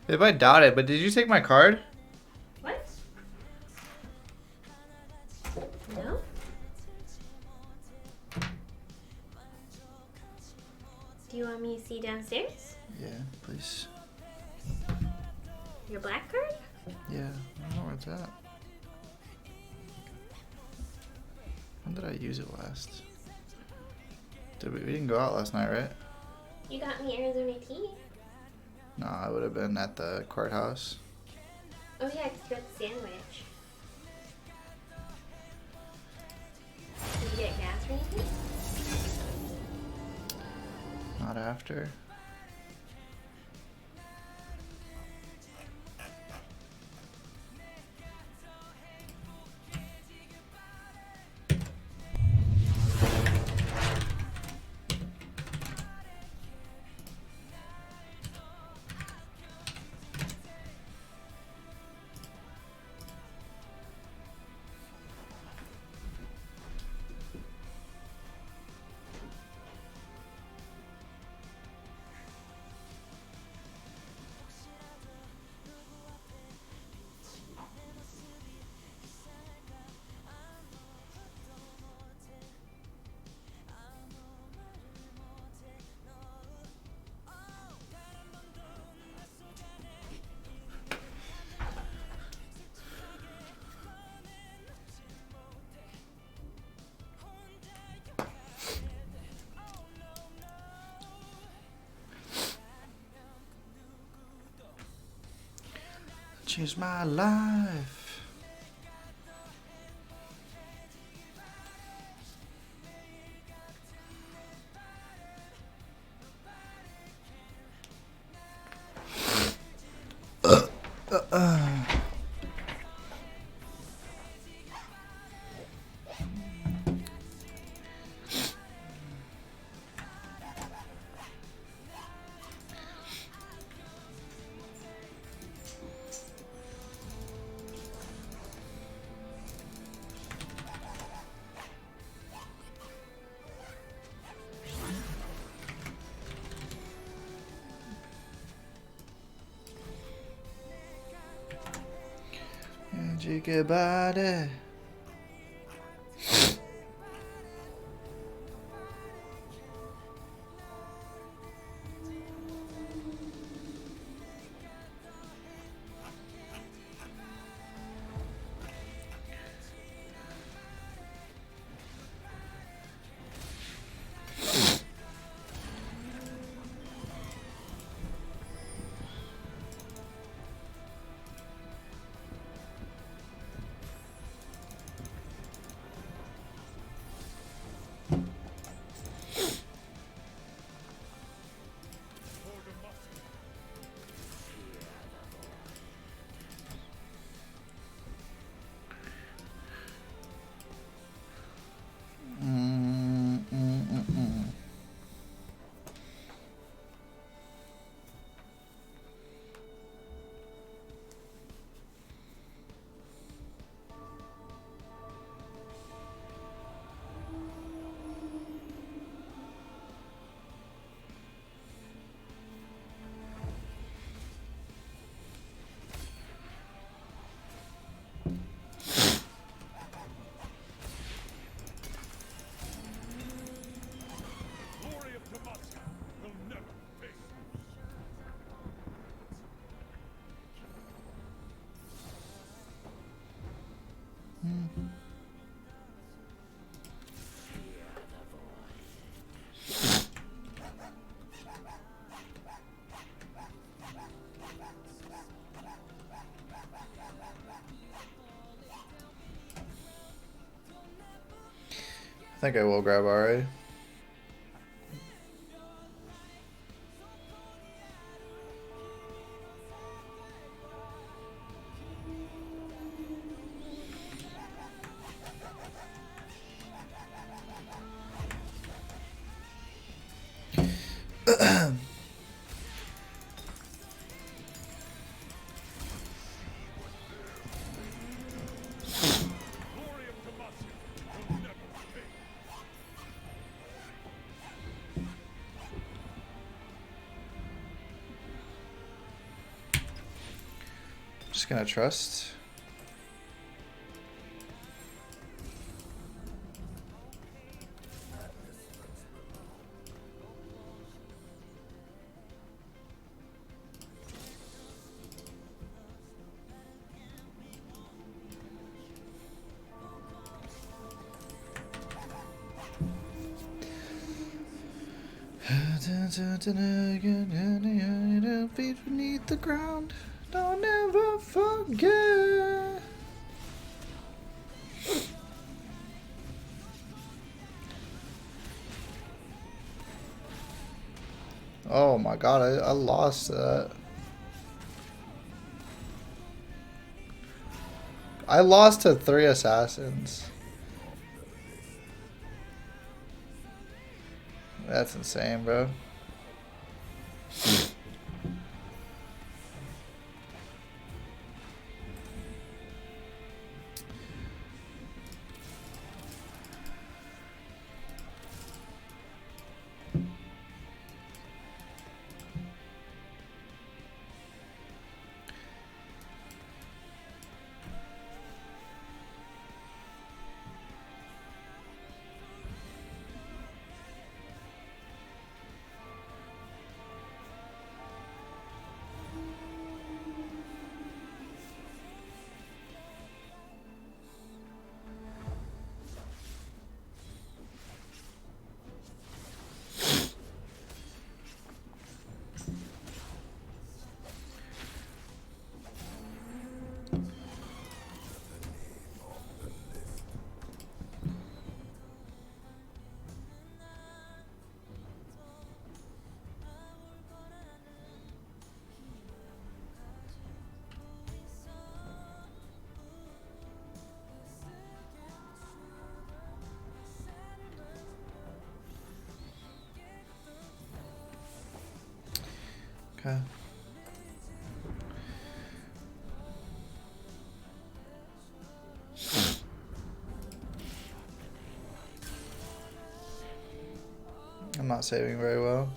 If I doubt it, but did you take my card? What? No? Do you want me to see downstairs? Yeah, please. Your black card? Yeah, I don't know where it's at. When did I use it last? We didn't go out last night, right? You got me Arizona tea. No, I would have been at the courthouse. Oh yeah, 'cause you got the sandwich. Did you get gas or anything? Not after. Changed my life. Magic body. I think I will grab RA. Just gonna trust. Feet beneath the ground, don't ever forget. Oh my god, I lost that. I lost to 3 assassins. That's insane, bro. Okay. I'm not saving very well.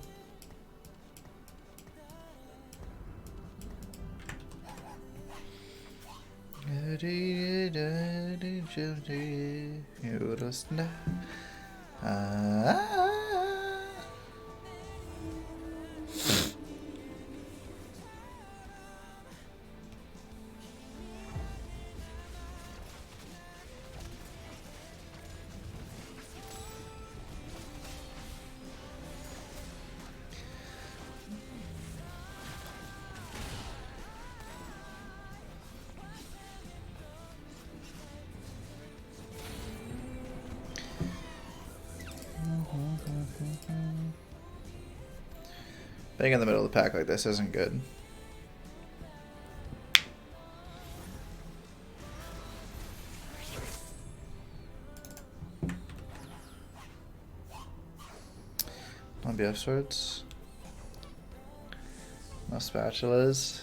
Being in the middle of the pack like this isn't good. No BF swords. No spatulas.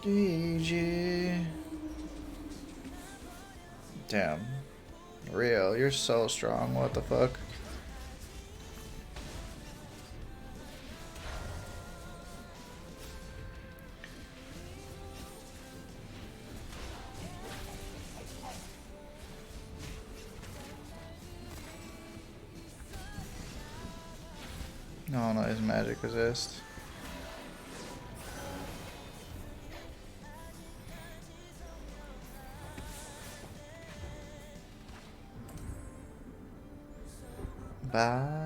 GG. Damn. Real, you're so strong. What the fuck? No, no, his magic resist. Bye.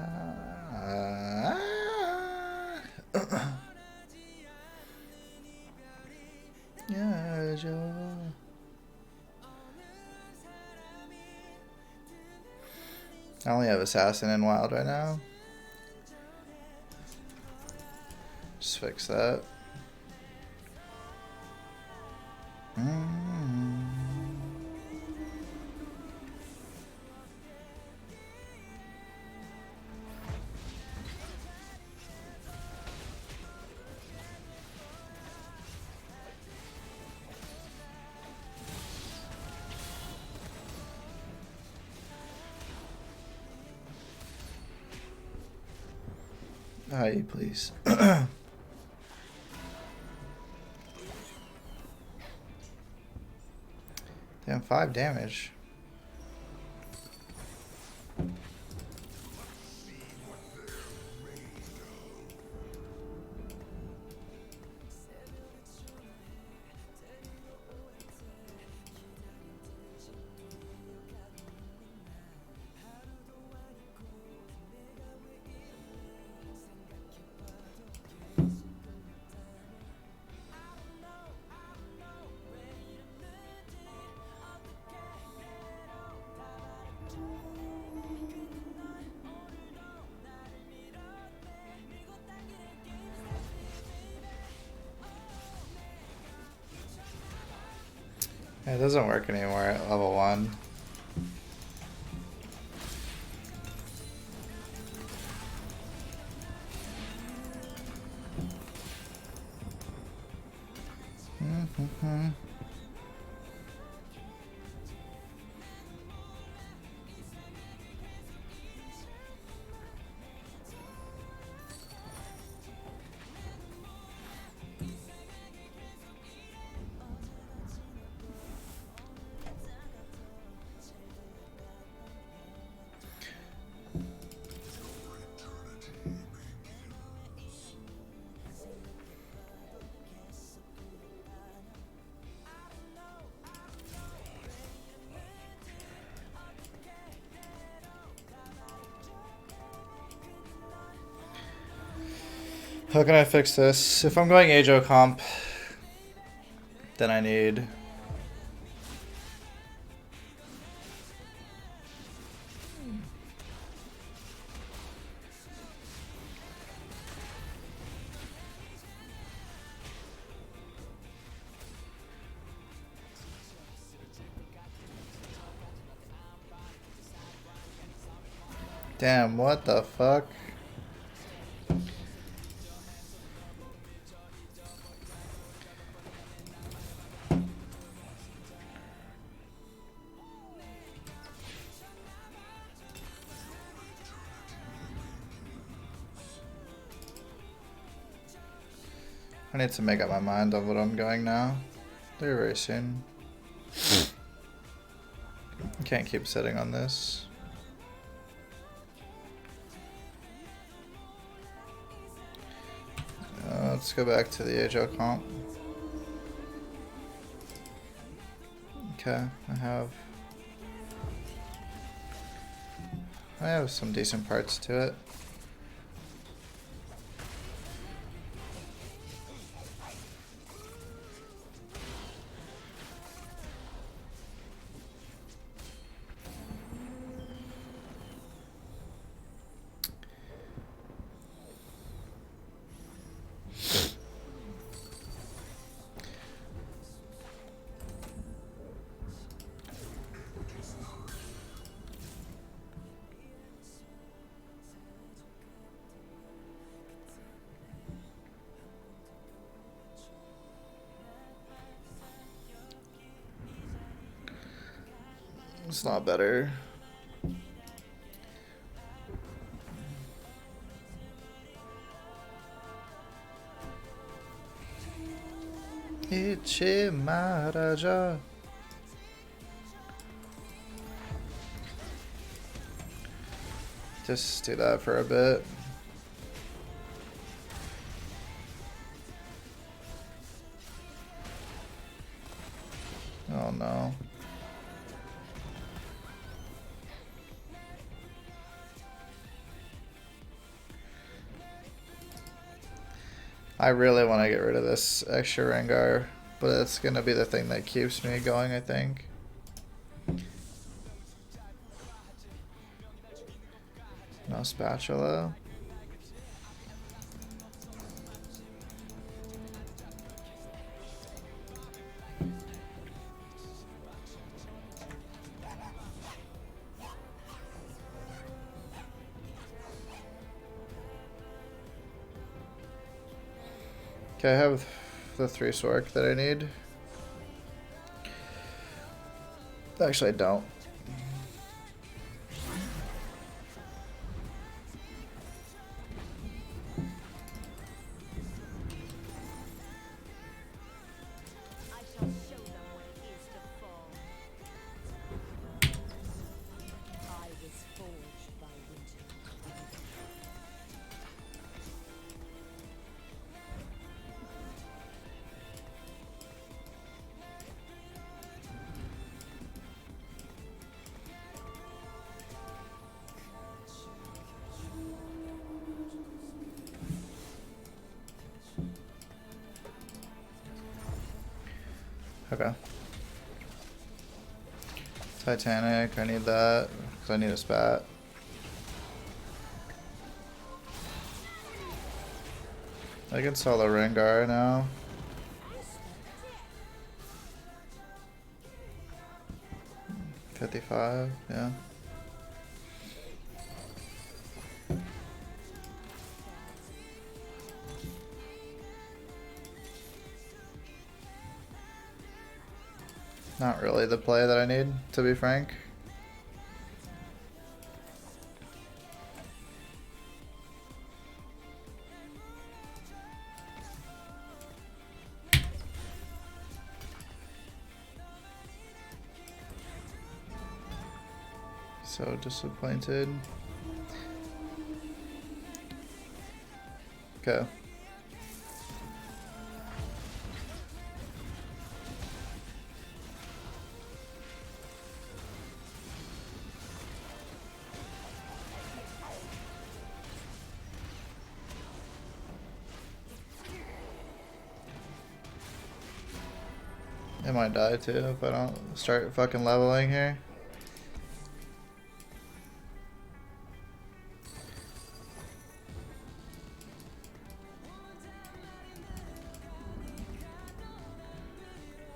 Yeah, Joe. I only have Assassin and Wild right now. Just fix that. Hi, please. Damn, 5 damage. It doesn't work anymore at level 1. How can I fix this? If I'm going Ajo comp, then I need... Damn, what the fuck? I need to make up my mind on what I'm going now. Very, very soon. I can't keep sitting on this. Let's go back to the Ajo comp. Okay, I have some decent parts to it. It's not better. Ichi Maharaja. Just do that for a bit. Oh no. I really want to get rid of this extra Rengar, but it's going to be the thing that keeps me going, I think. No spatula. Okay, I have the 3 Sork that I need. Actually, I don't. Okay. Titanic, I need that, because I need a spat. I can sell the Rengar now. $55, yeah. Not really the play that I need, to be frank. So disappointed. Okay. I might die too if I don't start fucking leveling here.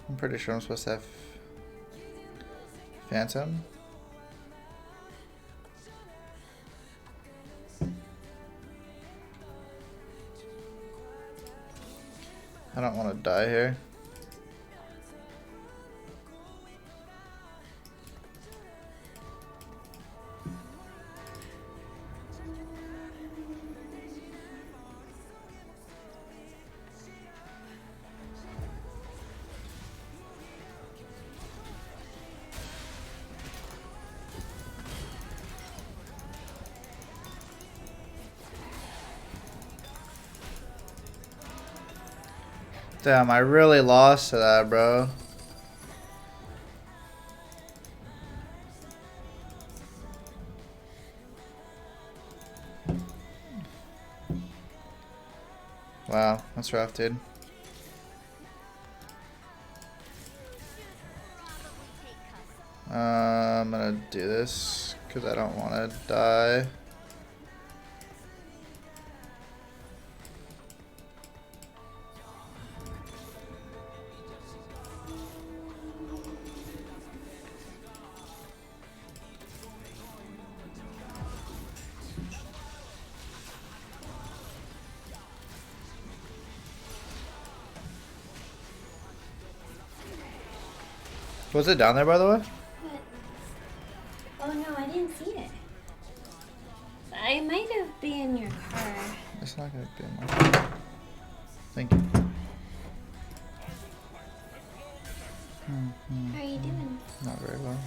I'm pretty sure I'm supposed to have Phantom. I don't want to die here. Damn, I really lost to that, bro. Wow, that's rough, dude. I'm gonna do this because I don't want to die. Was it down there, by the way? What? Oh no, I didn't see it. I might have been in your car. It's not gonna be in my car. Thank you. How are you doing? Not very well.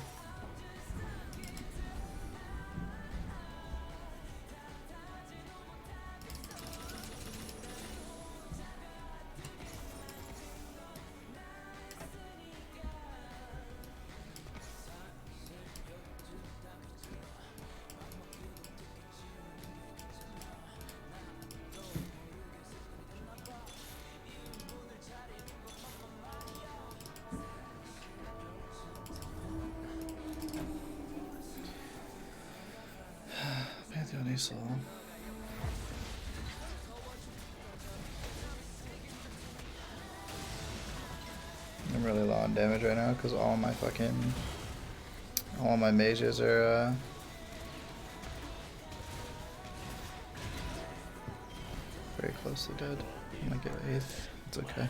Yoni Soul. I'm really low on damage right now because all my mages are very close to dead. I'm gonna get 8th. It's okay.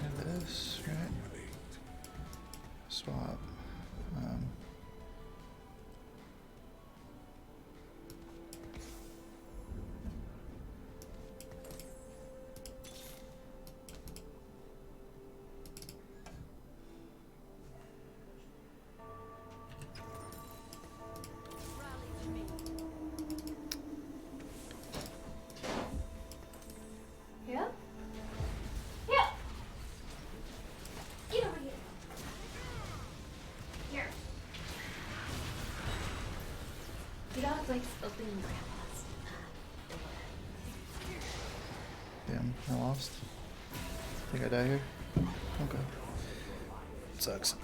And this, right? Swap. Yeah? Yeah! Get over here. Here. Your dog likes opening grandpa's door. Damn, I lost. Think I die here? Okay. Sucks.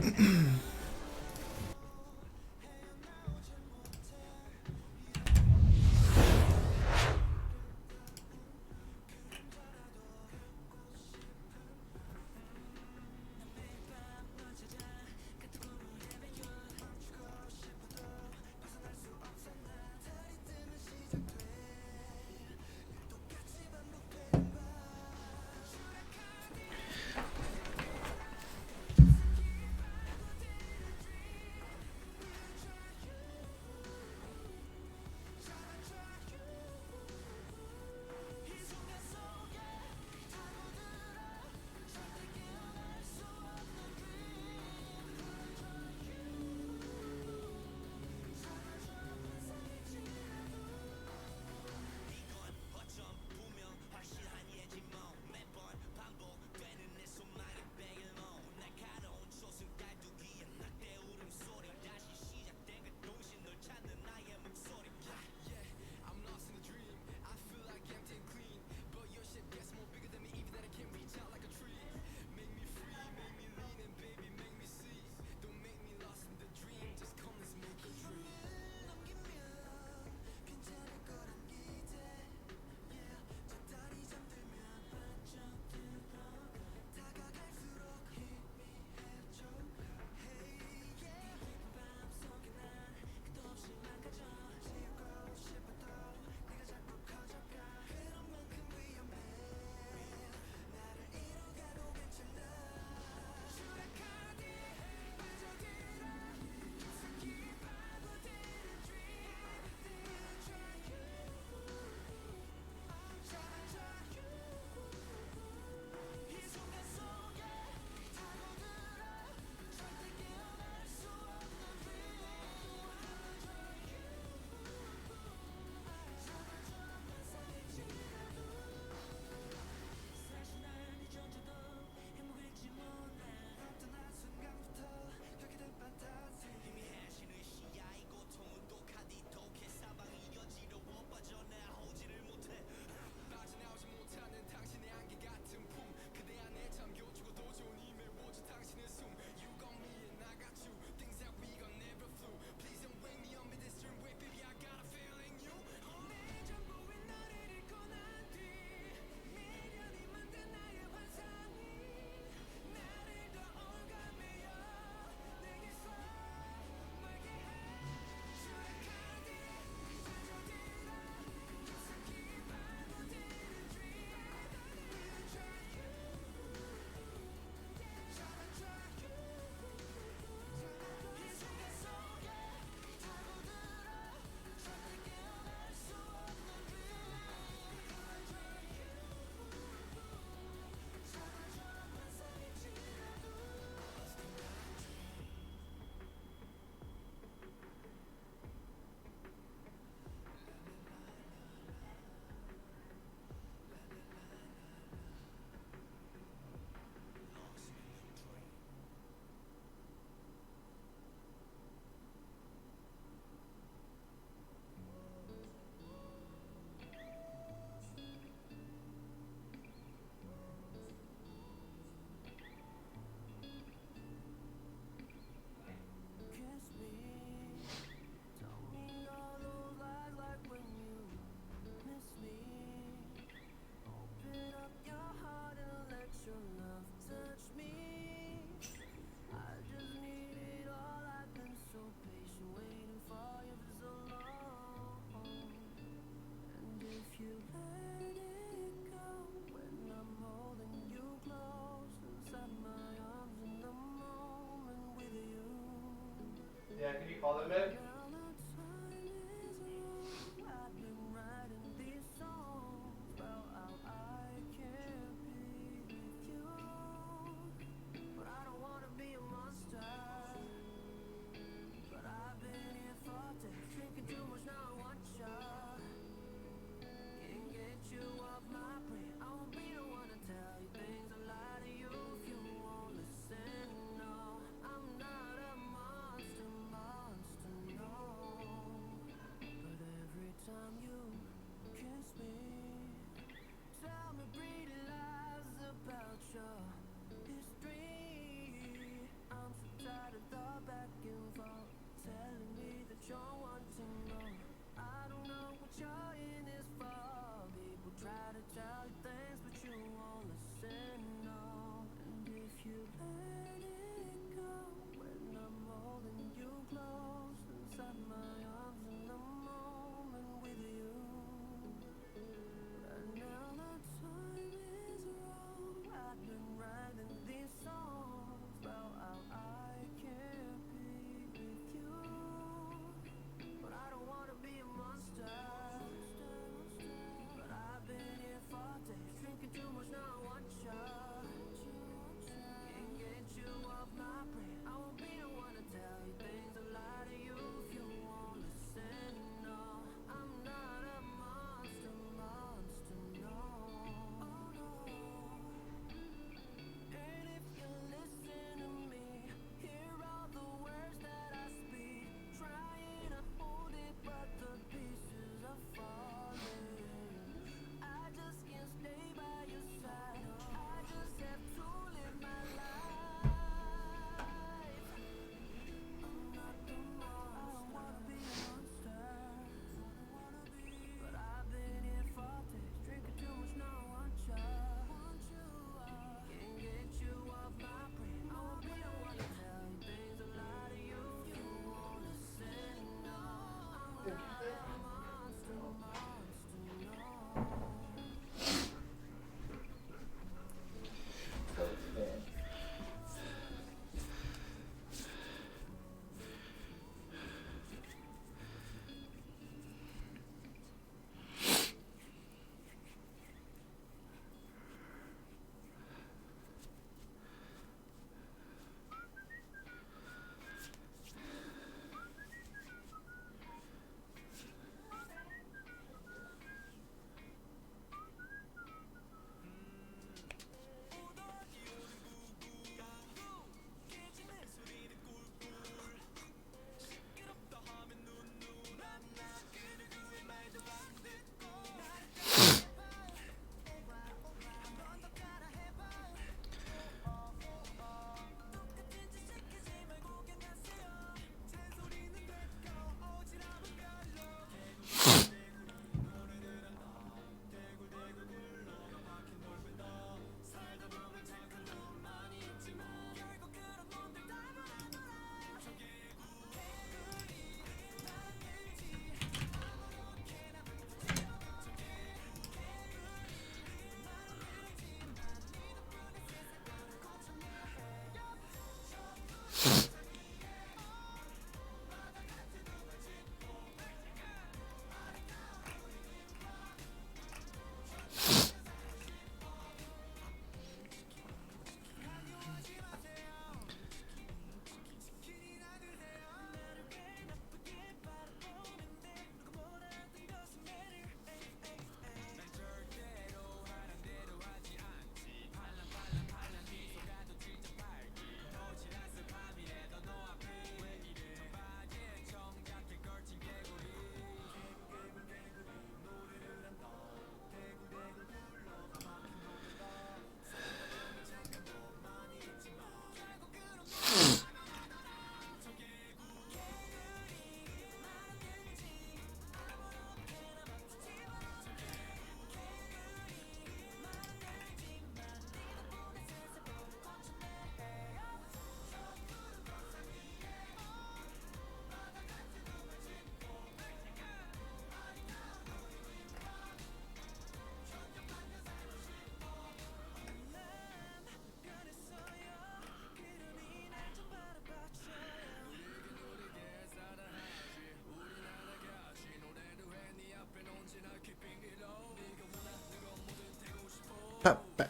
Pop back.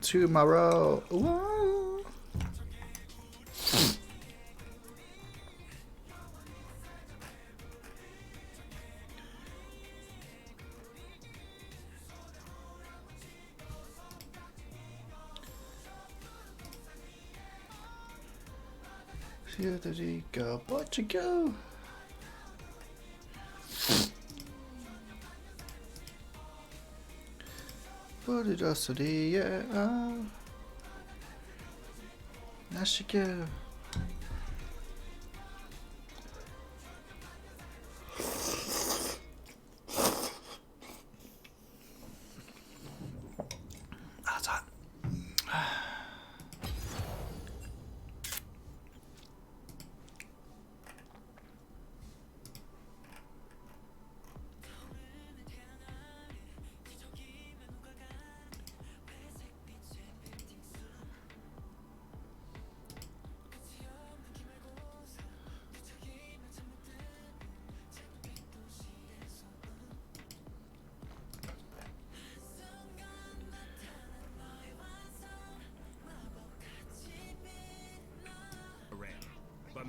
Tomorrow. Whoa. Go, but you go. Put it us to the yeah. There she go.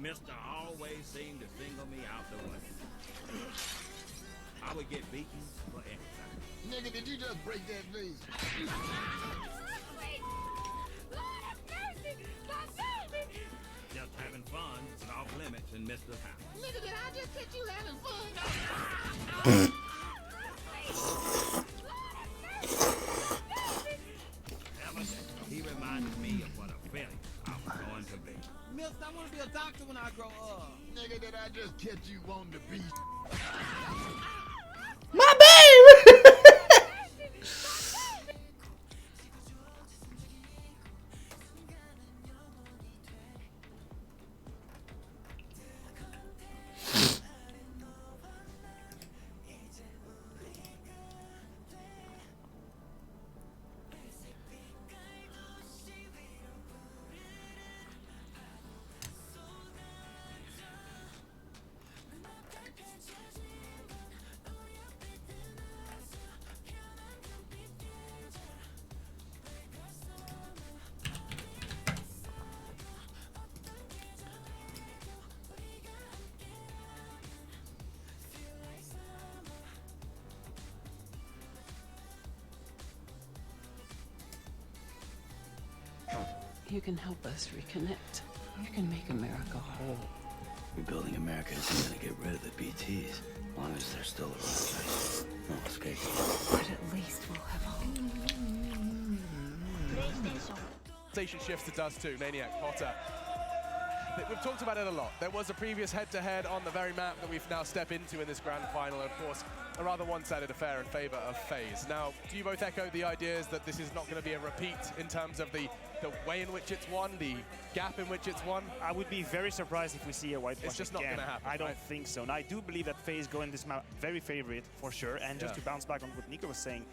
Mister always seemed to single me out the way. I would get beaten for exercise. Nigga, did you just break that vase? Just having fun and off limits in Mister's house. Nigga, did I just catch you having fun? He reminded me of what a failure I was going to be. Mister, I want to be a doctor when I grow up. Nigga, did I just catch you wanting to be? My babe! You can help us reconnect. You can make America whole. Rebuilding America isn't gonna get rid of the BTs, as long as they're still around. No escape. But at least we'll have hope. Station shifts to Dust 2, Maniac Potter. We've talked about it a lot. There was a previous head-to-head on the very map that we've now stepped into in this grand final, and of course, a rather one-sided affair in favor of FaZe. Now, do you both echo the ideas that this is not going to be a repeat in terms of the way in which it's won, the gap in which it's won? I would be very surprised if we see a white It's just again. not going to happen. I don't right? think so. And I do believe that FaZe go in this map very favorite for sure. And just to bounce back on what Nico was saying,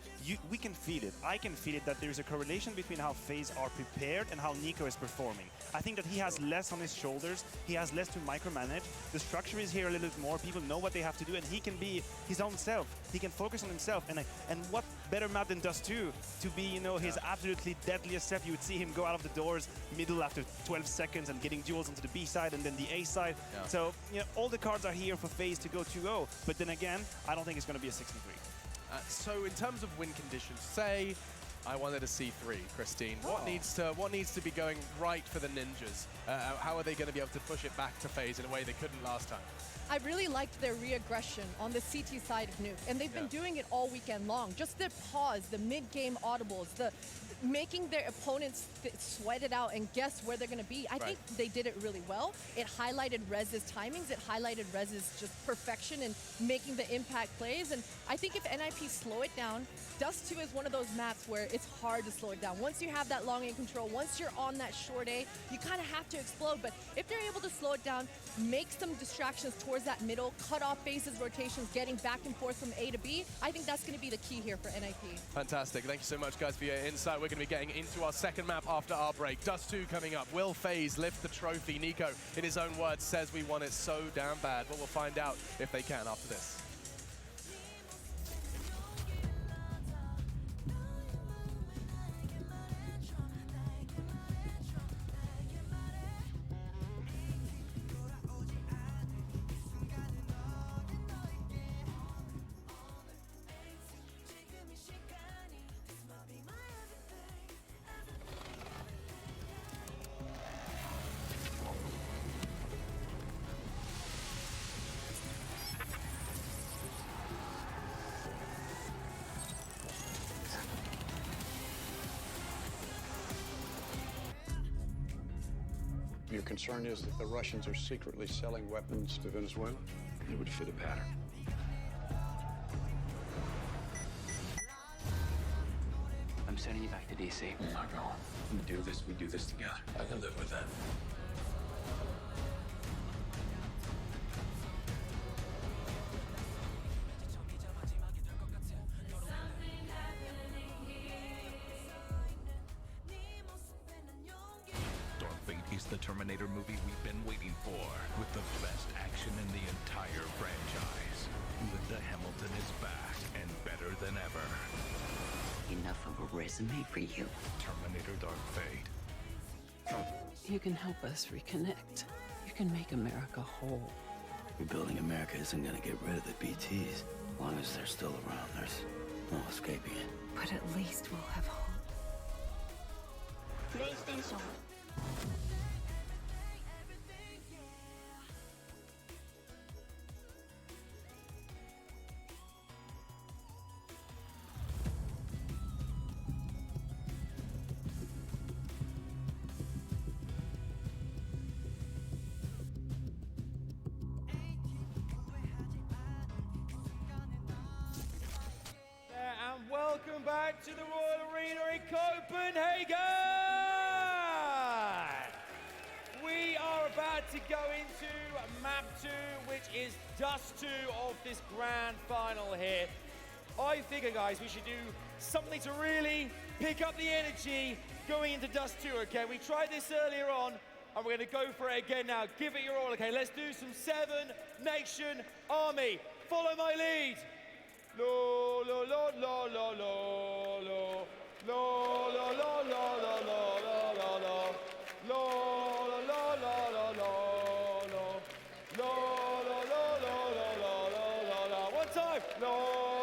we can feel it. I can feel it that there's a correlation between how FaZe are prepared and how Nico is performing. I think that he has less on his shoulders. He has less to micromanage. The structure is here a little bit more. People know what they have to do, and he can be his own self. He can focus on himself. And what better map than Dust 2 to be, you know, his absolutely deadliest self? You would see him go out of the doors middle after 12 seconds and getting duels onto the B side and then the A side. Yeah. So, you know, all the cards are here for FaZe to go 2-0. But then again, I don't think it's going to be a 6-3. So in terms of win conditions, say I wanted a C3, Christine. What needs to be going right for the Ninjas? How are they going to be able to push it back to FaZe in a way they couldn't last time? I really liked their re-aggression on the CT side of Nuke, and they've been doing it all weekend long. Just the pause, the mid-game audibles, the making their opponents sweat it out and guess where they're going to be. I think they did it really well. It highlighted Rez's timings. It highlighted Rez's just perfection and making the impact plays. And I think if NIP slow it down, Dust 2 is one of those maps where it's hard to slow it down. Once you have that long A control, once you're on that short A, you kind of have to explode. But if they're able to slow it down, make some distractions towards that middle, cut off phases, rotations, getting back and forth from A to B, I think that's going to be the key here for NIP. Fantastic. Thank you so much, guys, for your insight. We're going to be getting into our second map after our break. Dust 2 coming up. Will FaZe lift the trophy? Nico, in his own words, says we want it so damn bad. But we'll find out if they can after this. Your concern is that the Russians are secretly selling weapons to Venezuela? It would fit a pattern. I'm sending you back to DC. I'm not going. We do this together. I can live with that. The Terminator movie we've been waiting for, with the best action in the entire franchise. Linda Hamilton is back and better than ever. Enough of a resume for you. Terminator Dark Fate. You can help us reconnect. You You can make America whole. Rebuilding America isn't gonna get rid of the BTs. As long as they're still around, there's no escaping it. But at least we'll have hope. PlayStation. And welcome back to the Royal Arena in Copenhagen! We are about to go into map 2, which is Dust 2 of this grand final here. I figure, guys, we should do something to really pick up the energy going into Dust 2, okay? We tried this earlier on, and we're gonna go for it again now. Give it your all, okay? Let's do some 7 Nation Army. Follow my lead. Lo, lo, lo, lo, lo, lo, lo. Lo, lo, lo, lo, lo, lo, lo, lo, lo. Lo, lo, lo, lo, lo, lo, lo. Lo, lo, lo, lo, lo, lo, lo, lo. One time. Lo,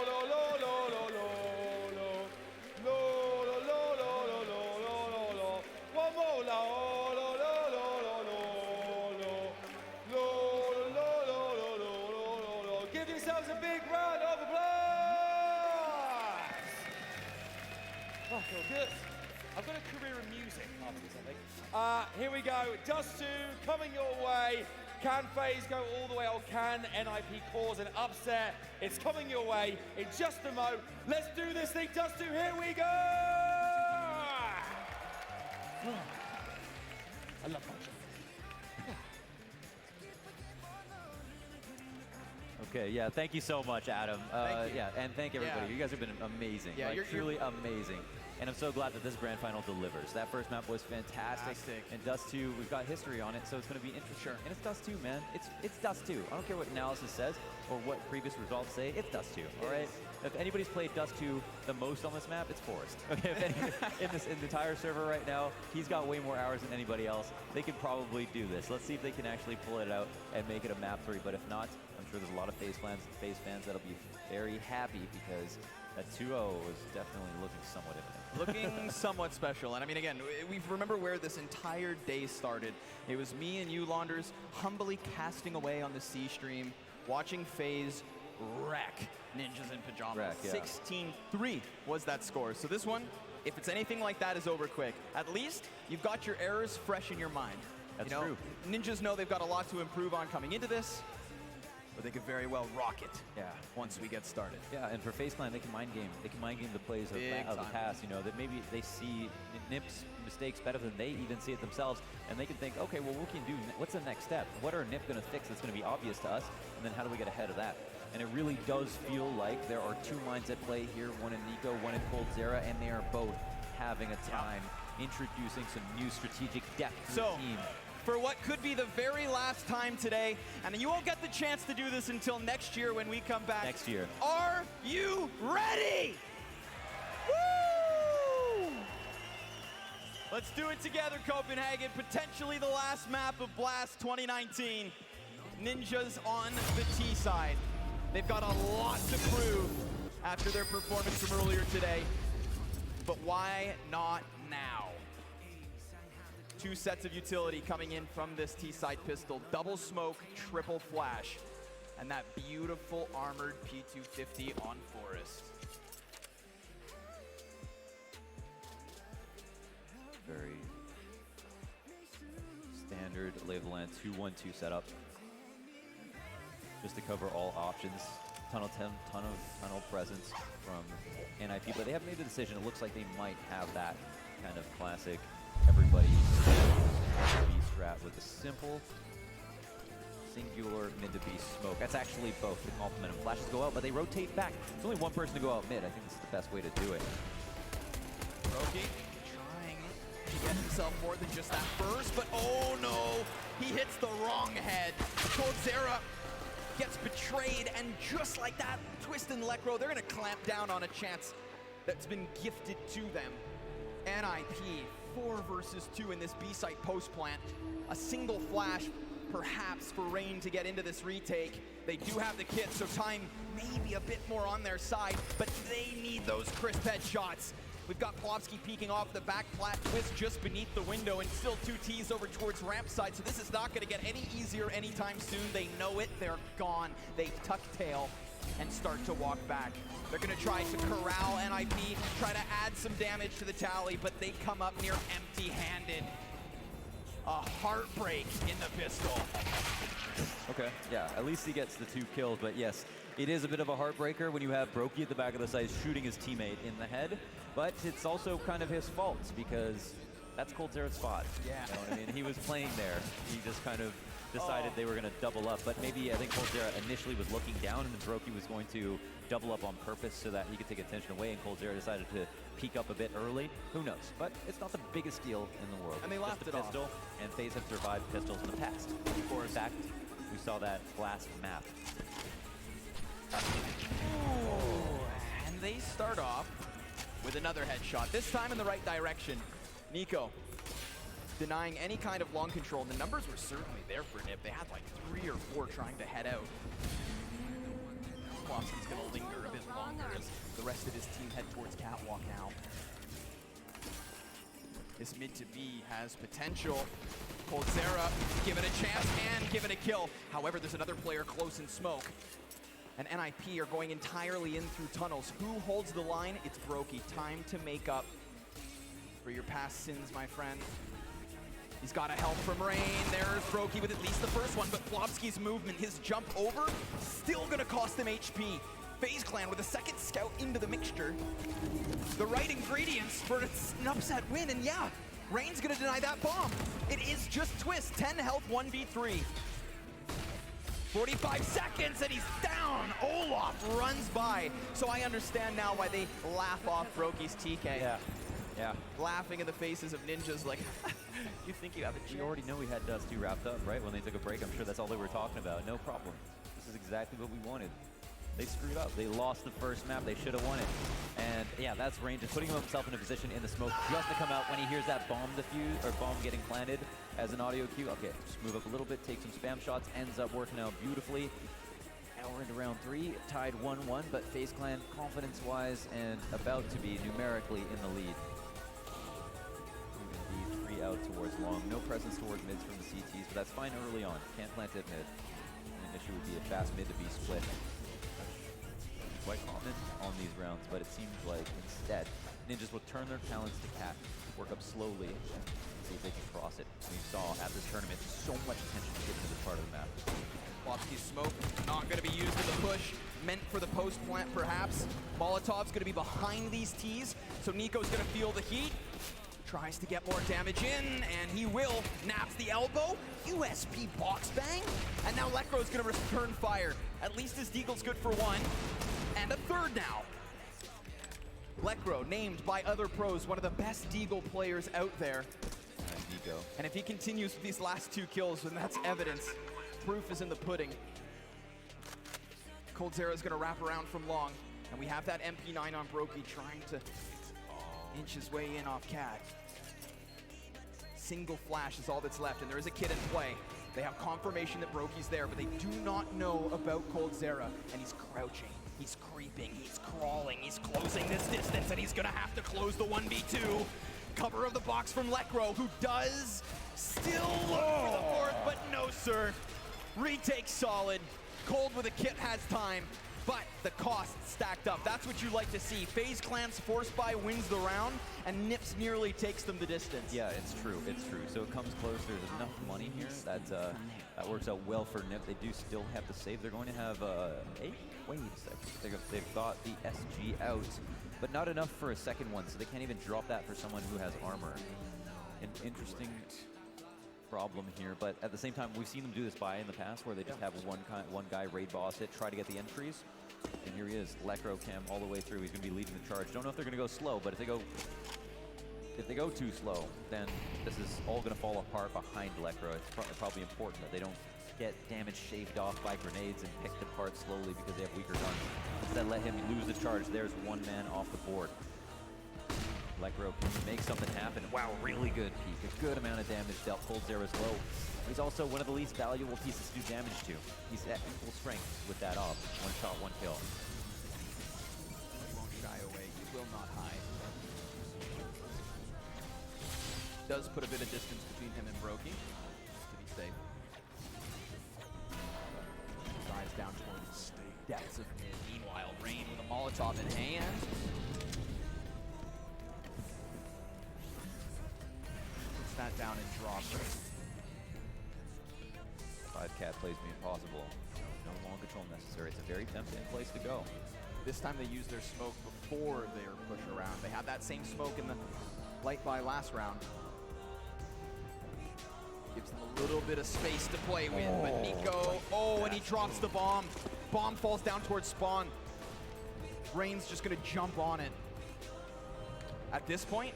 lo, lo, lo, lo, lo, lo. Lo, lo, lo, lo, lo, lo, lo, lo. One more. Lo, lo, lo, lo, lo, lo, lo. Lo, lo, lo, lo, lo, lo, lo. Give yourselves a big round of applause. Oh, feel good. I've got a career in music after this, I think. Here we go. Dust 2 coming your way. Can FaZe go all the way, or can NIP cause an upset? It's coming your way in just a mo. Let's do this thing. Dust 2, here we go! I love punching. Okay, yeah, thank you so much, Adam. Thank you. Yeah, and thank everybody. Yeah. You guys have been amazing. Yeah, like, you're truly amazing. And I'm so glad that this grand final delivers. That first map was fantastic. And Dust 2, we've got history on it, so it's going to be interesting. Sure. And it's Dust 2, man. It's Dust 2. I don't care what analysis says or what previous results say. It's Dust 2, all right? If anybody's played Dust 2 the most on this map, it's Forrest. Okay, if in the entire server right now, he's got way more hours than anybody else. They could probably do this. Let's see if they can actually pull it out and make it a map 3. But if not, I'm sure there's a lot of FaZe fans that'll be very happy because that 2-0 was definitely looking somewhat imminent. Looking somewhat special. And I mean, again, we remember where this entire day started. It was me and you, Launders, humbly casting away on the C stream, watching FaZe wreck Ninjas in Pajamas. Wreck, yeah. 16-3 was that score. So this one, if it's anything like that, is over quick. At least you've got your errors fresh in your mind. That's true. Ninjas know they've got a lot to improve on coming into this, but they could very well rock it. Yeah. Once we get started. Yeah, and for FaZe Clan, they can mind game. They can mind game the plays of the past. You know, that maybe they see Nip's mistakes better than they even see it themselves, and they can think, okay, well, what can we do? What's the next step? What are Nip going to fix that's going to be obvious to us? And then how do we get ahead of that? And it really does feel like there are 2 minds at play here, one in Nico, one in Coldzera, and they are both having a time introducing some new strategic depth to the team. For what could be the very last time today, and you won't get the chance to do this until next year when we come back. Next year. Are you ready? Woo! Let's do it together, Copenhagen. Potentially the last map of Blast 2019. Ninjas on the T side. They've got a lot to prove after their performance from earlier today. But why not now? 2 sets of utility coming in from this T-side pistol. Double smoke, triple flash. And that beautiful armored P250 on Forrest. Very standard Lay of the Land 2-1-2 setup. Just to cover all options. Ton of tunnel presence from NIP, but they haven't made the decision. It looks like they might have that kind of classic everybody B strat with a simple singular mid to B smoke. That's actually both. The complement and flashes go out, but they rotate back. There's only one person to go out mid. I think this is the best way to do it. Roki trying to get himself more than just that burst, but oh no, he hits the wrong head. Coldzera gets betrayed, and just like that, Twist and Lekro, they're gonna clamp down on a chance that's been gifted to them. NIP, 4 versus 2 in this B-site post plant. A single flash perhaps for Rain to get into this retake. They do have the kit, so time may be a bit more on their side, but they need those crisp headshots. We've got Plopsky peeking off the back plat, Twist just beneath the window, and still 2 Ts over towards ramp side, so this is not going to get any easier anytime soon. They know it, they're gone. They tuck tail and start to walk back. They're going to try to corral NIP, try to add some damage to the tally, but they come up near empty-handed. A heartbreak in the pistol. Okay, yeah, at least he gets the 2 kills, but yes, it is a bit of a heartbreaker when you have Brokey at the back of the site shooting his teammate in the head, but it's also kind of his fault because that's coldzera's spot. Yeah. You know what I mean? He was playing there. He just kind of decided they were going to double up, but maybe I think coldzera initially was looking down and then Brokey was going to double up on purpose so that he could take attention away, and coldzera decided to peek up a bit early. Who knows? But it's not the biggest deal in the world. And they laughed Just a it pistol, off. and FaZe have survived pistols in the past. In fact, we saw that last map. Ooh, and they start off with another headshot, this time in the right direction. Nico denying any kind of long control. The numbers were certainly there for Nip. They had like 3 or 4 trying to head out. Plopsky's gonna linger a bit longer as the rest of his team head towards Catwalk now. This mid to B has potential. coldzera, give it a chance and give it a kill. However, there's another player close in smoke. And NIP are going entirely in through tunnels. Who holds the line? It's Brokey. Time to make up for your past sins, my friend. He's got a help from Rain. There's Brokey with at least the first one, but Plopsky's movement, his jump over, still gonna cost him HP. FaZe Clan with a second scout into the mixture. The right ingredients for an upset win, and yeah, Rain's gonna deny that bomb. It is just Twist, 10 health, 1v3. 45 seconds and he's down. Olaf runs by. So I understand now why they laugh off Brokey's TK. Yeah. Laughing in the faces of ninjas like, you think you have a chance? You already know we had Dusty wrapped up, right? When they took a break, I'm sure that's all they were talking about. No problem. This is exactly what we wanted. They screwed up. They lost the first map. They should have won it. And yeah, that's Rain just putting himself in a position in the smoke just to come out when he hears that bomb defuse or bomb getting planted as an audio cue. Okay, just move up a little bit, take some spam shots, ends up working out beautifully. Now we're into round 3, tied 1-1, but FaZe Clan confidence-wise and about to be numerically in the lead. Indeed, 3 out towards long. No presence towards mids from the CTs, but that's fine early on. Can't plant it mid. An issue would be a fast mid to be split. Quite common on these rounds, but it seems like instead, ninjas will turn their talents to cat, work up slowly, and see if they can cross it. We saw at this tournament so much attention to get to this part of the map. Plopsky's smoke not going to be used in the push, meant for the post plant perhaps. Molotov's going to be behind these Ts, so Nico's going to feel the heat. Tries to get more damage in, and he will. Naps the elbow, USP box bang, and now Lekro's going to return fire. At least his deagle's good for 1. And a third now. Lekro, named by other pros, one of the best deagle players out there. And if he continues with these last 2 kills, then that's evidence. Proof is in the pudding. coldzera's gonna wrap around from long, and we have that MP9 on Brokey trying to inch his way in off Cat. Single flash is all that's left, and there is a kid in play. They have confirmation that Brokey's there, but they do not know about coldzera, and he's crouching. He's creeping, he's crawling, he's closing this distance, and he's gonna have to close the 1v2. Cover of the box from Lekro, who does still look for the 4th, but no, sir. Retake solid. Cold with a kit has time, but the cost stacked up. That's what you like to see. FaZe Clan's force buy wins the round, and Nips nearly takes them the distance. Yeah, it's true, it's true. So it comes close, there's enough money here that works out well for Nip. They do still have to save. They're going to have wait a second. They've got the SG out, but not enough for a second one, so they can't even drop that for someone who has armor. An interesting problem here, but at the same time, we've seen them do this in the past, where they just have one guy raid boss it, try to get the entries, and here he is, Lekro Cam all the way through. He's going to be leading the charge. Don't know if they're going to go slow, but if they go too slow, then this is all going to fall apart behind Lekro. It's probably important that they don't get damage shaved off by grenades and picked apart slowly because they have weaker guns. Instead, let him lose the charge. There's one man off the board. Lecro can make something happen. Wow, really good peek. A good amount of damage dealt. Cold Zera's low. He's also one of the least valuable pieces to do damage to. He's at equal strength with that op. One shot, one kill. He won't shy away. He will not hide. Does put a bit of distance between him and Brokey, to be safe. Drives down towards the depths of mid. Meanwhile, Rain with a Molotov in hand. Puts that down and drops it. 5-cat plays me impossible. No long control necessary. It's a very tempting place to go. This time they used their smoke before their push around. They had that same smoke in the light by last round. Gives them a little bit of space to play with, but Nico, and he drops the bomb. Bomb falls down towards spawn. Rain's just gonna jump on it. At this point,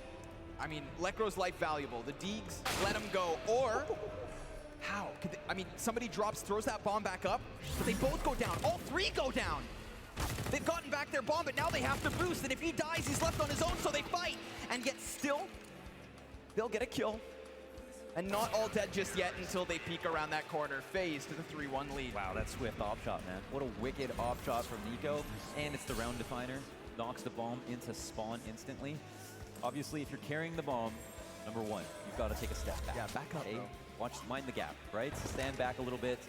I mean, Lecro's life valuable. The Deegs let him go, or how? Could they, I mean, somebody drops, throws that bomb back up, but they both go down. All three go down. They've gotten back their bomb, but now they have to boost, and if he dies, he's left on his own, so they fight. And yet still, they'll get a kill. And not all dead just yet until they peek around that corner. FaZe to the 3-1 lead. Wow, that swift op shot, man. What a wicked op shot from Nico. And it's the round definer. Knocks the bomb into spawn instantly. Obviously, if you're carrying the bomb, number one, you've got to take a step back. Yeah, back up, bro. Watch, mind the gap, right? Stand back a little bit.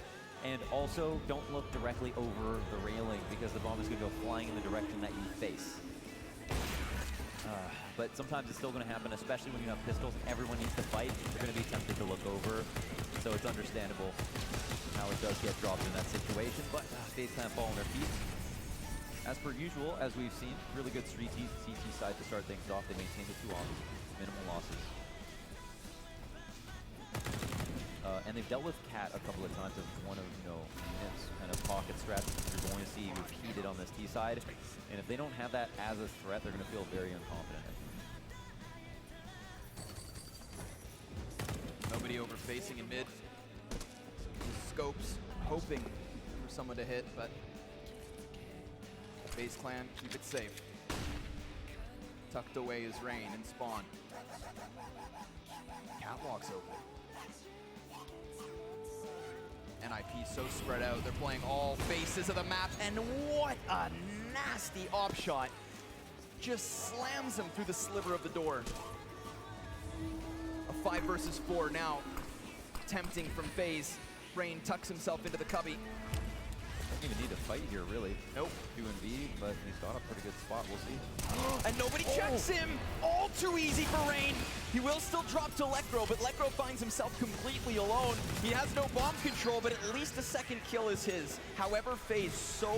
And also, don't look directly over the railing because the bomb is going to go flying in the direction that you face. But sometimes it's still going to happen, especially when you have pistols and everyone needs to fight. You're going to be tempted to look over, so it's understandable how it does get dropped in that situation. But FaZe can't fall on their feet. As per usual, as we've seen, really good CT side to start things off. They maintain the 2 offs, minimal losses. And they've dealt with Cat a couple of times as one of, Nim's kind of pocket straps you're going to see repeated on this T side. And if they don't have that as a threat, they're going to feel very unconfident. Nobody over facing in mid. Scopes, hoping for someone to hit, but FaZe Clan, keep it safe. Tucked away is Rain and Spawn. Catwalk's open. NIP so spread out. They're playing all faces of the map, and what a nasty op shot. Just slams him through the sliver of the door. A 5 versus 4 now. Tempting from FaZe. Rain tucks himself into the cubby. Doesn't even need to fight here, really. Nope. 2-V, but he's got a pretty good spot. We'll see. And nobody checks him! All too easy for Rain. He will still drop to Lecro, but Lecro finds himself completely alone. He has no bomb control, but at least a second kill is his. However, FaZe so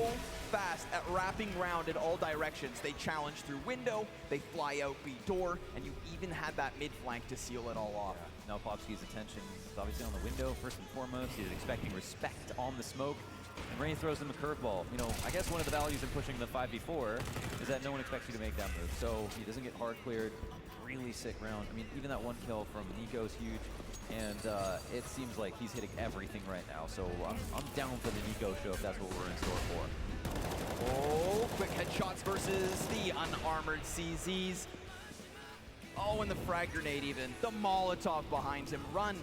fast at wrapping round in all directions. They challenge through window, they fly out B door, and you even had that mid flank to seal it all off. Yeah. Now Popsky's attention is obviously on the window, first and foremost. He's expecting respect on the smoke. And Rain throws him a curveball. I guess one of the values in pushing the 5v4 is that no one expects you to make that move. So he doesn't get hard cleared. Really sick round. I mean, even that one kill from Nico is huge. And it seems like he's hitting everything right now. So I'm down for the Nico show if that's what we're in store for. Oh, quick headshots versus the unarmored CZs. Oh, and the frag grenade even. The Molotov behind him. Run,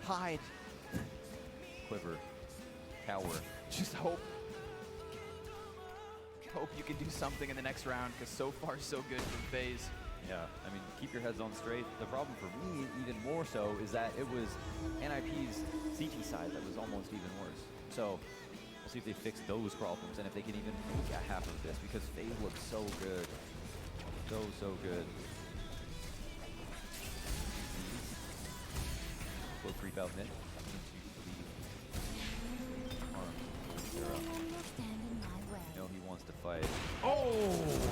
hide. Quiver, cower. Just hope you can do something in the next round, because so far so good from FaZe. Yeah, I mean, keep your heads on straight. The problem for me, even more so, is that it was NIP's CT side that was almost even worse. So we'll see if they fix those problems and if they can even make a half of this, because FaZe looks so good. So good. Will creep out mid. He wants to fight. Oh!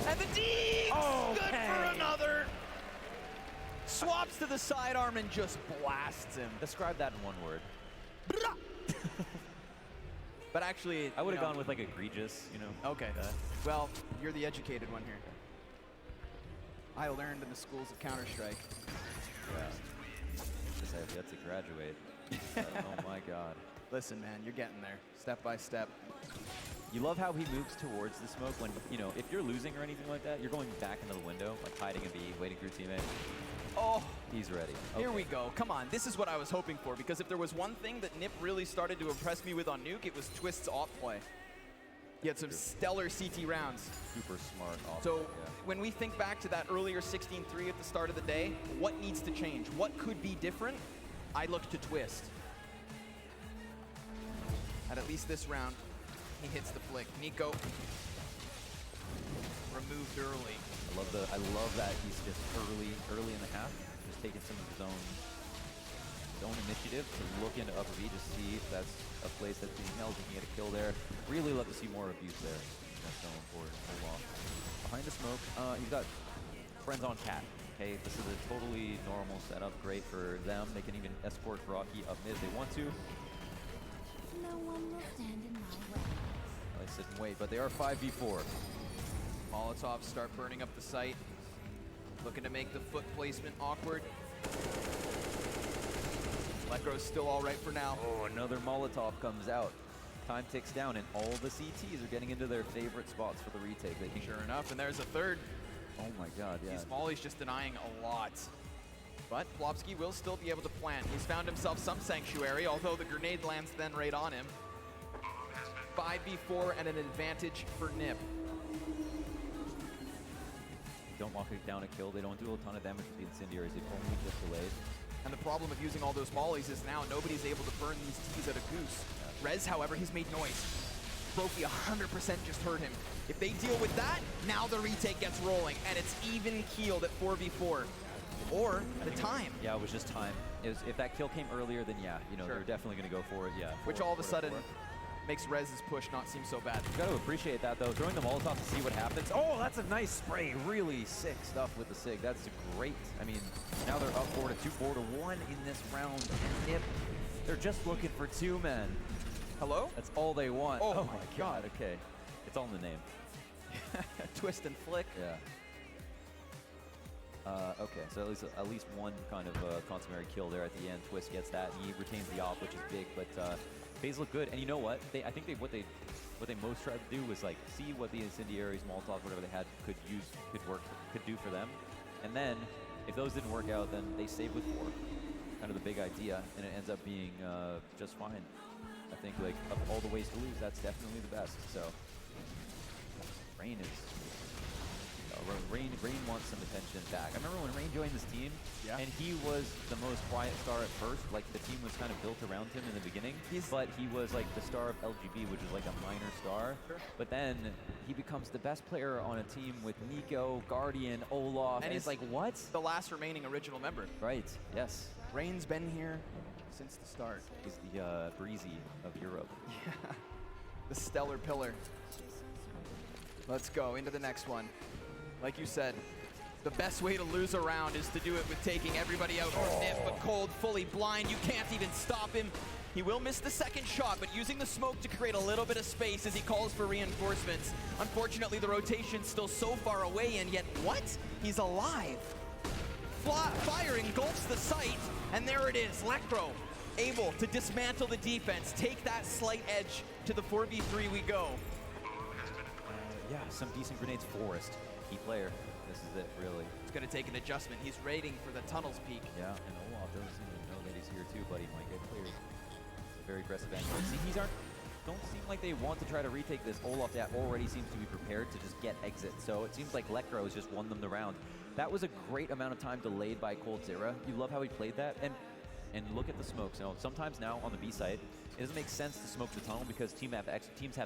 And the Deegs! Good for another! Swaps to the sidearm and just blasts him. Describe that in one word. But actually, I would have gone with like egregious, Okay. Well, you're the educated one here. I learned in the schools of Counter-Strike. Yeah. Just have yet to graduate. Oh my God. Listen, man, you're getting there, step by step. You love how he moves towards the smoke when, you know, if you're losing or anything like that, you're going back into the window, like hiding a B, waiting for your teammate. Oh, he's ready. Here Okay. we go. Come on, this is what I was hoping for, because if there was one thing that Nip really started to impress me with on Nuke, it was Twist's op play. He had some stellar CT rounds. Super smart off. So yeah. when we think back to that earlier 16-3 at the start of the day, what needs to change? What could be different? I look to Twist. At least this round, he hits the flick. Nico removed early. I love that he's just early in the half, just taking some of his own initiative to look into upper B to see if that's a place that's being held. He can get a kill there. Really love to see more abuse there. That's so important. Hold on. Behind the smoke, you've got friends on cat. Okay, this is a totally normal setup. Great for them. They can even escort Rocky up mid if they want to. No one will stand in my way. They sit and wait, but they are 5v4. Molotovs start burning up the site. Looking to make the foot placement awkward. Lecro's still all right for now. Oh, another Molotov comes out. Time ticks down, and all the CTs are getting into their favorite spots for the retake. Sure enough, and there's a third. Oh my god, yeah. He's Molly's just denying a lot. But Plopsky will still be able to plant. He's found himself some sanctuary, although the grenade lands then right on him. 5v4 and an advantage for Nip. They don't lock it down a kill. They don't do a ton of damage with the incendiaries. They've only just delayed. And the problem of using all those mollies is now nobody's able to burn these T's at a goose. Rez, however, he's made noise. Brophy 100% just heard him. If they deal with that, now the retake gets rolling, and it's even keeled at 4v4. Or at a time. Yeah, it was just time. If that kill came earlier, then yeah, you know, they're definitely going to go for it, yeah. Which all of a sudden makes Rez's push not seem so bad. You got to appreciate that, though. Throwing the Molotov to see what happens. Oh, that's a nice spray. Really sick stuff with the SIG. That's great. I mean, now they're up 4-2, 4-1 in this round. And Nip, they're just looking for two men. Hello? That's all they want. Oh my god. Okay. It's all in the name. Twist and flick. Yeah. Okay, so at least one kind of consummary kill there at the end. Twist gets that, and he retains the op, which is big. But FaZe look good, and you know what? I think what they most tried to do was like see what the incendiaries, Molotovs, whatever they had could do for them, and then if those didn't work out, then they save with 4. Kind of the big idea, and it ends up being just fine. I think like of all the ways to lose, that's definitely the best. So Rain is. Rain wants some attention back. I remember when Rain joined this team, and he was the most quiet star at first. Like, the team was kind of built around him in the beginning, but he was like the star of LGB, which is like a minor star. But then he becomes the best player on a team with Nico, Guardian, Olaf, and it's like, what? The last remaining original member. Right, yes. Rain's been here since the start. He's the Breezy of Europe. Yeah, the stellar pillar. Let's go into the next one. Like you said, the best way to lose a round is to do it with taking everybody out for Nip, but Cold fully blind. You can't even stop him. He will miss the second shot, but using the smoke to create a little bit of space as he calls for reinforcements. Unfortunately, the rotation's still so far away, and yet what? He's alive. Fire engulfs the site, and there it is. Lecro able to dismantle the defense, take that slight edge to the 4v3 we go. Yeah, some decent grenades. Forest. Key player. This is it, really. It's going to take an adjustment. He's raiding for the tunnel's peak. Yeah, and Olaf doesn't seem to know that he's here too, but he might get cleared. It's a very aggressive angle. See, don't seem like they want to try to retake this. Olaf that already seems to be prepared to just get exit. So it seems like Lecro has just won them the round. That was a great amount of time delayed by coldzera. You love how he played that. And look at the smokes. You know, sometimes now on the B site, it doesn't make sense to smoke the tunnel because teams have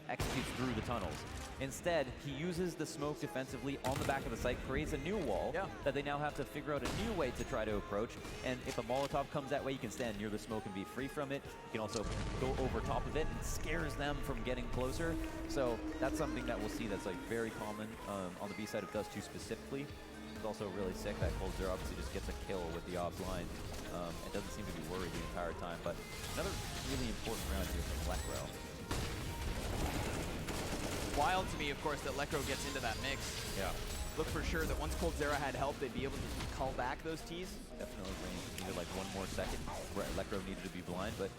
executes through the tunnels. Instead, he uses the smoke defensively on the back of the site, creates a new wall that they now have to figure out a new way to try to approach. And if a Molotov comes that way, you can stand near the smoke and be free from it. You can also go over top of it and scares them from getting closer. So that's something that we'll see that's like very common on the B side of Dust 2 specifically. It's also really sick that coldzera obviously just gets a kill with the ops line. It doesn't seem to be worried the entire time, but another really important round here from Lecro. Wild to me, of course, that Lecro gets into that mix. Yeah. Look for sure that once coldzera had help, they'd be able to call back those T's. Definitely Rain needed like one more second. Lecro needed to be blind, but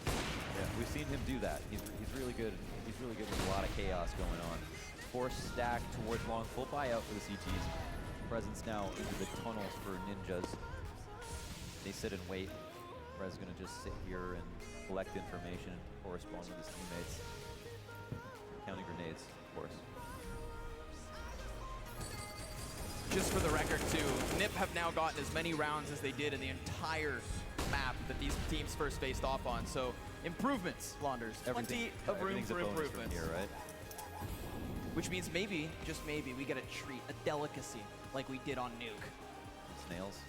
Yeah, we've seen him do that. He's really good. He's really good with a lot of chaos going on. Force stack towards long, full buyout for the CTs. Presence now into the tunnels for Ninjas. They sit and wait. Rez gonna just sit here and collect information and correspond with his teammates. Counting grenades, of course. Just for the record, too, NIP have now gotten as many rounds as they did in the entire map that these teams first faced off on. So improvements, Launders. Plenty of room for improvements. Here, right? Which means maybe, just maybe, we get a treat, a delicacy, like we did on Nuke. Snails?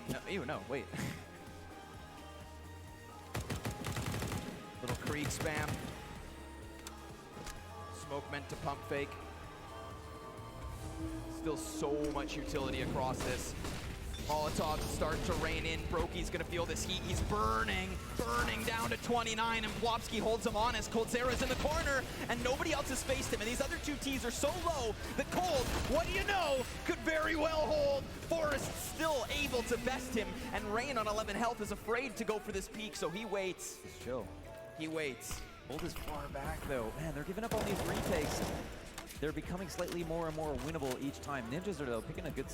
No, ew, no, wait. Little Krieg spam. Smoke meant to pump fake. Still so much utility across this. Molotovs start to rain in. Brokey's gonna feel this heat. He's burning down to 29, and Plopsky holds him on as Coldzera's in the corner, and nobody else has faced him. And these other two Ts are so low that Cold, what do you know, could very well hold. Forrest still able to best him, and Rain on 11 health is afraid to go for this peak, so he waits. Just chill. He waits. Cold is far back though. Man, they're giving up all these retakes. They're becoming slightly more and more winnable each time. Ninjas are though picking a good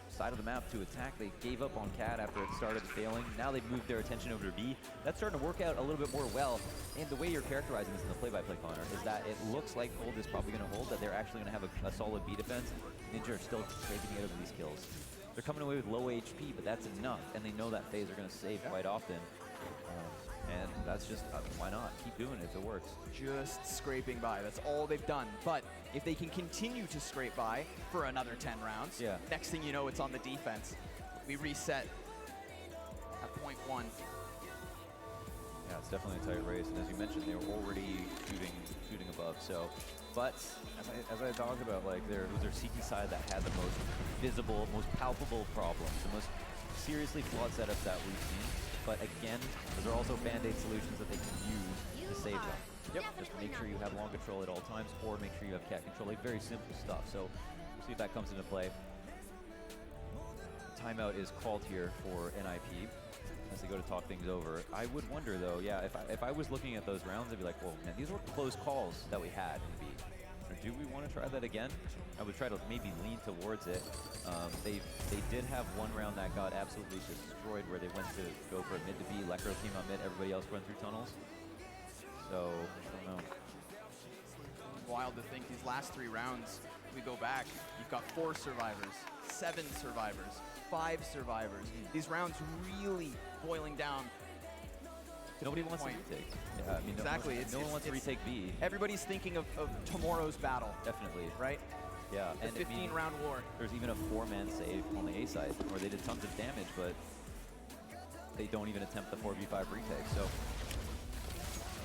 side of the map to attack. They gave up on Cat after it started failing. Now they've moved their attention over to B. That's starting to work out a little bit more well. And the way you're characterizing this in the play-by-play, Connor, is that it looks like Cold is probably going to hold, that they're actually going to have a solid B defense. Ninja are still scraping it over these kills. They're coming away with low HP, but that's enough. And they know that FaZe are going to save quite often. And that's just, why not? Keep doing it if it works. Just scraping by, that's all they've done. But if they can continue to scrape by for another 10 rounds, next thing you know, it's on the defense. We reset at point 1. Yeah, it's definitely a tight race. And as you mentioned, they were already shooting above. So, but as I talked about, like, it was their CT side that had the most visible, most palpable problems, the most seriously flawed setups that we've seen. But again, those are also band-aid solutions that they can use to save them. Yep. Just make sure you have long control at all times, or make sure you have cat control. Like, very simple stuff. So we'll see if that comes into play. Timeout is called here for NIP as they go to talk things over. I would wonder though, yeah, if I was looking at those rounds, I'd be like, well, man, these were close calls that we had in B. Or do we want to try that again? I would try to maybe lean towards it. They did have one round that got absolutely destroyed where they went to go for a mid to B. Lekro came on mid, everybody else went through tunnels. So, I don't know. Wild to think these last 3 rounds, we go back, you've got 4 survivors, 7 survivors, 5 survivors. These rounds really boiling down. Nobody wants to retake. Yeah, I mean, exactly. No one wants to retake B. Everybody's thinking of tomorrow's battle. Definitely. Right? Yeah. The 15-round war. There's even a 4-man save on the A side where they did tons of damage, but they don't even attempt the 4v5 retake. So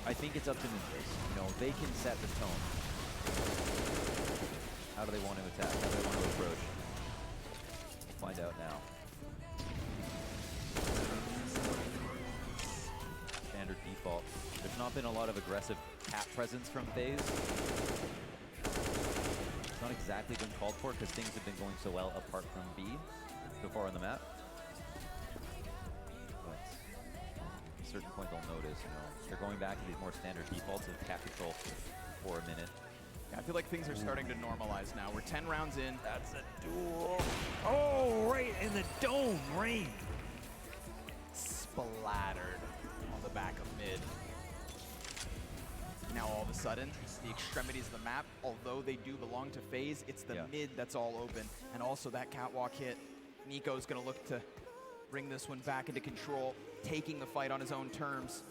I think it's up to Ninjas. You know, they can set the tone. How do they want to attack? How do they want to approach? We'll find out now. Standard default. There's not been a lot of aggressive cat presence from FaZe. It's not exactly been called for because things have been going so well apart from B so far on the map. But at a certain point they'll notice, you know, they're going back to these more standard defaults of cat control for a minute. Yeah, I feel like things are starting to normalize now. We're 10 rounds in. That's a duel. Oh, right in the dome, Rain. Splattered on the back of mid. Now all of a sudden, the extremities of the map, although they do belong to FaZe, it's the mid that's all open. And also that catwalk hit. Nico's gonna look to bring this one back into control, taking the fight on his own terms.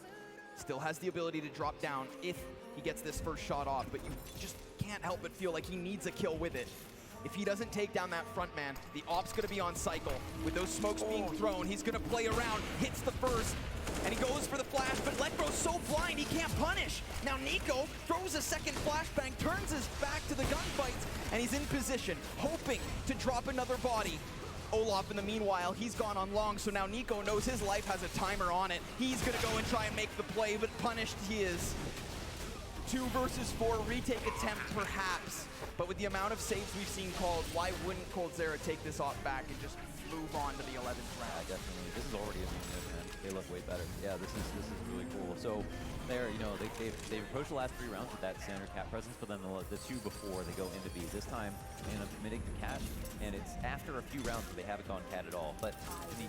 Still has the ability to drop down if he gets this first shot off, but you just can't help but feel like he needs a kill with it. If he doesn't take down that front man, the op's gonna be on cycle. With those smokes being thrown, he's gonna play around, hits the first, and he goes for the flash, but Lekro's so blind he can't punish. Now Nico throws a second flashbang, turns his back to the gunfights, and he's in position, hoping to drop another body. Olaf, in the meanwhile, he's gone on long, so now Nico knows his life has a timer on it. He's gonna go and try and make the play, but punished he is. 2 versus 4 retake attempt, perhaps. But with the amount of saves we've seen called, why wouldn't Coldzera take this off back and just move on to the 11th round? Yeah, definitely. This is already a man. They look way better. Yeah, this is really cool. So there, you know, they've approached the last 3 rounds with that center cat presence, but then the 2 before they go into B. This time, they end up committing to cat, and it's after a few rounds where they haven't gone cat at all. But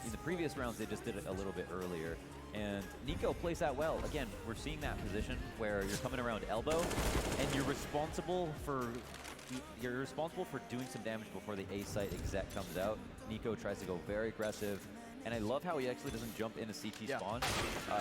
in the previous rounds, they just did it a little bit earlier. And Nico plays that well. Again, we're seeing that position where you're coming around elbow, and you're responsible for doing some damage before the A site exec comes out. Nico tries to go very aggressive. And I love how he actually doesn't jump in a CT spawn.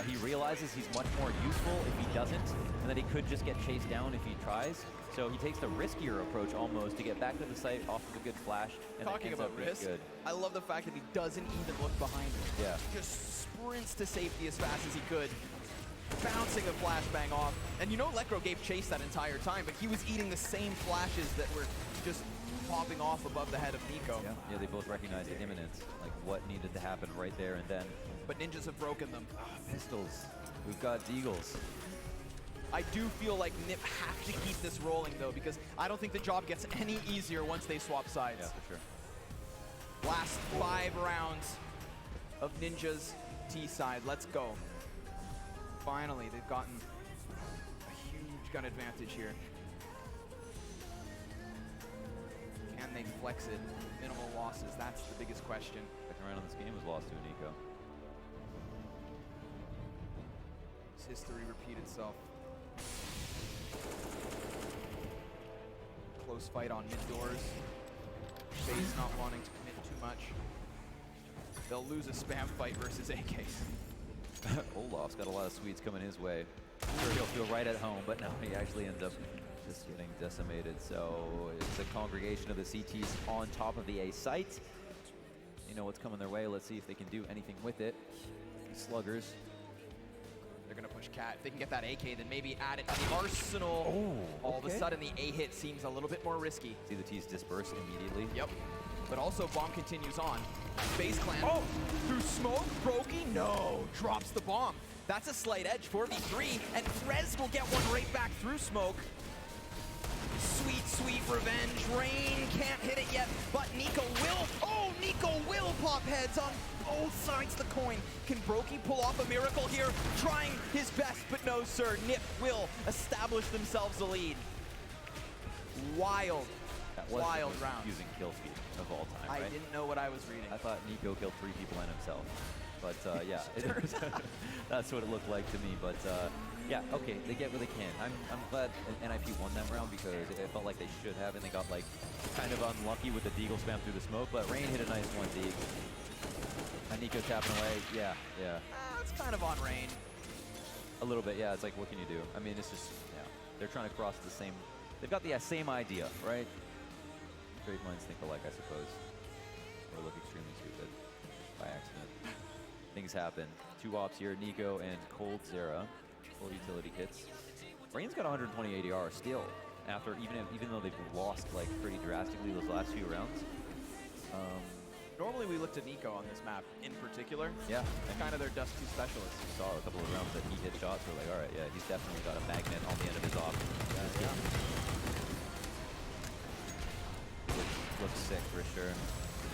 He realizes he's much more useful if he doesn't, and that he could just get chased down if he tries. So he takes the riskier approach almost to get back to the site off of a good flash. And Talking about risk, good. I love the fact that he doesn't even look behind him. Yeah. Just sprints to safety as fast as he could, bouncing a flashbang off. And you know Lekro gave chase that entire time, but he was eating the same flashes that were just popping off above the head of Nico. Yeah, they both recognized the imminence, like what needed to happen right there and then. But ninjas have broken them. Pistols. We've got Deagles. I do feel like Nip have to keep this rolling though, because I don't think the job gets any easier once they swap sides. Yeah, for sure. Last 5 rounds of Ninja's T side. Let's go. Finally, they've gotten a huge gun advantage here. Can they flex it? Minimal losses, that's the biggest question. Second round of this game was lost to Nico. Does history repeat itself? Close fight on mid doors. FaZe not wanting to commit too much. They'll lose a spam fight versus AKs. Olaf's got a lot of sweets coming his way. Sure, he'll feel right at home, but no, he actually ends up just getting decimated. So it's a congregation of the CTs on top of the A site. You know what's coming their way. Let's see if they can do anything with it. Sluggers. They're gonna push cat. If they can get that AK, then maybe add it to the arsenal. Oh, all of a sudden the A hit seems a little bit more risky. See the T's disperse immediately. Yep. But also bomb continues on. FaZe Clan. Oh! Through smoke, Brokey, no! Drops the bomb. That's a slight edge, 4v3, and Rez will get one right back through smoke. Sweet, sweet revenge. Rain can't hit it yet, but Nico will. Oh, Nico will pop heads on both sides of the coin. Can Brokey pull off a miracle here? Trying his best, but no, sir. Nip will establish themselves a lead. Wild, wild round. Using kill feed of all time, right? I didn't know what I was reading. I thought Nico killed 3 people and himself. But yeah, that's what it looked like to me. But yeah, okay, they get what they can. I'm glad NIP won that round because it felt like they should have, and they got like kind of unlucky with the Deagle spam through the smoke. But Rain hit a nice one, Deag. And Nico tapping away. Yeah, yeah. It's kind of on Rain. A little bit, yeah. It's like, what can you do? I mean, it's just, yeah. They're trying to cross the same. They've got the same idea, right? Great minds think alike, I suppose. Or look extremely stupid by accident. Things happen. 2 ops here, Nico and Cold Zera. Full utility kits. Rain's got 120 ADR still, after even though they've lost like pretty drastically those last few rounds. Normally we look to Nico on this map in particular. Yeah. Kind of their Dust 2 specialist. We saw a couple of rounds that he hit shots. We're like, all right, yeah, he's definitely got a magnet on the end of his op. Yeah. Looks sick for sure.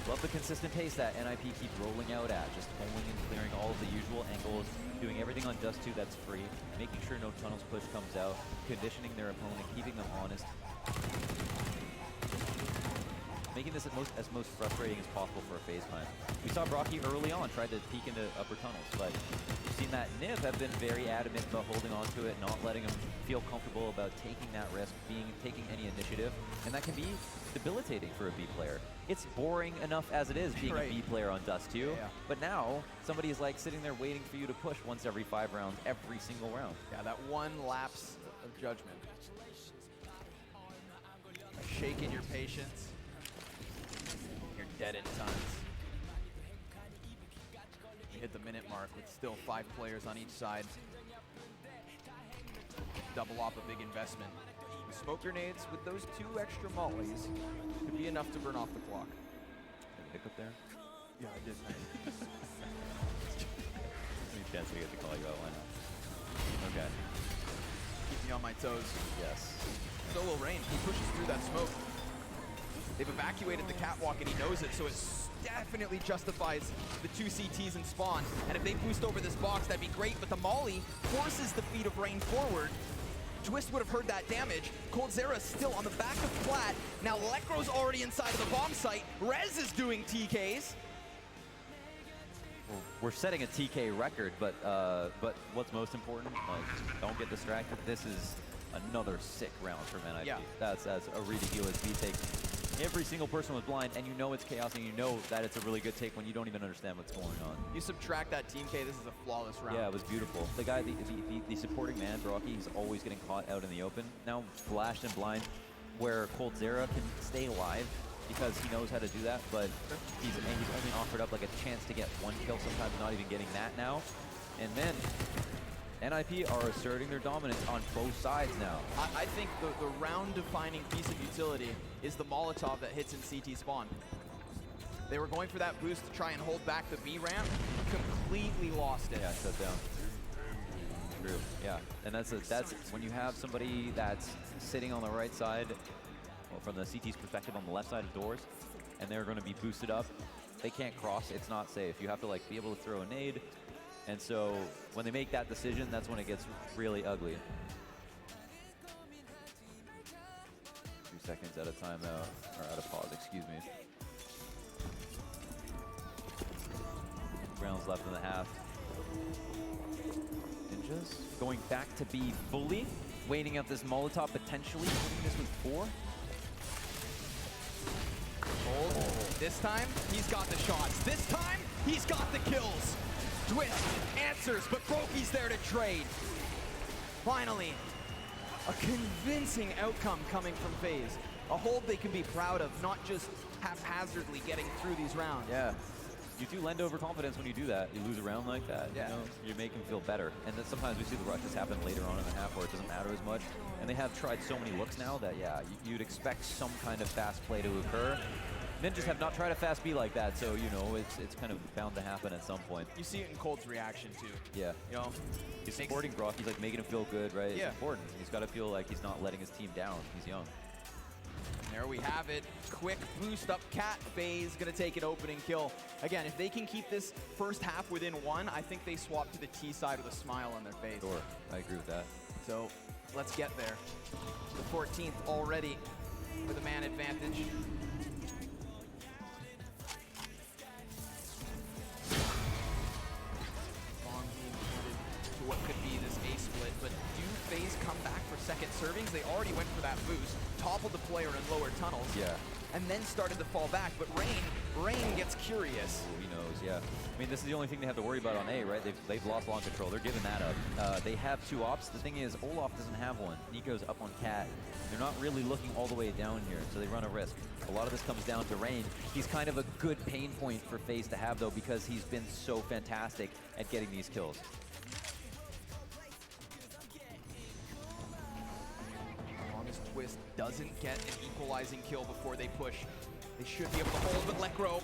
Love the consistent pace that NIP keeps rolling out at, just pulling and clearing all of the usual angles, doing everything on Dust 2 that's free, making sure no tunnels push comes out, conditioning their opponent, keeping them honest, making this as most frustrating as possible for a FaZe Clan. We saw Brocky early on tried to peek into upper tunnels, but we've seen that Niv have been very adamant about holding on to it, not letting them feel comfortable about taking that risk, taking any initiative, and that can be debilitating for a B player. It's boring enough as it is being a B player on Dust 2, but now somebody is like sitting there waiting for you to push once every 5 rounds, every single round. Yeah, that one lapse of judgment. A shake in your patience. You're dead in tons. We hit the minute mark with still 5 players on each side. Double off a big investment. Smoke grenades with those 2 extra mollies could be enough to burn off the clock. Pick up there? Yeah, I did. Any chance we get to call you out, why not? Okay. Keep me on my toes. Yes. So will Rain. He pushes through that smoke. They've evacuated the catwalk and he knows it, so it's definitely justifies the 2 CTs in spawn. And if they boost over this box, that'd be great, but the Molly forces the feet of Rain forward. Twist would have heard that damage. Coldzera still on the back of Flat. Now Electro's already inside of the bomb site. Rez is doing TKs. We're setting a TK record, but what's most important, like, don't get distracted. This is another sick round for NIP. Yeah. That's a really USB take. Every single person was blind, and you know it's chaos, and you know that it's a really good take when you don't even understand what's going on. You subtract that Team K, this is a flawless round. Yeah, it was beautiful. The guy, the supporting man, Brocky, he's always getting caught out in the open. Now flashed and blind, where Coldzera can stay alive because he knows how to do that, but he's only offered up like a chance to get one kill, sometimes not even getting that now. And then NIP are asserting their dominance on both sides now. I think the round-defining piece of utility is the Molotov that hits in CT spawn. They were going for that boost to try and hold back the B ramp, completely lost it. Yeah, shut down. True. Yeah, and that's when you have somebody that's sitting on the right side, well, from the CT's perspective on the left side of doors, and they're going to be boosted up. They can't cross. It's not safe. You have to like be able to throw a nade. And so when they make that decision, that's when it gets really ugly. 2 seconds at a timeout, or out of pause, excuse me. Rounds left in the half. Ninjas going back to be fully, waiting out this Molotov, potentially hitting this with 4. This time, he's got the shots. This time, he's got the kills. Twist answers, but Brokey's there to trade. Finally, a convincing outcome coming from FaZe. A hold they can be proud of, not just haphazardly getting through these rounds. Yeah, you do lend overconfidence when you do that. You lose a round like that, you know, you make them feel better. And then sometimes we see the rushes happen later on in the half where it doesn't matter as much. And they have tried so many looks now that, yeah, you'd expect some kind of fast play to occur. Ninjas have not tried a fast B like that, so, you know, it's kind of bound to happen at some point. You see it in Cold's reaction, too. Yeah. You know? He's supporting Brock. He's, like, making him feel good, right? Yeah. It's important. He's got to feel like he's not letting his team down. He's young. There we have it. Quick boost up Cat. FaZe gonna take an opening kill. Again, if they can keep this first half within 1, I think they swap to the T side with a smile on their face. Sure, I agree with that. So let's get there. The 14th already with a man advantage. Bomb being headed to what could be this A split, but do FaZe come back for second servings? They already went for that boost, toppled the player in lower tunnels. Yeah. And then started to fall back, but Rain gets curious. He knows, yeah. I mean, this is the only thing they have to worry about on A, right? They've lost launch control. They're giving that up. They have 2 ops. The thing is, Olaf doesn't have one. Nico's up on Cat. They're not really looking all the way down here, so they run a risk. A lot of this comes down to Rain. He's kind of a good pain point for FaZe to have, though, because he's been so fantastic at getting these kills. Twist doesn't get an equalizing kill before they push. They should be able to hold, but Lekro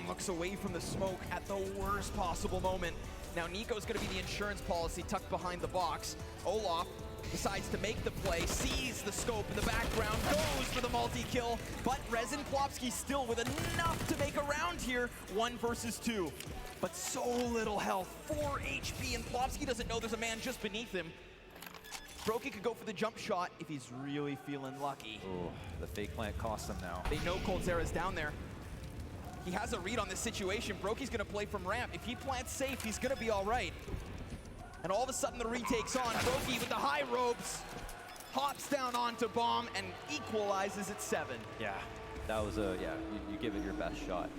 looks away from the smoke at the worst possible moment. Now Nico's gonna be the insurance policy tucked behind the box. Olaf decides to make the play, sees the scope in the background, goes for the multi-kill, but Resin Plopsky still with enough to make a round here, 1 versus 2. But so little health, 4 HP, and Plopsky doesn't know there's a man just beneath him. Brokey could go for the jump shot if he's really feeling lucky. Oh, the fake plant costs him now. They know Coldzera's down there. He has a read on this situation. Brokey's gonna play from ramp. If he plants safe, he's gonna be all right. And all of a sudden the retake's on. Brokey with the high ropes, hops down onto bomb and equalizes at 7. Yeah, that was a, yeah, you give it your best shot.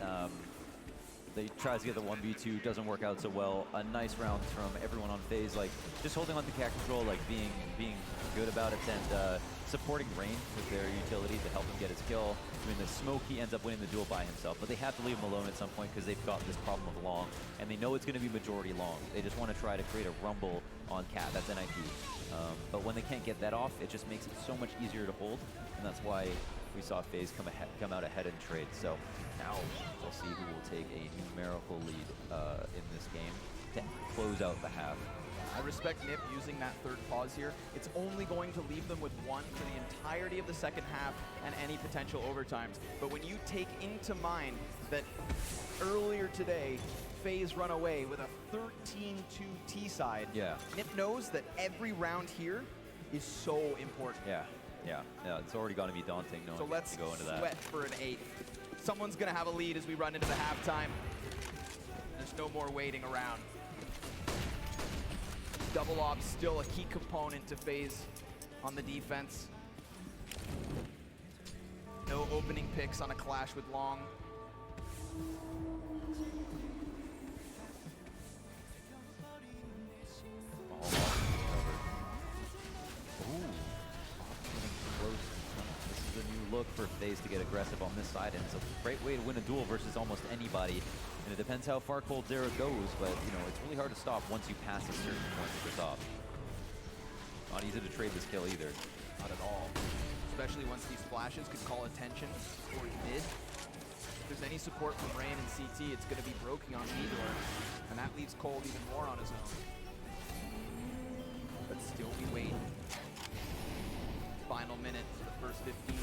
They tries to get the 1v2, doesn't work out so well. A nice round from everyone on FaZe, like just holding on to cat control, like being good about it, and supporting Rain with their utility to help him get his kill. I mean, the smoke, he ends up winning the duel by himself, but they have to leave him alone at some point because they've got this problem of long, and they know it's going to be majority long. They just want to try to create a rumble on Cat. That's NIP. But when they can't get that off, it just makes it so much easier to hold, and that's why we saw FaZe come out ahead in trade. So now we'll see who will take a numerical lead in this game. to close out the half. I respect Nip using that third pause here. It's only going to leave them with one for the entirety of the second half and any potential overtimes. But when you take into mind that earlier today, FaZe run away with a 13-2 T-side, Nip knows that every round here is so important. Yeah, it's already going to be daunting knowing So let's to go into that. sweat for an 8. Someone's going to have a lead as we run into the halftime. There's no more waiting around. Double op still a key component to FaZe on the defense. No opening picks on a clash with Long. This is a new look for FaZe to get aggressive on this side, and it's a great way to win a duel versus almost anybody. And it depends how far coldzera goes, but you know it's really hard to stop once you pass a certain point at the top. Not easy to trade this kill either. Not at all. Especially once these flashes could call attention towards mid. If there's any support from Rain and CT, it's going to be broken on Midor, and that leaves Cold even more on his own. But still we wait. Final minute for the first 15.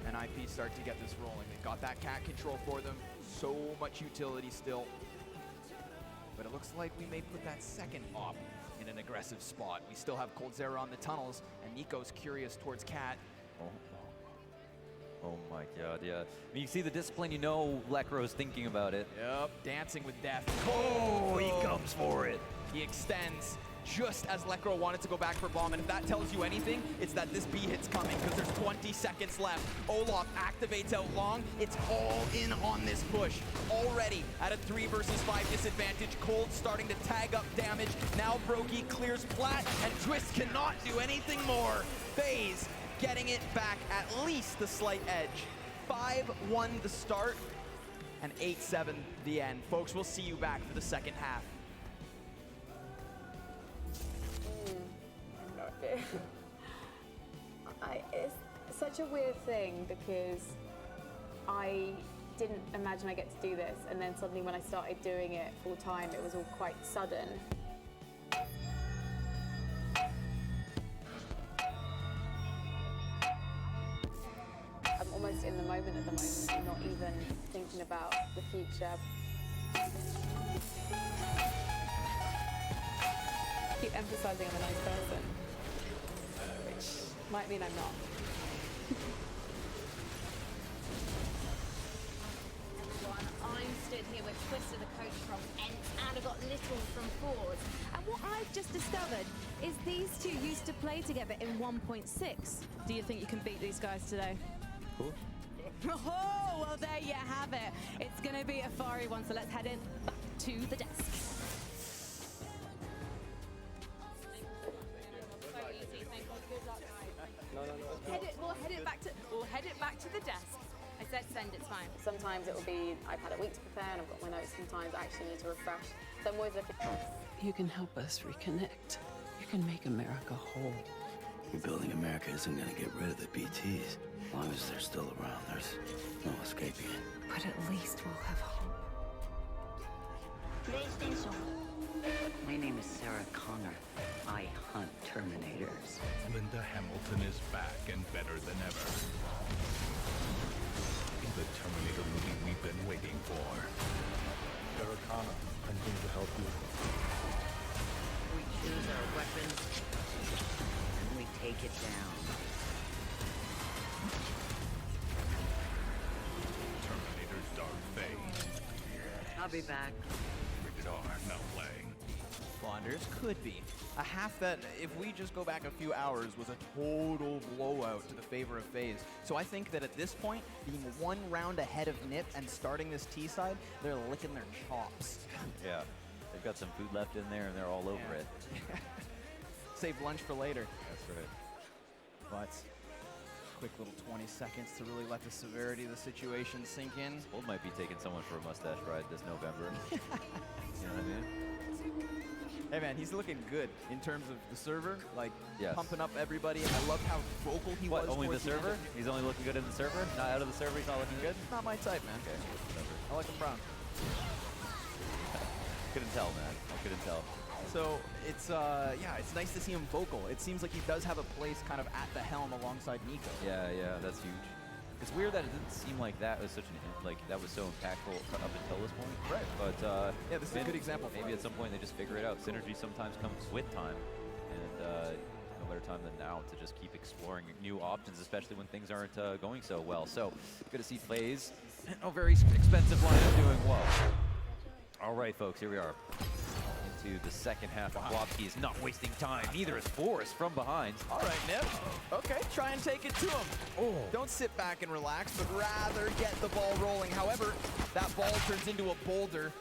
And IP start to get this rolling. They've got that cat control for them. So much utility still. But it looks like we may put that second op in an aggressive spot. We still have coldzera on the tunnels, and Nico's curious towards cat. Oh my god, yeah. When you see the discipline, you know Lekro's thinking about it. Yep, dancing with death. Oh, he comes for it. He extends just as Lekro wanted to go back for bomb, and if that tells you anything, it's that this B hit's coming because there's 20 seconds left. Olaf activates out Long. It's all in on this push. Already at a 3 versus 5 disadvantage. Cold starting to tag up damage. Now Brogy clears plat, and Twist cannot do anything more. FaZe getting it back at least the slight edge. 5-1 the start, and 8-7 the end. Folks, we'll see you back for the second half. It's such a weird thing because I didn't imagine I get to do this, and then suddenly when I started doing it full time, it was all quite sudden. I'm almost in the moment at the moment, I'm not even thinking about the future. Keep emphasizing I'm a nice person, which might mean I'm not. Everyone, I'm stood here with Twister, the coach from Ent, and I've got Little from Fords. And what I've just discovered is these two used to play together in 1.6. Do you think you can beat these guys today? Cool. Oh, well, there you have it. It's going to be a fiery one, so let's head in back to the desk. We'll head it back to the desk. I said send, it's fine. Sometimes it will be, I've had a week to prepare and I've got my notes. Sometimes I actually need to refresh. So I'm always looking. You can help us reconnect. You can make America whole. Rebuilding America isn't gonna get rid of the BTs. As long as they're still around, there's no escaping it. But at least we'll have hope. My name is Sarah Connor. I hunt Terminators. Linda Hamilton is back and better than ever. In the Terminator movie we've been waiting for. Sarah Connor, I'm here to help you. We choose our weapons, and we take it down. Terminator's Dark Fate. I'll be back. Rated R, not playing. Flanders could be. A half that, if we just go back a few hours, was a total blowout to the favor of FaZe. So I think that at this point, being 1 round ahead of Nip and starting this T side, they're licking their chops. Yeah, they've got some food left in there and they're all over it. Save lunch for later. That's right. But quick little 20 seconds to really let the severity of the situation sink in. Old might be taking someone for a mustache ride this November. You know what I mean? Hey man, he's looking good in terms of the server, like Yes. pumping up everybody. And I love how vocal he What, was. only the towards end server? of- He's only looking good in the server? Not out of the server, he's not looking good? Not my type, man. Okay, whatever. I like him brown. Couldn't tell, man. I couldn't tell. So it's yeah, it's nice to see him vocal. It seems like he does have a place kind of at the helm alongside Nico. Yeah, that's huge. It's weird that it didn't seem like that was such that was so impactful up until this point. Right. But yeah, this is a good example. Maybe at some point they just figure it out. Synergy sometimes comes with time, and no better time than now to just keep exploring new options, especially when things aren't going so well. So good to see FaZe, a very expensive lineup, doing well. All right, folks, here we are. Into the second half. Wapski is not wasting time. Neither is Forrest from behind. All right, Nip. Okay, try and take it to him. Oh. Don't sit back and relax, but rather get the ball rolling. However, that ball turns into a boulder.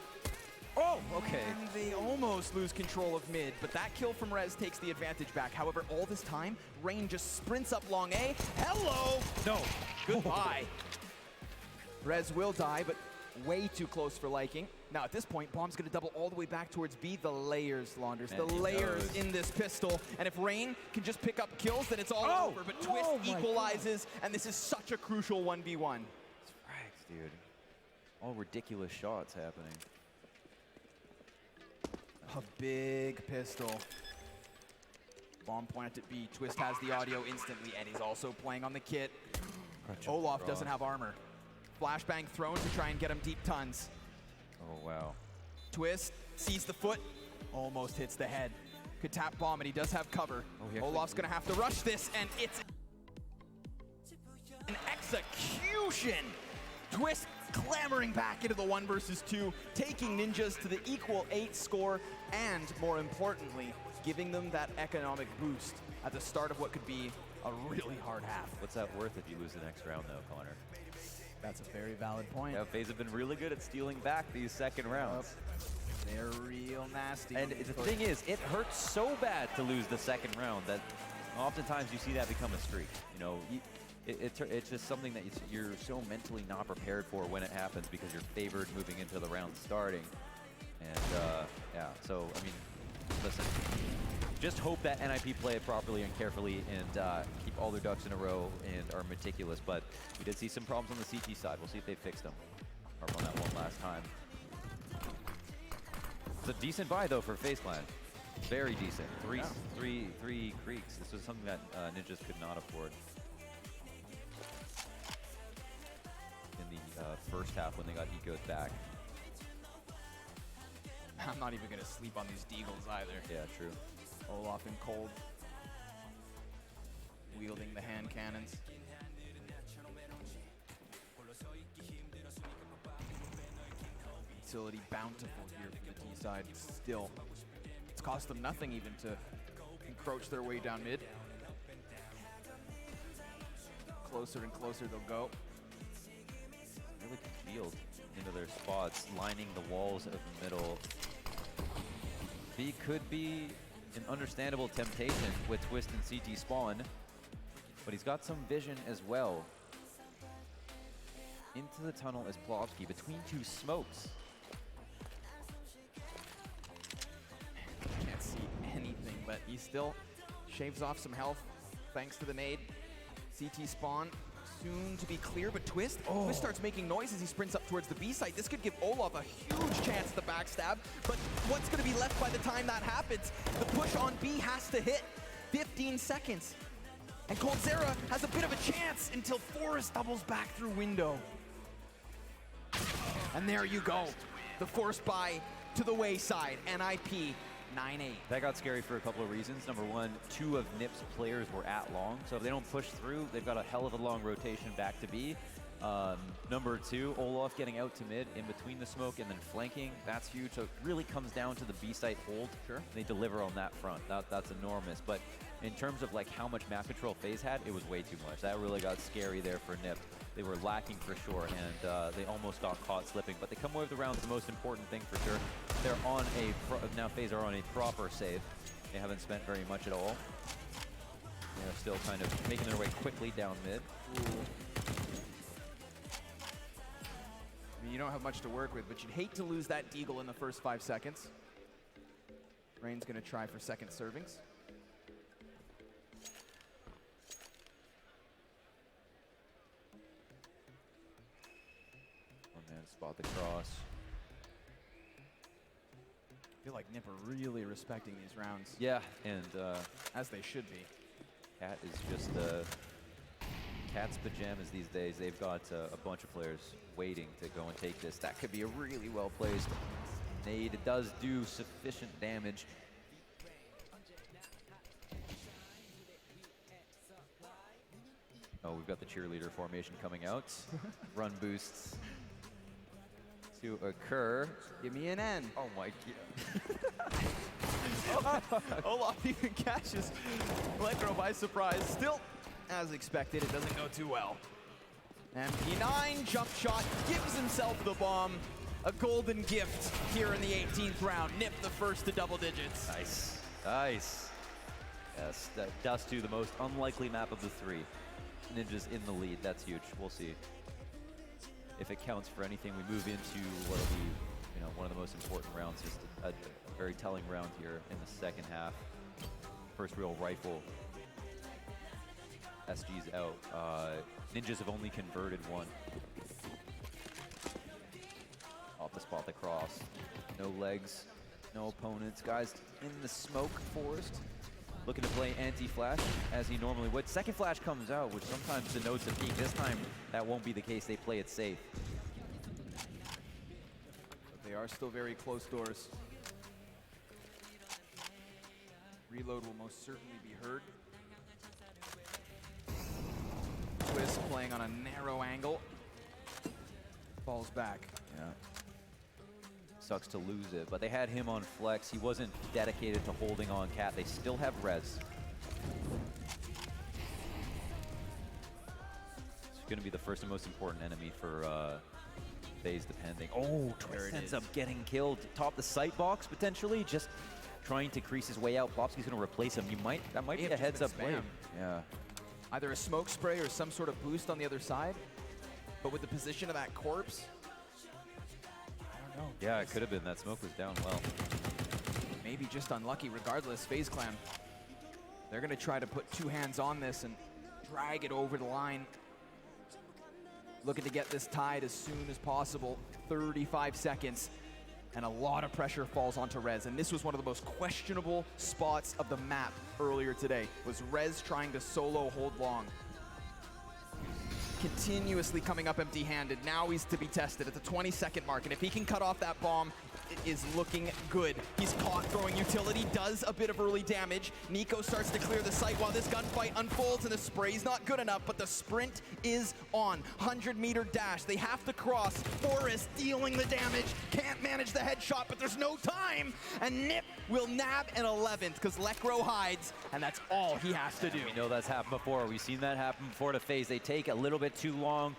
Oh, okay. And they almost lose control of mid, but that kill from Rez takes the advantage back. However, all this time, Rain just sprints up long A. Hello! No. Goodbye. Rez will die, but way too close for liking. Now at this point, Bomb's gonna double all the way back towards B. The layers, Launders. The layers in this pistol. And if Rain can just pick up kills, then it's all over. But Twist equalizes, and this is such a crucial 1v1. It's frags, dude. All ridiculous shots happening. A big pistol. Bomb pointed at B. Twist has the audio instantly, and he's also playing on the kit. Olaf doesn't have armor. Flashbang thrown to try and get him deep tons. Oh, wow. Twist sees the foot, almost hits the head. Could tap bomb, and he does have cover. Olaf's gonna have to rush this, and it's an execution. Twist clambering back into the 1 versus 2, taking Ninjas to the equal 8 score, and more importantly, giving them that economic boost at the start of what could be a really hard half. What's that worth if you lose the next round, though, Connor? That's a very valid point. Yeah, FaZe have been really good at stealing back these second rounds. They're real nasty. And the thing is, it hurts so bad to lose the second round that oftentimes you see that become a streak. You know, it's just something that you're so mentally not prepared for when it happens because you're favored moving into the round starting. And yeah, so I mean, listen, just hope that NIP play it properly and carefully and keep all their ducks in a row and are meticulous. But we did see some problems on the CT side. We'll see if they fixed them. Or on that one last time. It's a decent buy though for FaZe Clan. Very decent. Three creeks. This was something that Ninjas could not afford in the first half when they got Eco's back. I'm not even gonna sleep on these Deagles either. Yeah, true. Olaf in cold, wielding the hand cannons. Utility bountiful here for the T side. Still, it's cost them nothing even to encroach their way down mid. Closer and closer they'll go. Really congealed into their spots, lining the walls of the middle. B could be an understandable temptation with Twist and CT spawn, but he's got some vision as well. Into the tunnel is Plovsky between two smokes. Can't see anything, but he still shaves off some health thanks to the nade. CT spawn soon to be clear, but Twist starts making noise as he sprints up towards the B site. This could give Olaf a huge chance at the backstab, but what's going to be left by the time that happens? The push on B has to hit 15 seconds. And Coldzera has a bit of a chance until Forrest doubles back through window. And there you go. The force buy to the wayside. NIP 9-8. That got scary for a couple of reasons. Number one, 2 of NIP's players were at long, so if they don't push through, they've got a hell of a long rotation back to B. Number 2, Olaf getting out to mid in between the smoke and then flanking. That's huge. So it really comes down to the B site hold. Sure. They deliver on that front. That's enormous. But in terms of like how much map control FaZe had, it was way too much. That really got scary there for NIP. They were lacking for sure, and they almost got caught slipping. But they come away with the round. The most important thing for sure. They're on a now FaZe are on a proper save. They haven't spent very much at all. They're still kind of making their way quickly down mid. Ooh. I mean, you don't have much to work with, but you'd hate to lose that Deagle in the first 5 seconds. Rain's going to try for second servings. One man spot the cross. I feel like Nip are really respecting these rounds. Yeah, and as they should be. Cat is just Cat's pajamas these days. They've got a bunch of players waiting to go and take this. That could be a really well placed nade. It does do sufficient damage. Oh, we've got the cheerleader formation coming out. Run boosts to occur. Give me an N. Oh my god. Olaf even catches Electro by surprise. Still, as expected, it doesn't go too well. MP9 jump shot gives himself the bomb. A golden gift here in the 18th round. Nip the first to double digits. Nice, nice. Yes, Dust 2, the most unlikely map of the three. Ninja's in the lead, that's huge. We'll see if it counts for anything. We move into what'll be, one of the most important rounds, just a very telling round here in the second half. First real rifle. SG's out. Ninjas have only converted one. Off the spot, the cross. No legs, no opponents. Guys in the smoke forest. Looking to play anti-flash as he normally would. Second flash comes out, which sometimes denotes a peek. This time, that won't be the case. They play it safe. But they are still very close doors. Reload will most certainly be heard. Twist playing on a narrow angle. Falls back. Yeah. Sucks to lose it, but they had him on flex. He wasn't dedicated to holding on Cat. They still have res. It's going to be the first and most important enemy for FaZe, depending. Oh, Twist ends up getting killed. Top the sight box, potentially, just trying to crease his way out. Bobsky's going to replace him. That might be a heads-up play. Yeah. Either a smoke spray or some sort of boost on the other side, but with the position of that corpse, yeah, it could have been. That smoke was down well. Maybe just unlucky regardless. FaZe Clan, they're going to try to put two hands on this and drag it over the line. Looking to get this tied as soon as possible. 35 seconds. And a lot of pressure falls onto Rez. And this was one of the most questionable spots of the map earlier today. Was Rez trying to solo hold long. Continuously coming up empty-handed. Now he's to be tested at the 20-second mark, and if he can cut off that bomb, it is looking good. He's caught throwing utility, does a bit of early damage. Nico starts to clear the site while this gunfight unfolds, and the spray's not good enough, but the sprint is on. 100-meter dash. They have to cross. Forrest dealing the damage. Can't manage the headshot, but there's no time, and Nip will nab an 11th because Lekro hides, and that's all he has to do. We know that's happened before. We've seen that happen before to FaZe. They take a little bit too long.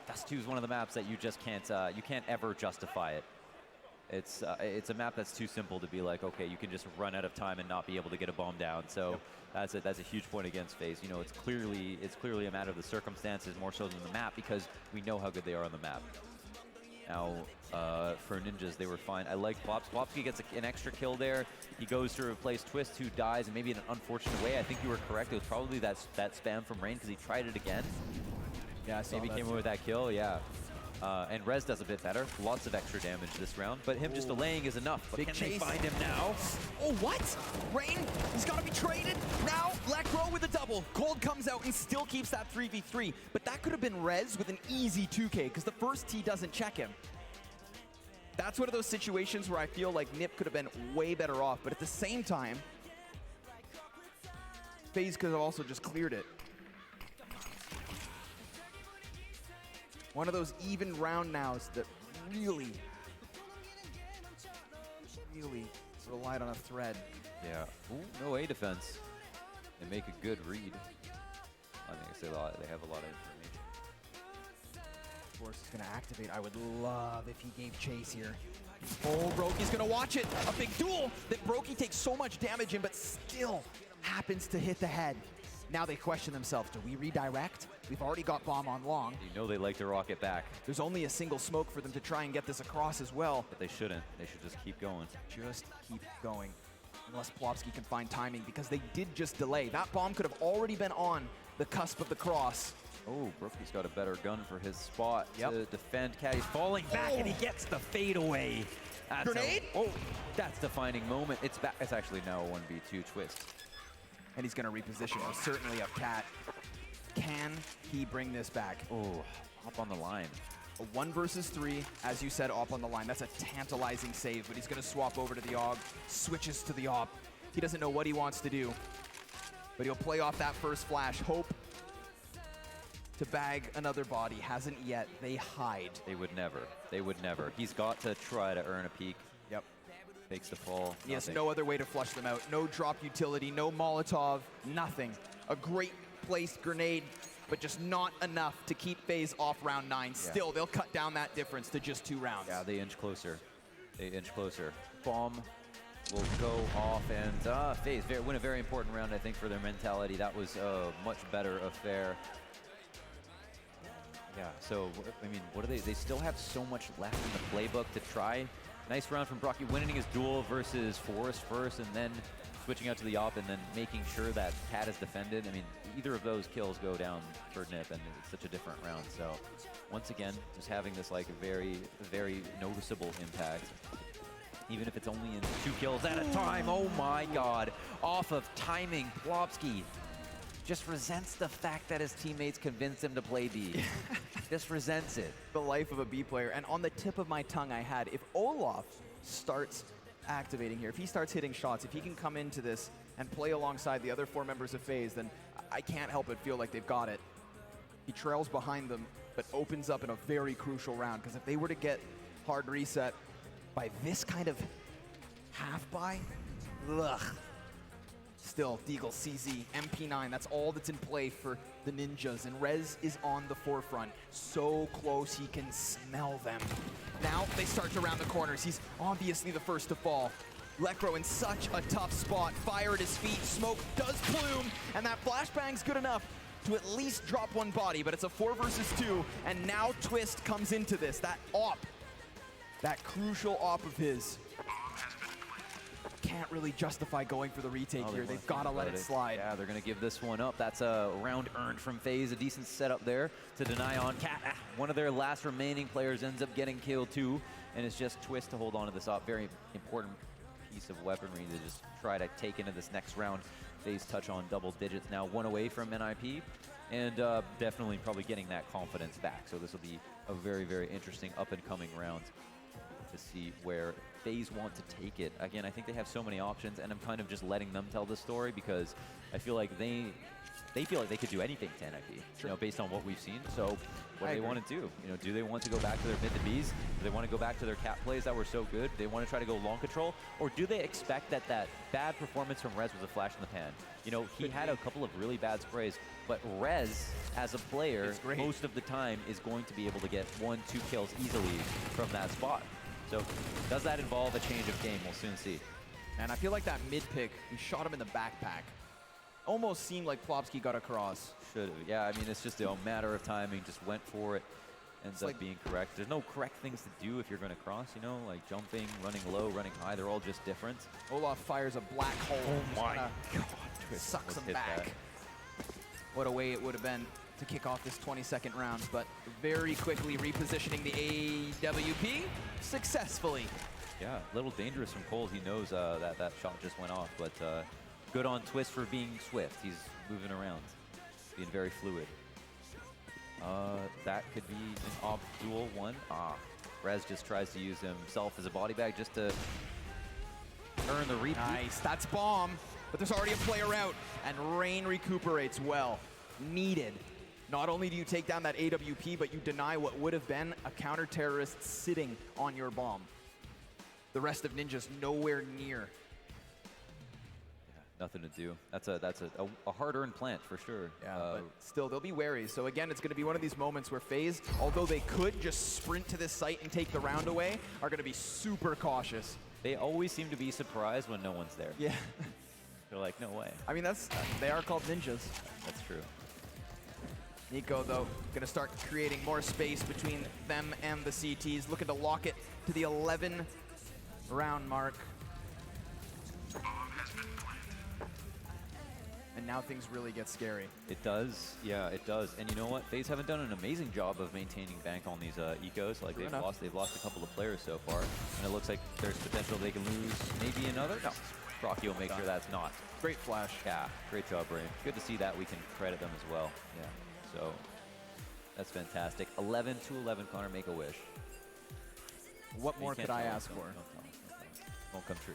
Dust 2 is one of the maps that you just can't ever justify it. It's a map that's too simple to be like, okay, you can just run out of time and not be able to get a bomb down. So that's a huge point against FaZe. It's clearly a matter of the circumstances more so than the map, because we know how good they are on the map. Now, for Ninjas, they were fine. I like Flops. Flopsky gets an extra kill there. He goes to replace Twist, who dies, and maybe in an unfortunate way. I think you were correct. It was probably that spam from Rain, because he tried it again. Yeah, I saw maybe that came too. away with that kill, yeah. And Rez does a bit better. Lots of extra damage this round, but him just delaying is enough. But Big can chase. they find him now? Oh, what? Rain, he's got to be traded. Now, Lekro with a double. Cold comes out and still keeps that 3v3. But that could have been Rez with an easy 2K, because the first T doesn't check him. That's one of those situations where I feel like Nip could have been way better off, but at the same time, FaZe could have also just cleared it. One of those even round nows that really relied on a thread. Yeah. Ooh, no A defense. They make a good read. I think they have a lot of information. Force is going to activate. I would love if he gave chase here. Oh, Brokey's going to watch it. A big duel that Brokey takes so much damage in, but still happens to hit the head. Now they question themselves. Do we redirect? We've already got bomb on long. You know they like to rocket back. There's only a single smoke for them to try and get this across as well. But they shouldn't. They should just keep going. Just keep going. unless Plopsky can find timing, because they did just delay. That bomb could have already been on the cusp of the cross. Oh, Brookie's got a better gun for his spot to defend. Caddy's falling back, and he gets the fadeaway. Grenade? That's defining moment. It's back. It's actually now a 1v2 twist. And he's going to reposition, most certainly, up Cat. Can he bring this back? Oh, up on the line. A 1 versus 3, as you said, up on the line. That's a tantalizing save, but he's going to swap over to the AUG, switches to the AWP. He doesn't know what he wants to do, but he'll play off that first flash. Hope to bag another body. Hasn't yet. They hide. They would never. They would never. He's got to try to earn a peek. Yep. Takes the fall. He has no other way to flush them out. No drop utility, no Molotov, nothing. A great placed grenade, but just not enough to keep FaZe off round 9. Still, they'll cut down that difference to just 2 rounds. Yeah, they inch closer. They inch closer. Bomb will go off, and FaZe win a very important round, I think, for their mentality. That was a much better affair. Yeah, so, I mean, what are they? They still have so much left in the playbook to try. Nice round from Brocky, winning his duel versus Forrest first, and then switching out to the AWP, and then making sure that Cat is defended. I mean, either of those kills go down for Nip, and it's such a different round. So, once again, just having this, like, very, very noticeable impact. Even if it's only in 2 kills at a time. Oh my God. Off of timing, Plopsky just resents the fact that his teammates convinced him to play B. Just resents it. The life of a B player. And on the tip of my tongue I had, if Olaf starts activating here, if he starts hitting shots, if he can come into this and play alongside the other 4 members of FaZe, then I can't help but feel like they've got it. He trails behind them, but opens up in a very crucial round, because if they were to get hard reset by this kind of half buy, ugh. Still, Deagle, CZ, MP9, that's all that's in play for the Ninjas, and Rez is on the forefront. So close, he can smell them. Now, they start to round the corners. He's obviously the first to fall. Lekro in such a tough spot. Fire at his feet, smoke does plume, and that flashbang's good enough to at least drop 1 body, but it's a 4 versus 2, and now Twist comes into this. That AWP, that crucial AWP of his, can't really justify going for the retake here. They've got to let it slide. Yeah, they're going to give this one up. That's a round earned from FaZe. A decent setup there to deny on Cat. One of their last remaining players ends up getting killed too, and it's just Twist to hold on to this up. Very important piece of weaponry to just try to take into this next round. FaZe touch on double digits now, 1 away from NIP, and definitely probably getting that confidence back. So this will be a very, very interesting up-and-coming round to see where FaZe want to take it. Again, I think they have so many options, and I'm kind of just letting them tell the story, because I feel like they feel like they could do anything to NIP, you know, based on what we've seen. So what do they want to do? You know, do they want to go back to their mid to Bs? Do they want to go back to their Cat plays that were so good? Do they want to try to go long control? Or do they expect that that bad performance from Rez was a flash in the pan? You know, he had a couple of really bad sprays, but Rez, as a player, most of the time is going to be able to get 1-2 kills easily from that spot. So does that involve a change of game? We'll soon see. And I feel like that mid pick, he shot him in the backpack. Almost seemed like Plopsky got across. Should have. Yeah, I mean, it's just a matter of timing. Just went for it. Ends up being correct. There's no correct things to do if you're going to cross, you know, like jumping, running low, running high. They're all just different. Olaf fires a black hole. Oh my God. Sucks him back. What a way it would have been to kick off this 22nd round, but very quickly repositioning the AWP successfully. Yeah, a little dangerous from Coles. He knows that that shot just went off, but good on Twist for being swift. He's moving around, being very fluid. That could be an off duel 1. Rez just tries to use himself as a body bag just to earn the repeat. Nice, that's bomb, but there's already a player out, and Rain recuperates well. Needed. Not only do you take down that AWP, but you deny what would have been a counter-terrorist sitting on your bomb. The rest of Ninja's nowhere near. Yeah, nothing to do. That's a hard-earned plant for sure. Yeah, but still, they'll be wary. So again, it's going to be one of these moments where FaZe, although they could just sprint to this site and take the round away, are going to be super cautious. They always seem to be surprised when no one's there. Yeah. They're like, no way. I mean, they are called ninjas. That's true. Nico, though, going to start creating more space between them and the CTs, looking to lock it to the 11 round mark. and now things really get scary. It does, yeah, it does. And you know what? FaZe haven't done an amazing job of maintaining bank on these ecos. Like they've lost a couple of players so far, and it looks like there's potential they can lose maybe another. No, Rocky will make sure that's not. Great flash. Yeah, great job, Brain. Good to see that. We can credit them as well. Yeah, so that's fantastic. 11-11, Connor, make a wish. What more could I ask for? Won't come true.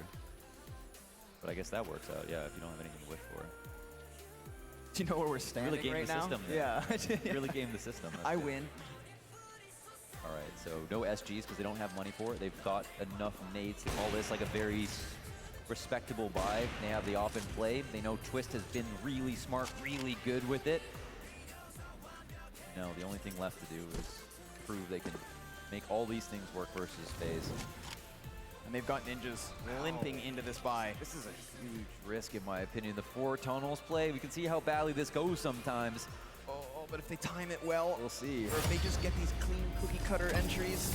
But I guess that works out, yeah, if you don't have anything to wish for. Do you know where we're standing really game right the now? System, yeah. Really game the system. I good. win. All right, so no SGs because they don't have money for it. They've got enough nades to call this like a very respectable buy. They have the off in play. They know Twist has been really smart, really good with it. No, the only thing left to do is prove they can make all these things work versus FaZe. And they've got Ninjas limping into this buy. This is a huge risk, in my opinion. The 4 tunnels play, we can see how badly this goes sometimes. Oh, but if they time it well, we'll see. Or if they just get these clean cookie cutter entries,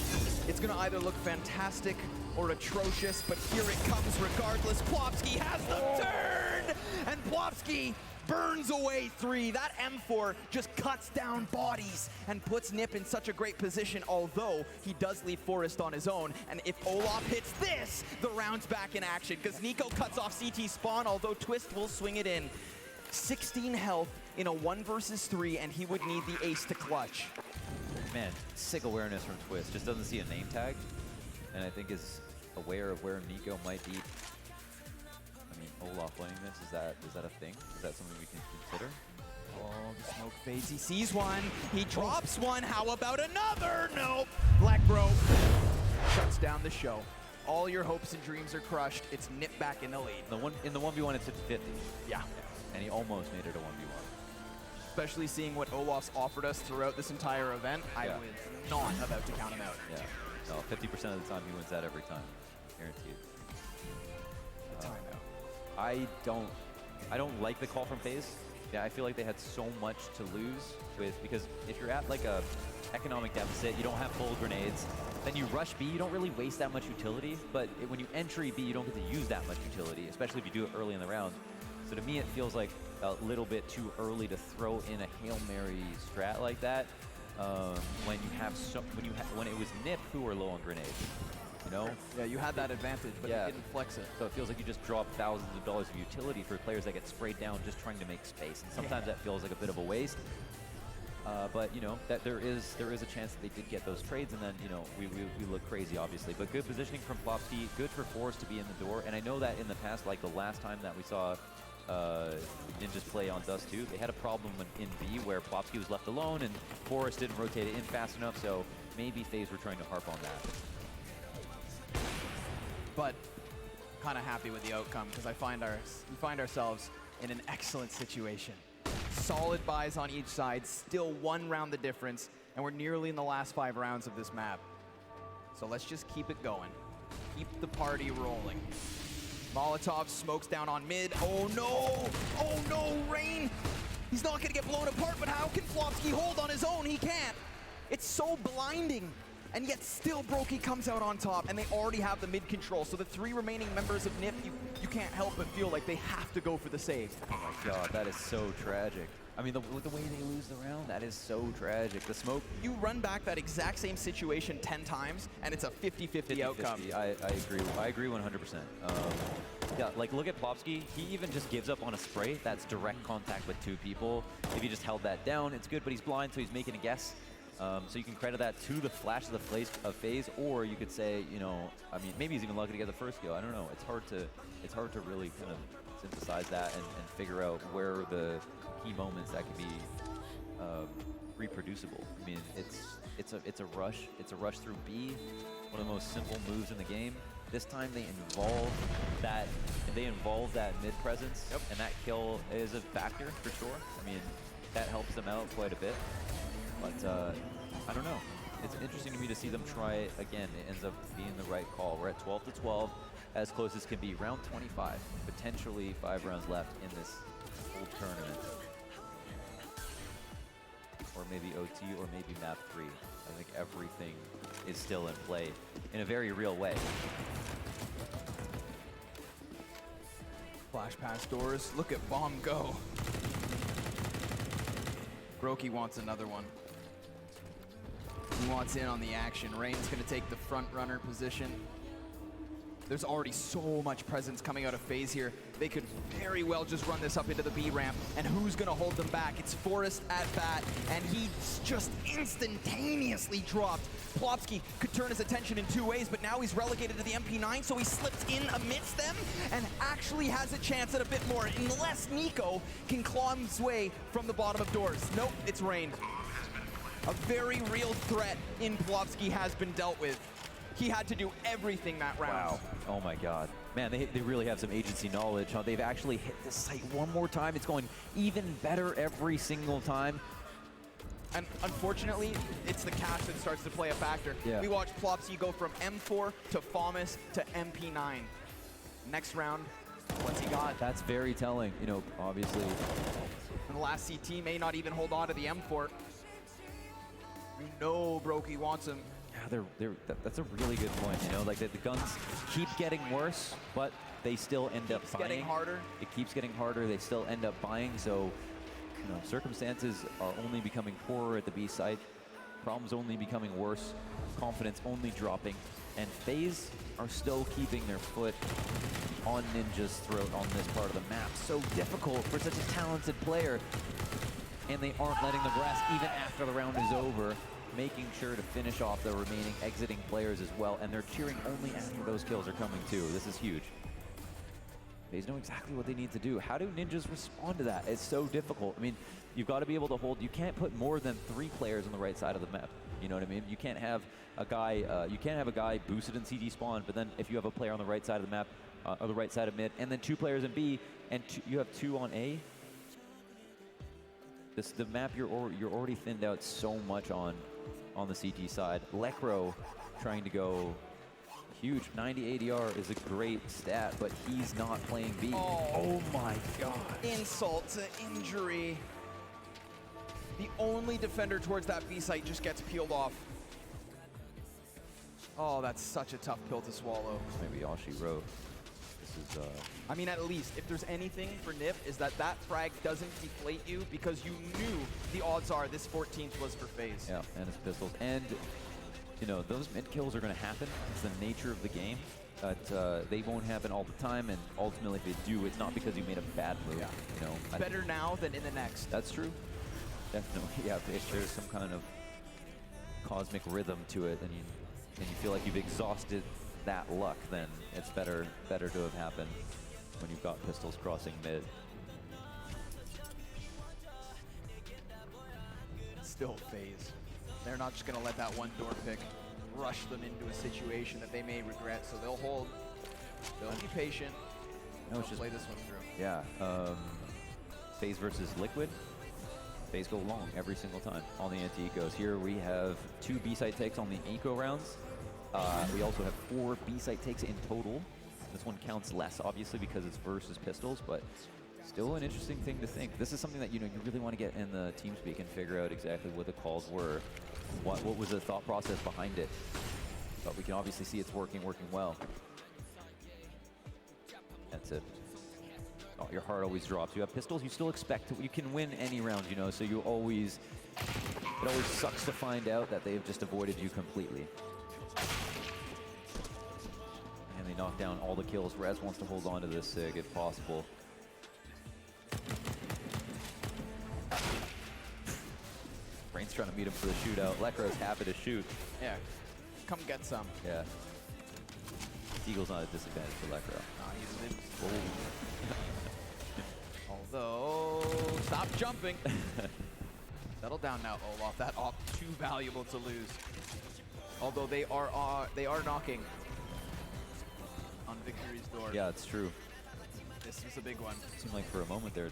it's gonna either look fantastic or atrocious, but here it comes regardless. Plopsky has the turn, and Plopsky burns away 3. That M4 just cuts down bodies and puts Nip in such a great position, although he does leave Forrest on his own. And if Olaf hits this, the round's back in action, because Nico cuts off CT spawn, although Twist will swing it in. 16 health in a 1 versus 3, and he would need the ace to clutch. Man, sick awareness from Twist. Just doesn't see a name tag, and I think is aware of where Nico might be. I mean, Olaf winning this, is that a thing? Is that something we can consider? Oh, the smoke fades. He sees one. He drops one. How about another? Nope. Black Bro shuts down the show. All your hopes and dreams are crushed. It's Nip back in the lead. In the 1v1, it's 50-50. Yeah. And he almost made it a 1v1. Especially seeing what Olaf's offered us throughout this entire event, I was not about to count him out. Yeah. No, 50% of the time he wins that every time. Guaranteed. The timeout. I don't like the call from FaZe. Yeah, I feel like they had so much to lose because if you're at like a economic deficit, you don't have full grenades, then you rush B, you don't really waste that much utility, but when you entry B, you don't get to use that much utility, especially if you do it early in the round. So to me, it feels like a little bit too early to throw in a Hail Mary strat like that when you have when it was Nip who were low on grenades. You know? Yeah, you had that advantage, but you didn't flex it. So it feels like you just drop thousands of dollars of utility for players that get sprayed down just trying to make space. And sometimes that feels like a bit of a waste. But you know, that there is a chance that they did get those trades, and then you know we look crazy obviously. But good positioning from Plopsky, good for Forrest to be in the door. And I know that in the past, like the last time that we saw Ninjas play on Dust 2, they had a problem in B where Plopsky was left alone and Forrest didn't rotate it in fast enough. So maybe FaZe were trying to harp on that. But kind of happy with the outcome because we find ourselves in an excellent situation. Solid buys on each side, still 1 round the difference, and we're nearly in the last 5 rounds of this map. So let's just keep it going. Keep the party rolling. Molotov smokes down on mid. Oh no! Oh no, Rain! He's not gonna get blown apart, but how can Plopsky hold on his own? He can't. It's so blinding. And yet still Brokey comes out on top, and they already have the mid control. So the 3 remaining members of NIP, you can't help but feel like they have to go for the save. Oh my god, that is so tragic. I mean, the way they lose the round, that is so tragic. The smoke. You run back that exact same situation 10 times, and it's a 50-50 outcome. I agree. I agree 100%. Yeah, like look at Plopsky. He even just gives up on a spray. That's direct contact with 2 people. If he just held that down, it's good, but he's blind, so he's making a guess. So you can credit that to the flash of the FaZe, or you could say, you know, I mean, maybe he's even lucky to get the first kill. I don't know. It's hard to really kind of synthesize that and figure out where the key moments that can be reproducible. I mean, it's a rush. It's a rush through B, one of the most simple moves in the game. This time they involve that mid presence, and that kill is a factor for sure. I mean, that helps them out quite a bit. But I don't know. It's interesting to me to see them try it again. It ends up being the right call. We're at 12-12, as close as can be. Round 25, potentially 5 rounds left in this whole tournament. Or maybe OT, or maybe map 3. I think everything is still in play in a very real way. Flash past doors. Look at Bomb go. Brokey wants another one. He wants in on the action. Rain's gonna take the front runner position. There's already so much presence coming out of FaZe here. They could very well just run this up into the B ramp, and who's gonna hold them back? It's Forrest at bat, and he's just instantaneously dropped. Plopsky could turn his attention in two ways, but now he's relegated to the MP9, so he slips in amidst them and actually has a chance at a bit more, unless Nico can claw his way from the bottom of doors. Nope, it's Rain. A very real threat in Plopsky has been dealt with. He had to do everything that round. Wow. Oh my God. Man, they really have some agency knowledge. Huh? They've actually hit this site one more time. It's going even better every single time. And unfortunately, it's the cash that starts to play a factor. Yeah. We watched Plopsky go from M4 to FAMAS to MP9. Next round, what's he got? That's very telling. You know, obviously. And the last CT may not even hold on to the M4. You know Brokey wants him. Yeah, that's a really good point. You know, like the guns keep getting worse, but they still end up buying. It's getting harder. It keeps getting harder. They still end up buying. So, you know, circumstances are only becoming poorer at the B site. Problems only becoming worse. Confidence only dropping. And FaZe are still keeping their foot on Ninja's throat on this part of the map. So difficult for such a talented player. And they aren't letting them rest even after the round is over, making sure to finish off the remaining exiting players as well. And they're cheering only after those kills are coming too. This is huge. FaZe know exactly what they need to do. How do Ninjas respond to that? It's so difficult. I mean, you've got to be able to hold. You can't put more than 3 players on the right side of the map. You know what I mean? You can't have a guy, boosted in CD spawn, but then if you have a player on the right side of the map, or the right side of mid, and then 2 players in B, and you have 2 on A. The map you're already thinned out so much on the CT side. Lekro trying to go huge. 90 ADR is a great stat, but he's not playing B. Oh my God. Insult to injury. The only defender towards that B site just gets peeled off. Oh, that's such a tough pill to swallow. Maybe all she wrote. This is, I mean, at least, if there's anything for NIP, is that frag doesn't deflate you because you knew the odds are this 14th was for FaZe. Yeah, and his pistols. And, you know, those mid kills are going to happen. It's the nature of the game. But they won't happen all the time, and ultimately, if they do, it's not because you made a bad move. Yeah. You know, better now than in the next. That's true. Definitely. Yeah, if there's some kind of cosmic rhythm to it, and you feel like you've exhausted that luck, then it's better to have happened when you've got pistols crossing mid. Still FaZe. They're not just going to let that one door pick rush them into a situation that they may regret, so they'll hold. They'll be patient. No, They'll play this one through. Yeah. FaZe versus Liquid. FaZe go long every single time on the anti-ecos. Here we have 2 B-site takes on the eco rounds. We also have 4 B-site takes in total. This one counts less, obviously, because it's versus pistols, but still an interesting thing to think. This is something that, you know, you really want to get in the team speak and figure out exactly what the calls were, what was the thought process behind it. But we can obviously see it's working well. That's it. Oh, your heart always drops. You have pistols, you still expect to, you can win any round, you know, so you always, it always sucks to find out that they've just avoided you completely. And they knock down all the kills. Rez wants to hold on to this SIG if possible. Rain's trying to meet him for the shootout. Lekro's happy to shoot. Yeah, come get some. Yeah. Eagle's not a disadvantage for Lekro. He's Although, stop jumping. Settle down now, Olaf. That op too valuable to lose. Although they are knocking on victory's door. Yeah, it's true. This was a big one. It seemed like for a moment there,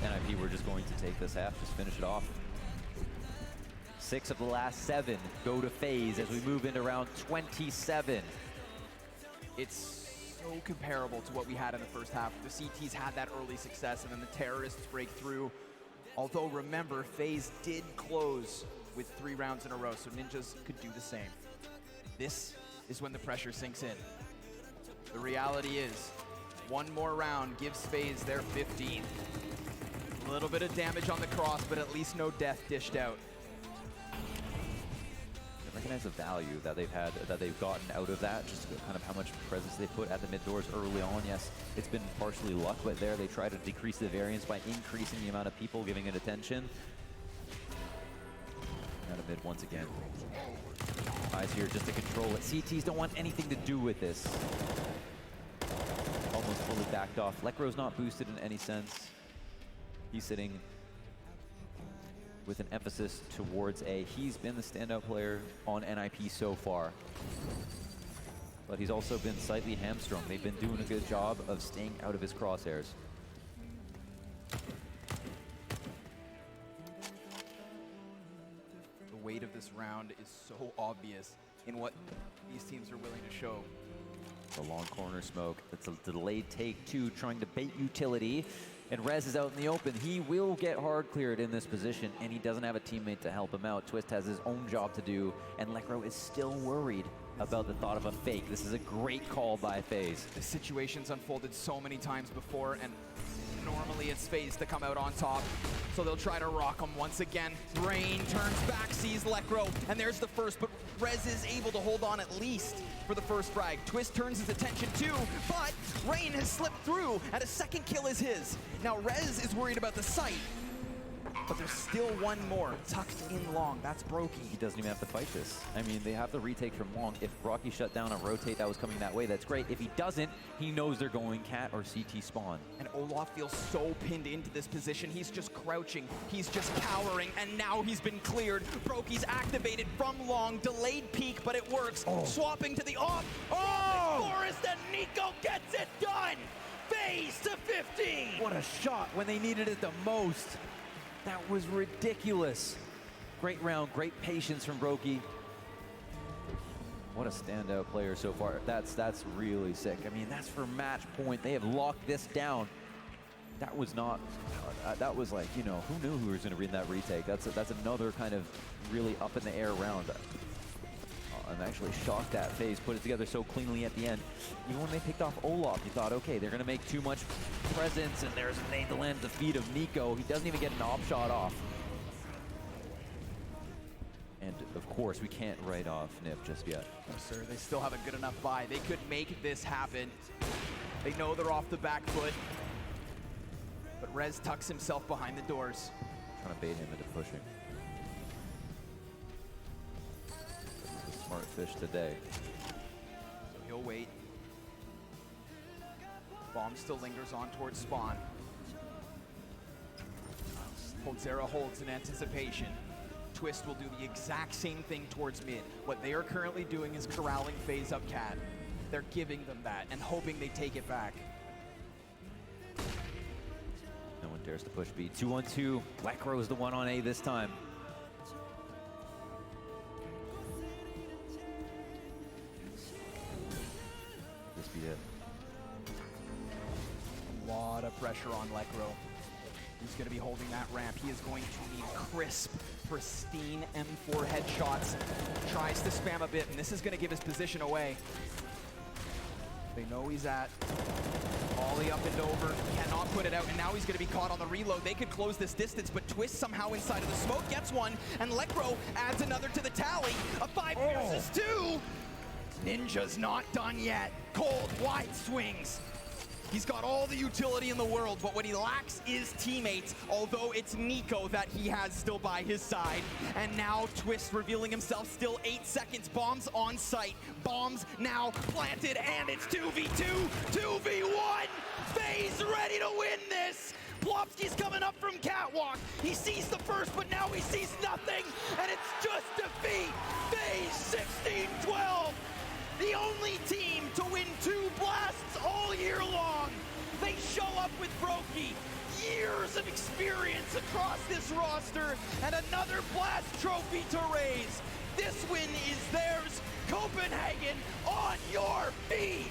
NIP were just going to take this half, just finish it off. 6 of the last 7 go to FaZe as we move into round 27. It's so comparable to what we had in the first half. The CTs had that early success, and then the terrorists break through. Although, remember, FaZe did close with 3 rounds in a row, so Ninjas could do the same. This is when the pressure sinks in. The reality is, one more round gives FaZe their 15th. A little bit of damage on the cross, but at least no death dished out. They recognize the value that they've gotten out of that, just kind of how much presence they put at the mid doors early on. Yes, it's been partially luck, but there they try to decrease the variance by increasing the amount of people giving it attention. Out of mid once again. Eyes here just to control it. CTs don't want anything to do with this. Almost fully backed off. Lekro's not boosted in any sense. He's sitting with an emphasis towards A. He's been the standout player on NIP so far. But he's also been slightly hamstrung. They've been doing a good job of staying out of his crosshairs. The weight of this round is so obvious in what these teams are willing to show. The long corner smoke. It's a delayed take two, trying to bait utility. And Rez is out in the open. He will get hard cleared in this position, and he doesn't have a teammate to help him out. Twist has his own job to do, and Lekro is still worried about the thought of a fake. This is a great call by FaZe. The situation's unfolded so many times before, and normally it's FaZe to come out on top. So they'll try to rock him once again. Rain turns back, sees Lekro, and there's the first, but Rez is able to hold on at least for the first frag. Twist turns his attention too, but Rain has slipped through, and a second kill is his. Now Rez is worried about the sight, but there's still one more tucked in long. That's Brokey. He doesn't even have to fight this. I mean, they have the retake from long. If Rocky shut down a rotate that was coming that way, that's great. If he doesn't, he knows they're going cat or CT spawn. And Olaf feels so pinned into this position. He's just crouching. He's just cowering, and now he's been cleared. Brokey's activated from long. Delayed peek, but it works. Swapping to the off. Forest, and Nico gets it done! FaZe to 15! What a shot when they needed it the most. That was ridiculous. Great round, great patience from Brokey. What a standout player so far. That's really sick. I mean, that's for match point. They have locked this down. That was not, that was like, you know, who knew who was going to read that retake? That's another kind of really up in the air round. I'm actually shocked that FaZe put it together so cleanly at the end. Even when they picked off Olaf, you thought, okay, they're going to make too much presence, and there's the land defeat of Nico. He doesn't even get an op shot off. And of course, we can't write off Nip just yet. No, sir, they still haven't good enough buy. They could make this happen. They know they're off the back foot. But Rez tucks himself behind the doors. Trying to bait him into pushing. Smart fish today. So he'll wait. Bomb still lingers on towards spawn. Holtzera holds in anticipation. Twist will do the exact same thing towards mid. What they are currently doing is corralling FaZe up cat. They're giving them that and hoping they take it back. No one dares to push B. 2-on-2. Lekro is the one on A this time. Be it. A lot of pressure on Lekro. He's going to be holding that ramp. He is going to need crisp, pristine M4 headshots. Tries to spam a bit, and this is going to give his position away. They know he's at. Ollie up and over, cannot put it out, and now he's going to be caught on the reload. They could close this distance, but Twist somehow inside of the smoke gets one, and Lekro adds another to the tally. A 5 versus 2. Ninja's not done yet. Cold, wide swings. He's got all the utility in the world, but what he lacks is teammates, although it's Nico that he has still by his side. And now Twist revealing himself, still 8 seconds, bombs on site. Bombs now planted, and it's 2v2, 2v1. FaZe ready to win this. Plopsky's coming up from catwalk. He sees the first, but now he sees nothing, and it's just defeat. FaZe 16-12. The only team to win 2 blasts all year long. They show up with Brokey. Years of experience across this roster, and another blast trophy to raise. This win is theirs. Copenhagen, on your feet.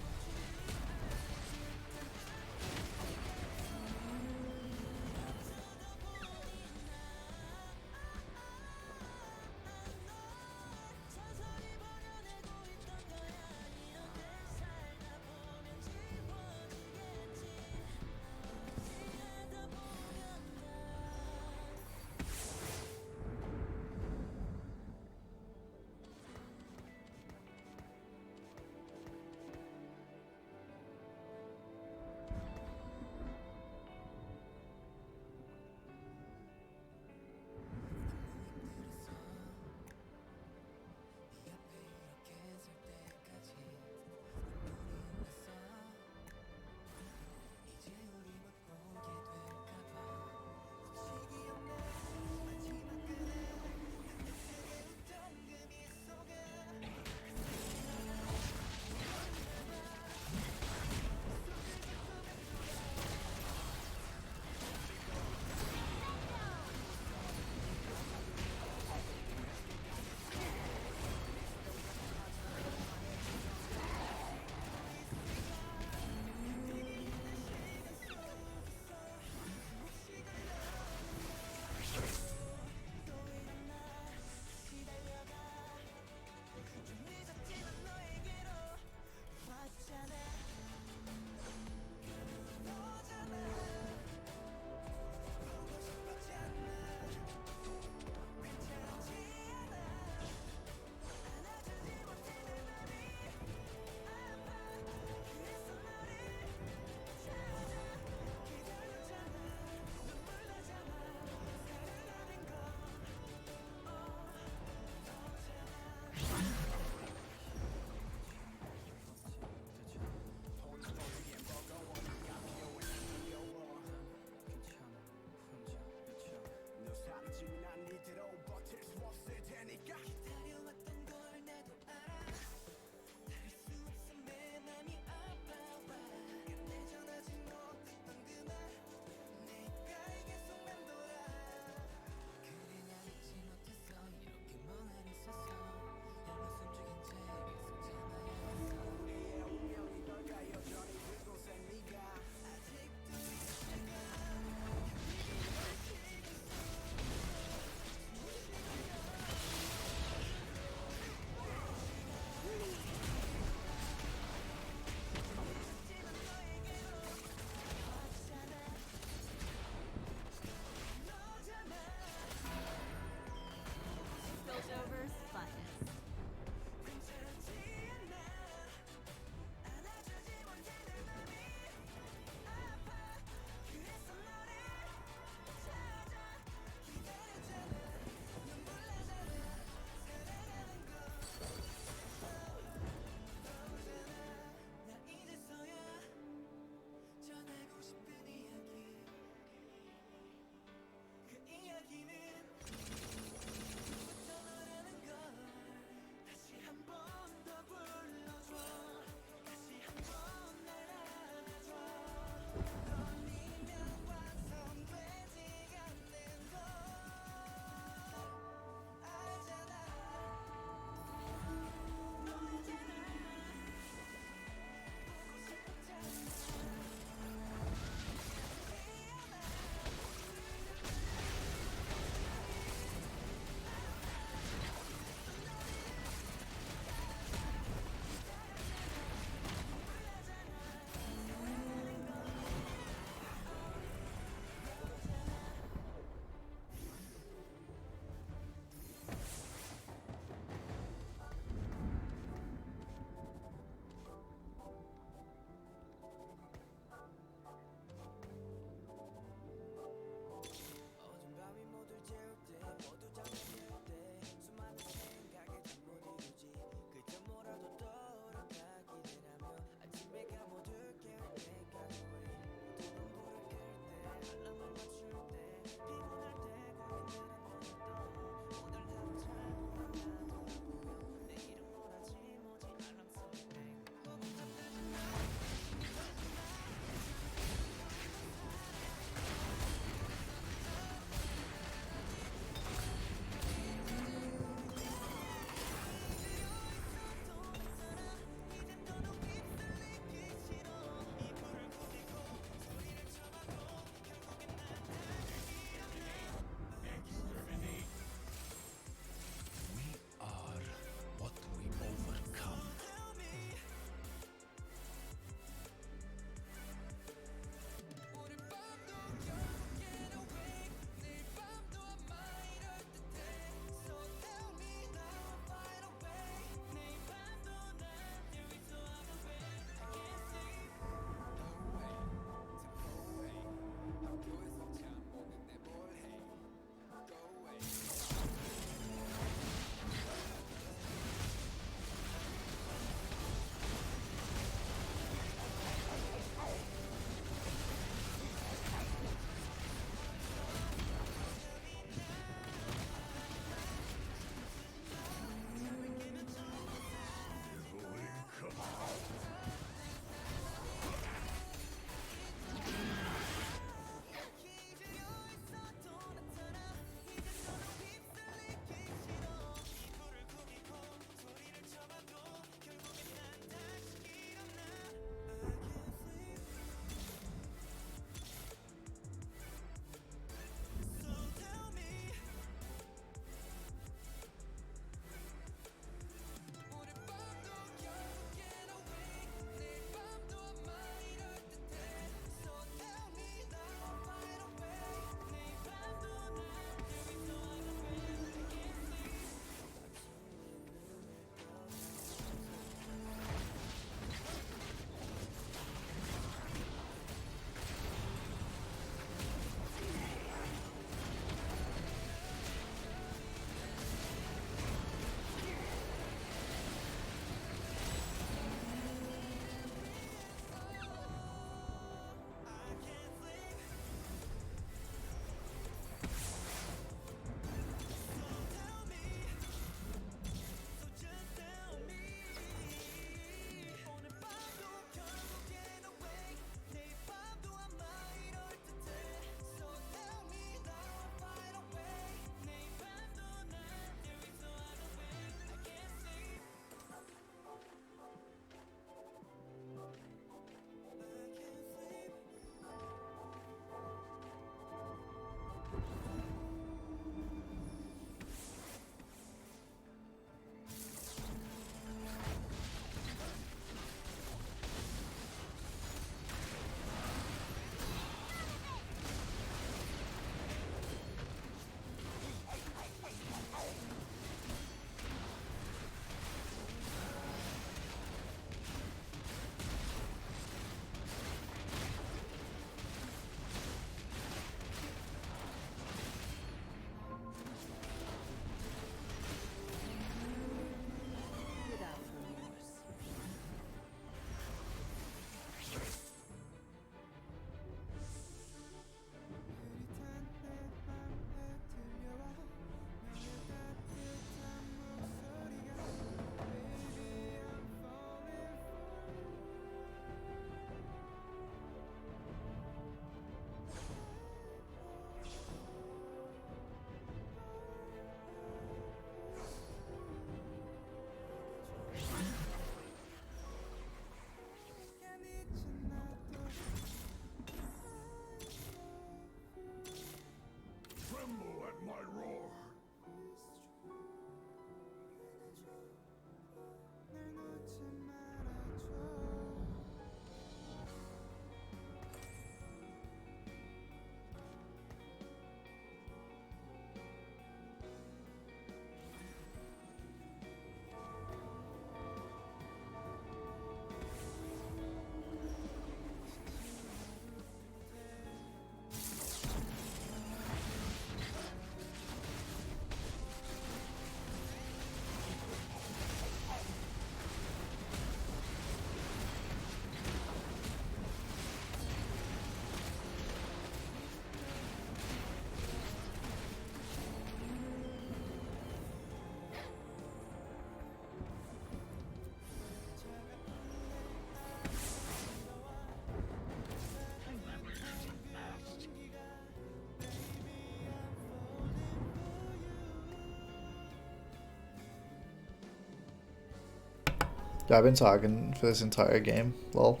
Yeah, I've been talking for this entire game. Lol.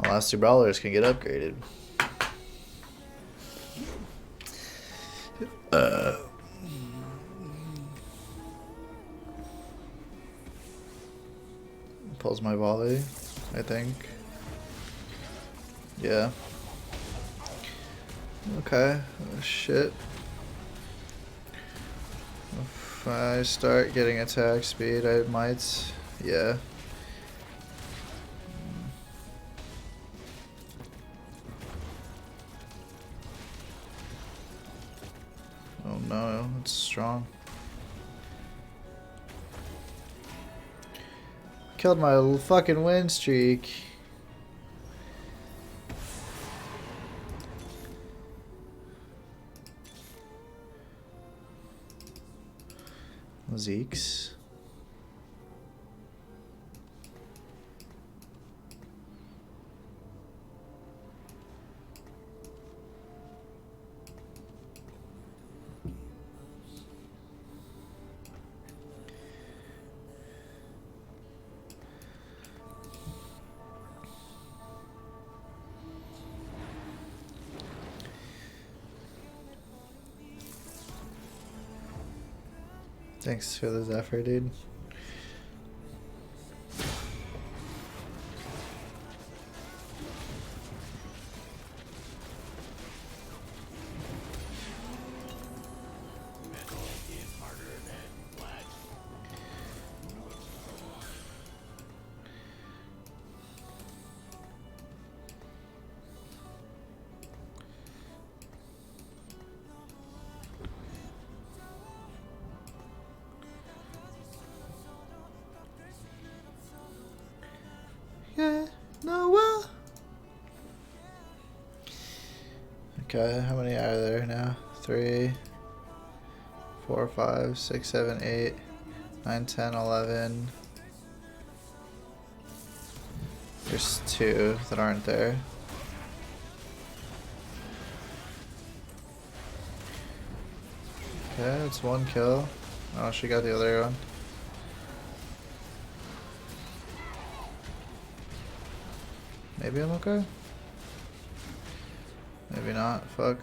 My last 2 brawlers can get upgraded. Pulls my volley, I think. Yeah. Okay. Oh, shit. If I start getting attack speed, I might. Yeah. Oh no, it's strong. Killed my fucking win streak. Zeke's. Thanks for the Zephyr, dude. Yeah, no, well. Okay, how many are there now? 3, 4, 5, 6, 7, 8, 9, 10, 11. There's 2 that aren't there. Okay, it's 1 kill. Oh, she got the other one. Maybe I'm okay? Maybe not. Fuck.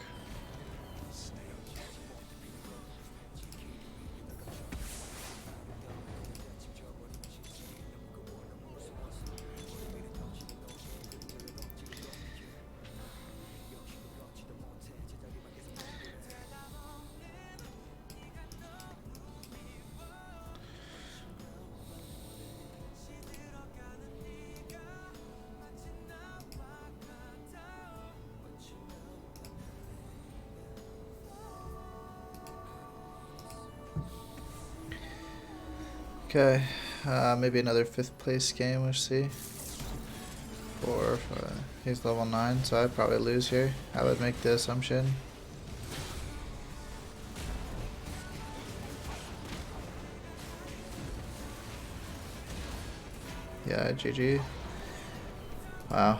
Okay, maybe another 5th place game, we'll see. 4, 5. He's level 9, so I'd probably lose here. I would make the assumption. Yeah, GG. Wow.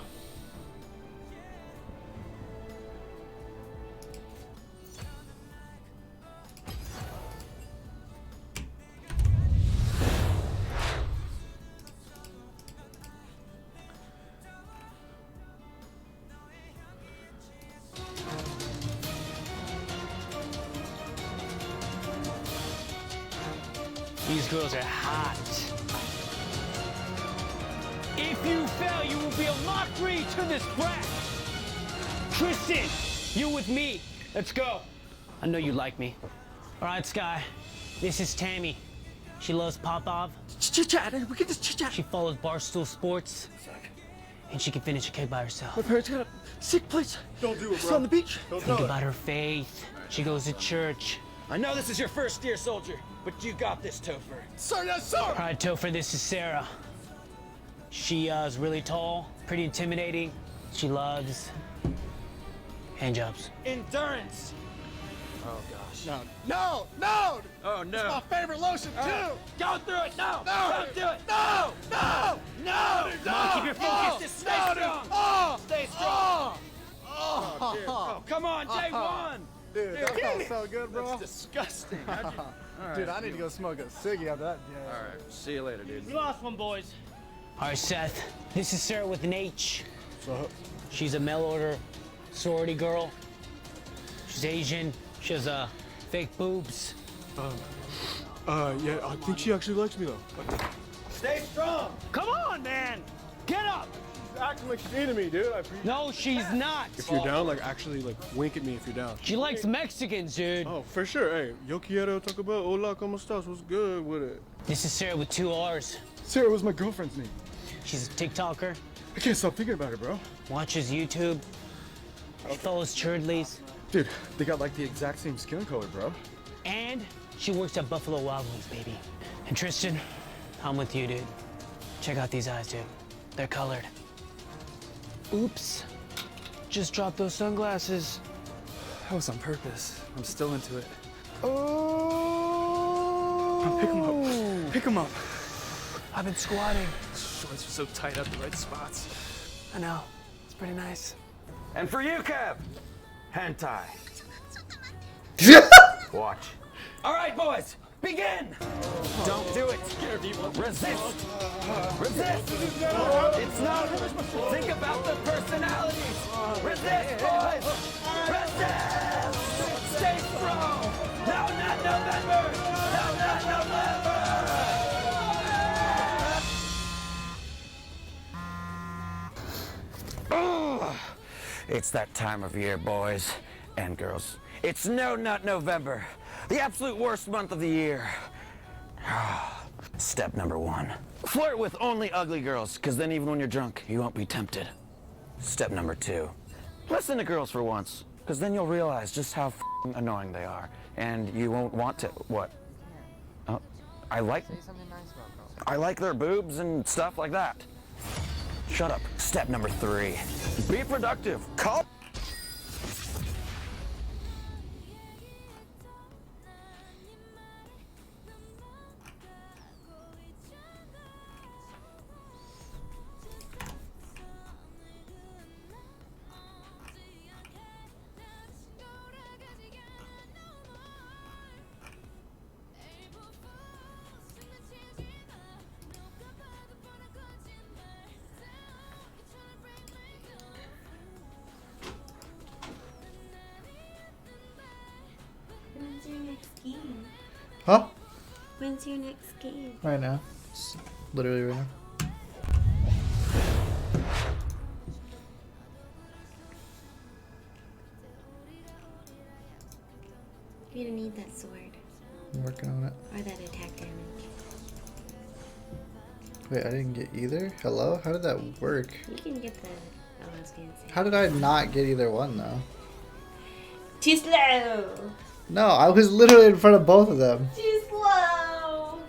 These girls are hot. If you fail, you will be a mockery to this brat. Tristan, you with me. Let's go. I know you like me. All right, Sky. This is Tammy. She loves Popov. Chit-chat. We can just chit-chat. She follows Barstool Sports. And she can finish a keg by herself. My parents got a sick place. Don't do it, It's bro. on the beach. Think about her faith. She goes to church. I know this is your first year, soldier, but you got this, Topher. Sir, yes, sir! All right, Topher, this is Sarah. She is really tall, pretty intimidating. She loves hand jobs. Endurance. Oh, gosh. No! No! Oh, no. It's my favorite lotion, too! Go through it. No. No. Don't do it. No! No! No. Come on, keep your focus. Just stay strong. Oh! Stay strong. Oh! Oh, dear. Oh, come on, day one. Dude, that Damn felt it. so good, bro. That's disgusting. How'd you- All right, Dude, I need to go smoke a ciggy after that. Yeah. All right, see you later, dude. We lost one, boys. All right, Seth. This is Sarah with an H. What's up? She's a mail order sorority girl. She's Asian. She has fake boobs. Yeah, I think she actually likes me though. Stay strong. Come on, man. Get up. She's acting like she's into me, dude. I appreciate No, she's not. If you're down, like actually like wink at me if you're down. She likes Mexicans, dude. Oh, for sure. Hey, yo quiero talk about hola, ¿cómo estás? What's good with it? This is Sarah with 2 R's. Sarah was my girlfriend's name. She's a TikToker. I can't stop thinking about her, bro. Watches YouTube. She follows Churdleys. Dude, they got like the exact same skin color, bro. And she works at Buffalo Wild Wings, baby. And Tristan, I'm with you, dude. Check out these eyes, dude. They're colored. Oops. Just dropped those sunglasses. That was on purpose. I'm still into it. Oh! Pick him up. Pick him up. I've been squatting. Shorts are so tight at the right spots. I know. It's pretty nice. And for you, Kev, hentai. Watch. All right, boys, begin. Don't do it. Resist. Resist. It's not. Think about the personalities. Resist, boys. Resist. Stay strong. No, not November. No, not November. It's that time of year, boys and girls. It's No Nut November, the absolute worst month of the year. Step number 1, flirt with only ugly girls, because then even when you're drunk, you won't be tempted. Step number 2, listen to girls for once, because then you'll realize just how annoying they are, and you won't want to, what? Oh, I like their boobs and stuff like that. Shut up. Step number 3, be productive. Call. When's your next game? Huh? When's your next game? Right now. It's literally right now. You don't need that sword. I'm working on it. Or that attack damage. Wait, I didn't get either? Hello? How did that work? You can get the... Oh, I was gonna say. How did I not get either one, though? Too slow! No, I was literally in front of both of them. Too slow!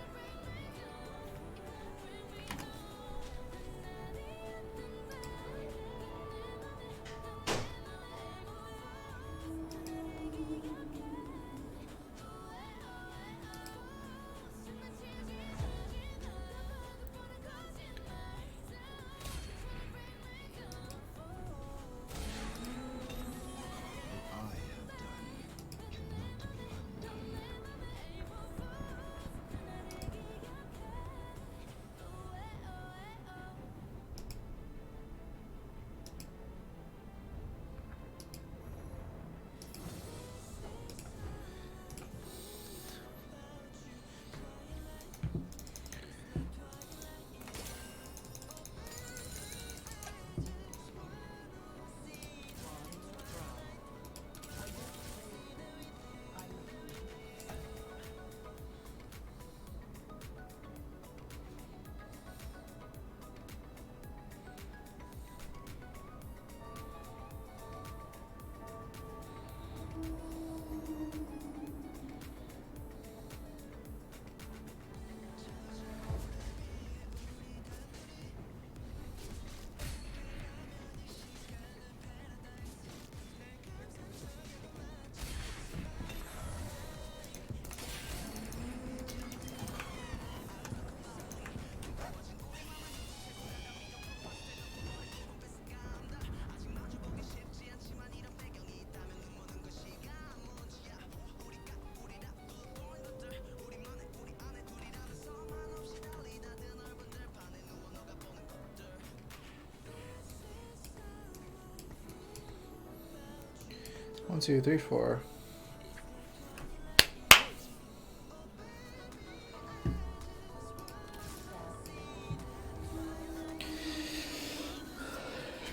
1, 2, 3, 4.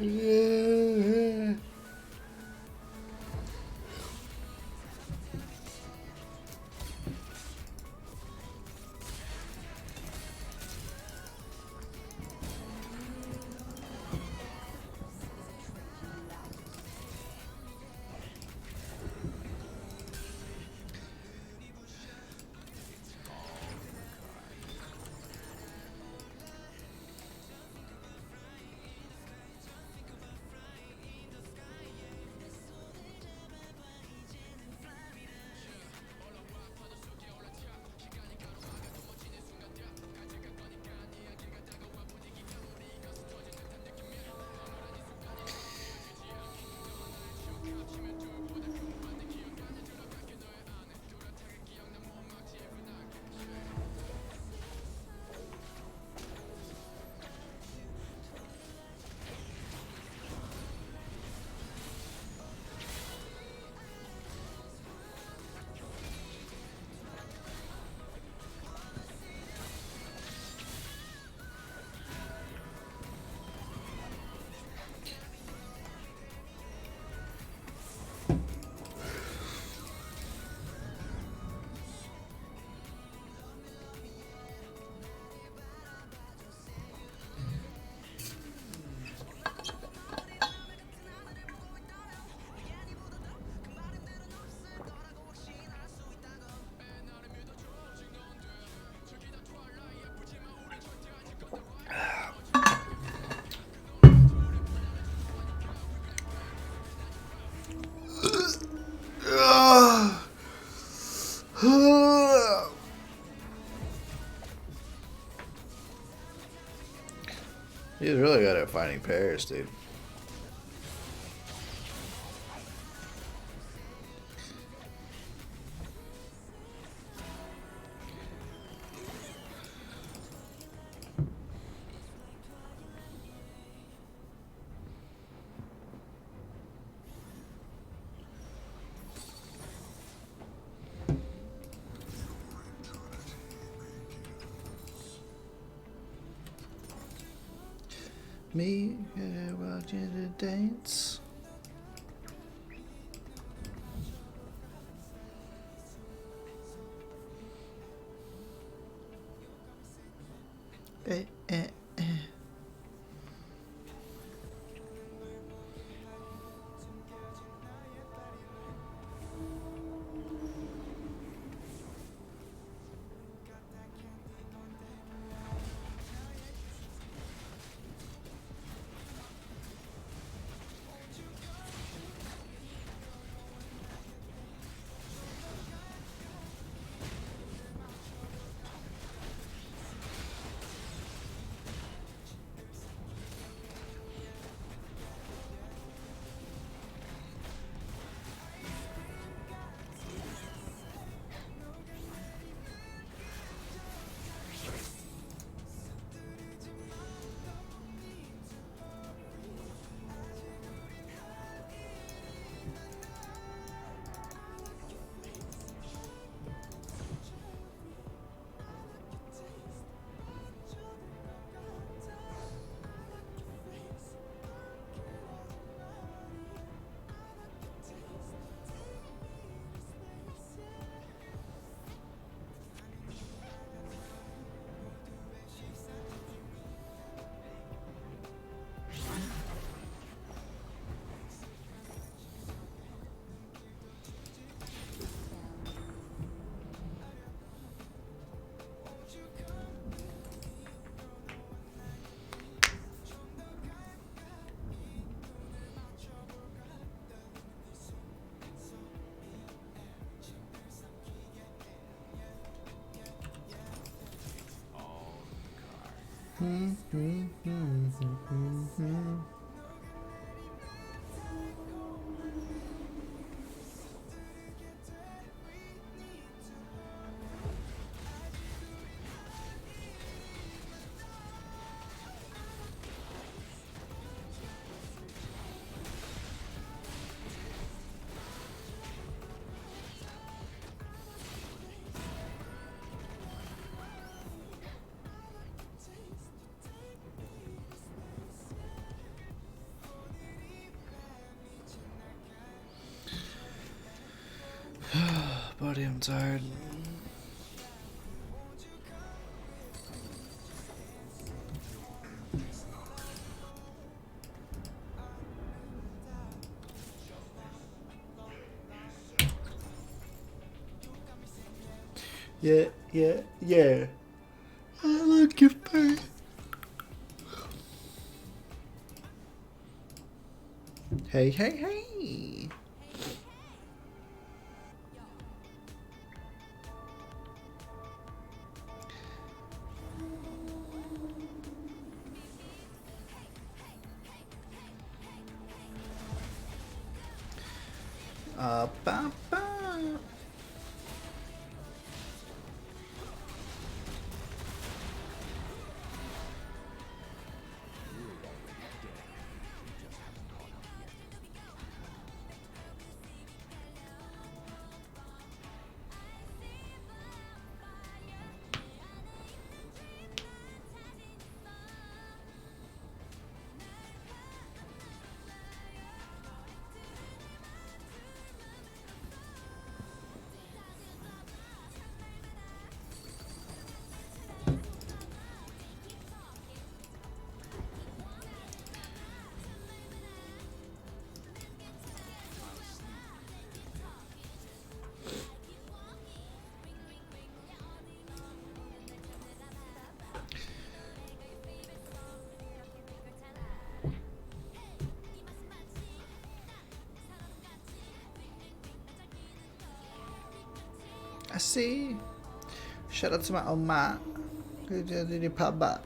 Yeah. He's really good at finding pairs, dude. Me watching the dance. Eh, eh, eh. buddy, I'm tired. Yeah, yeah, yeah. I like your face. Hey, hey, hey. Ba, ba. I see. Shout out to my Oma. Who did the pub back?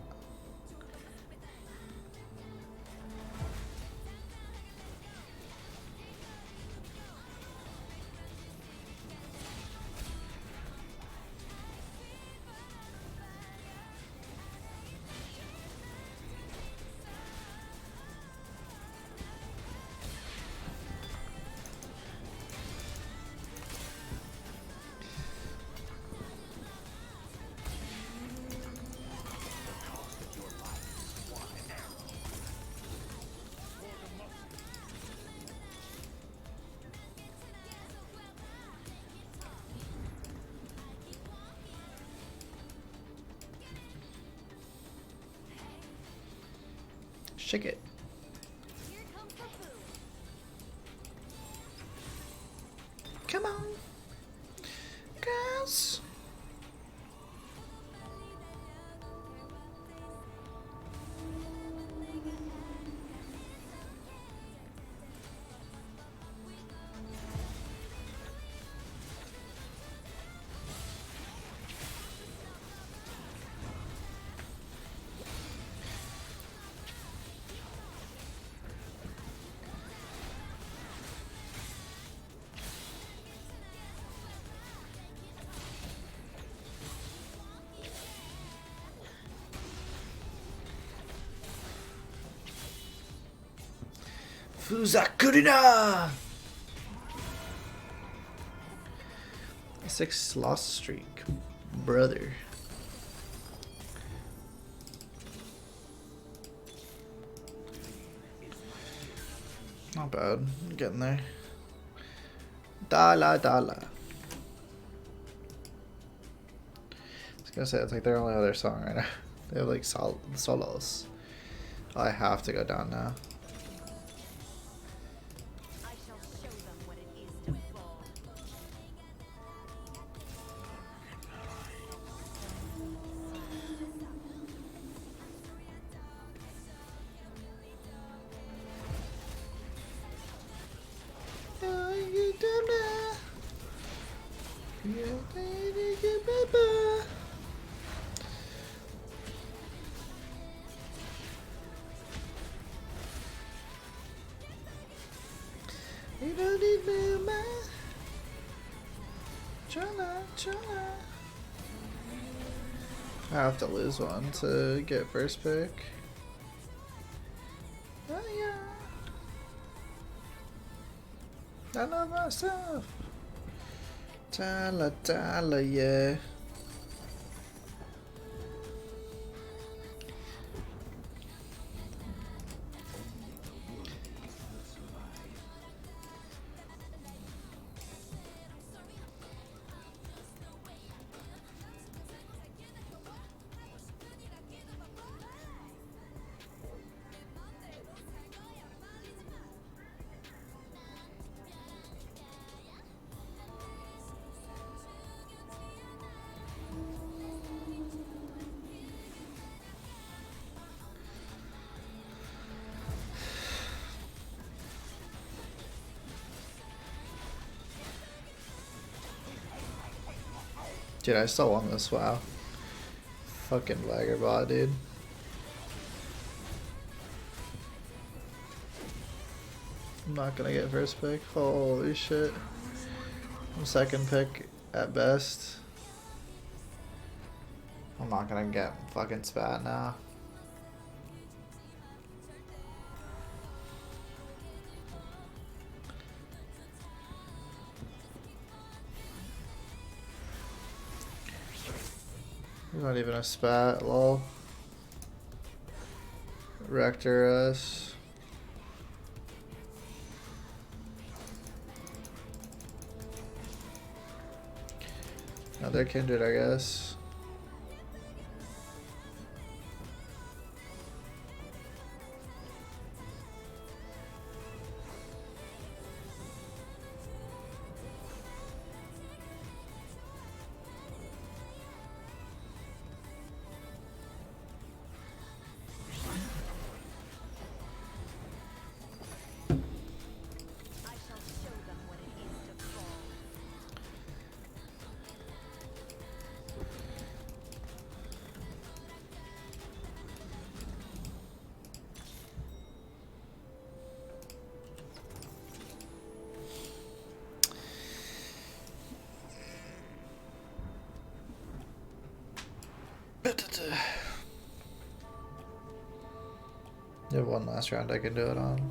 Shake it. Come on, girls. Fuzakurina! 6 loss streak, brother. Not bad, getting there. Dala dala. I was gonna say it's like their only other song right now. They have like solos. Oh, I have to go down now. You don't need me, man. Chala, chala. I have to lose one to get first pick. Oh yeah. I love myself. Tala, tala, yeah. Dude, I still won this, wow. Fucking Vagabot, dude. I'm not gonna get first pick. Holy shit. I'm second pick at best. I'm not gonna get fucking spat now. Not even a spat, lol. Rector us. Another kindred, I guess. You have one last round I can do it on.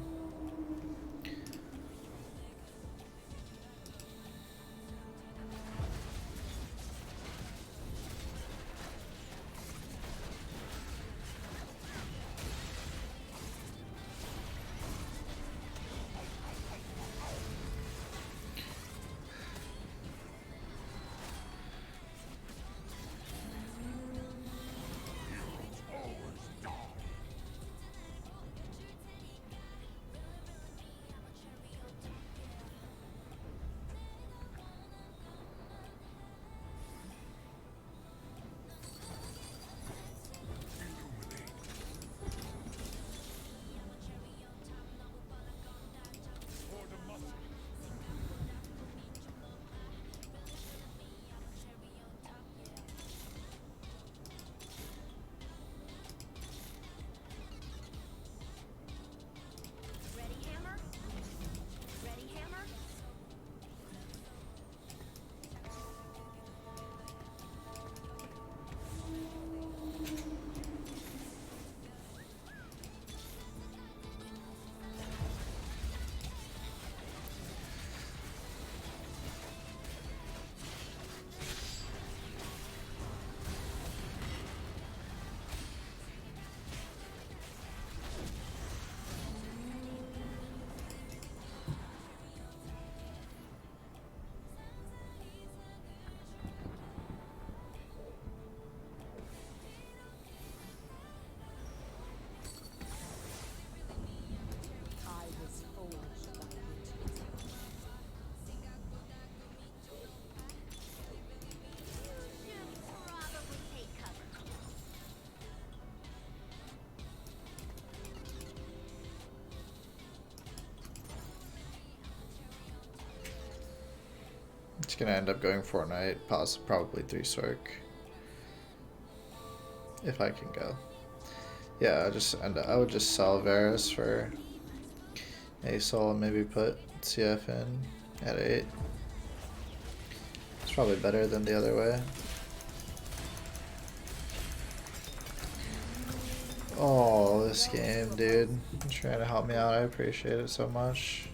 It's gonna end up going Fortnite, probably 3 Sork. If I can go. Yeah, I would just sell Varus for a soul and maybe put CF in at 8. It's probably better than the other way. Oh, this game, dude. You're trying to help me out. I appreciate it so much.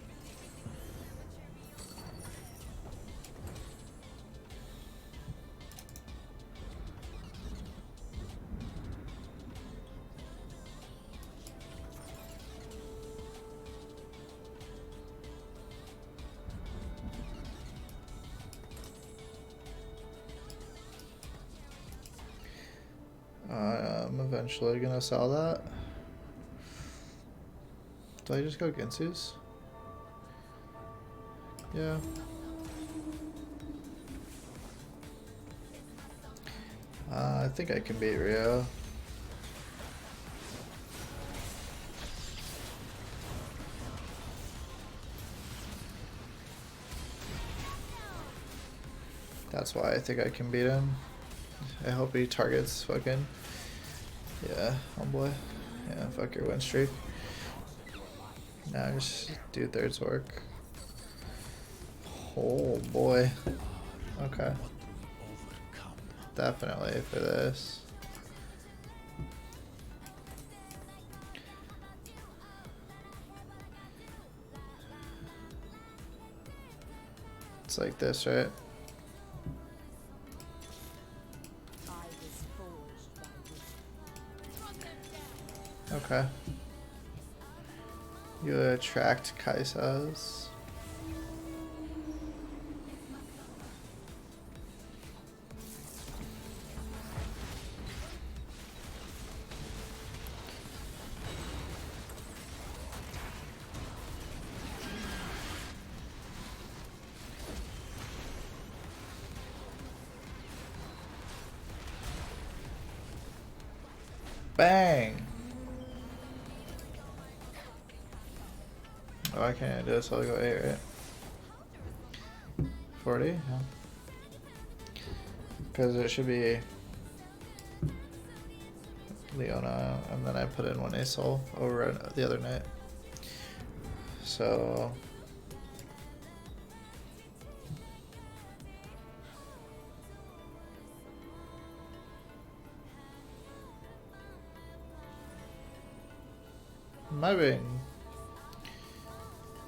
I'm eventually gonna sell that. Do I just go Ginsu's? Yeah. I think I can beat Rio. That's why I think I can beat him. I hope he targets fucking... Yeah, homeboy. Yeah, fuck your win streak. Now just do thirds work. Oh boy. Okay. Definitely for this. It's like this, right? Okay. You attract Kaisas. Bang! Oh, I can't do this, so I'll go 8, right? 40? Yeah. Because it should be Leona, and then I put in 1 Asol over the other night. So...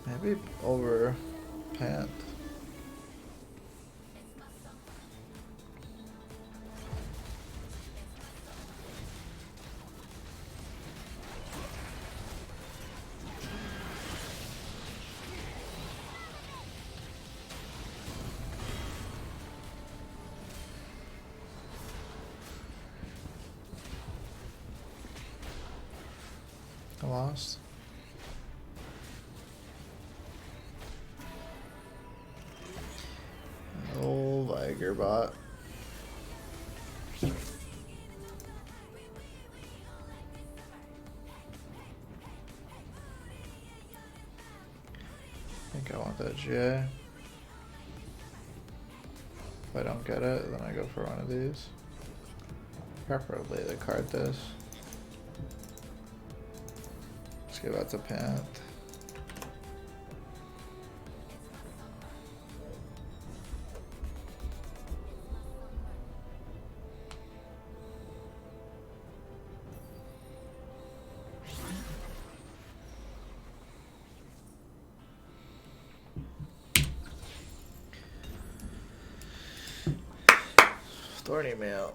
Maybe over pant. I lost. Oh, Viger bot. I think I want that J. If I don't get it, then I go for one of these. Preferably the card this. Let's give out to Panth. Thorny mail.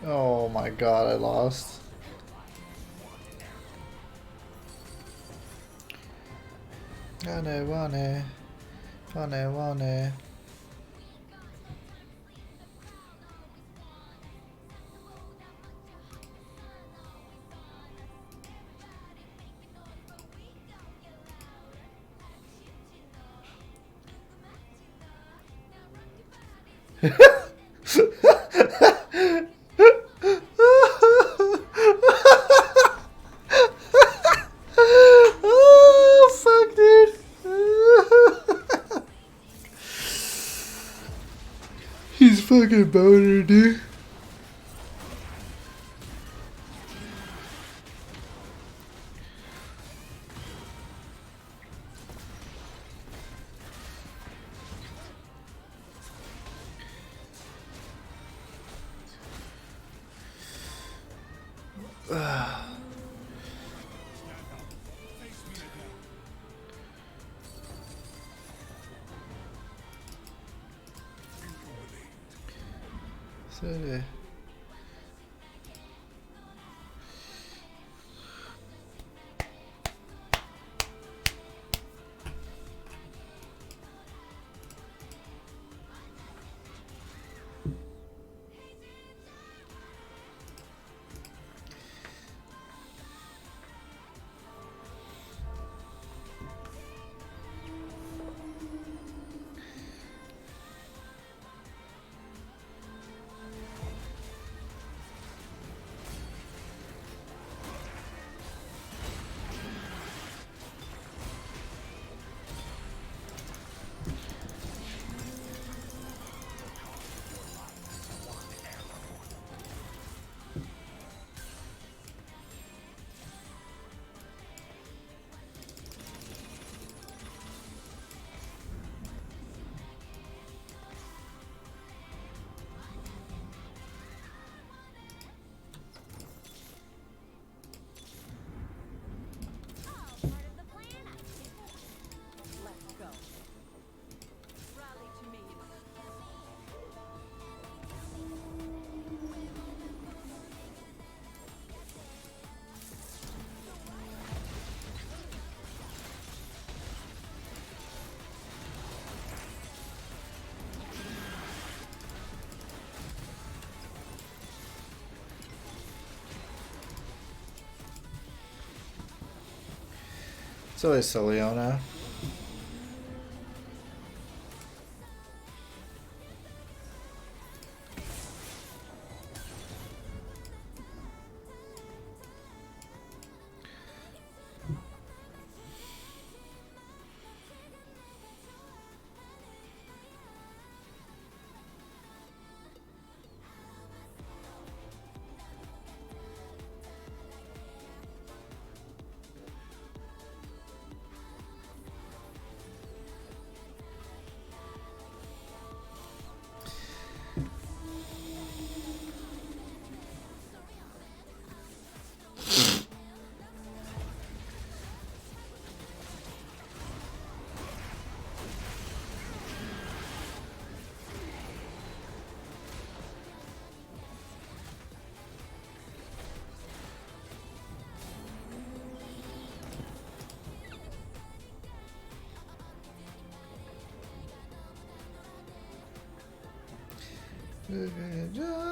Oh my god, I lost. Wane. Oh, fuck, dude. He's fucking boner, dude. City. It's always Leona.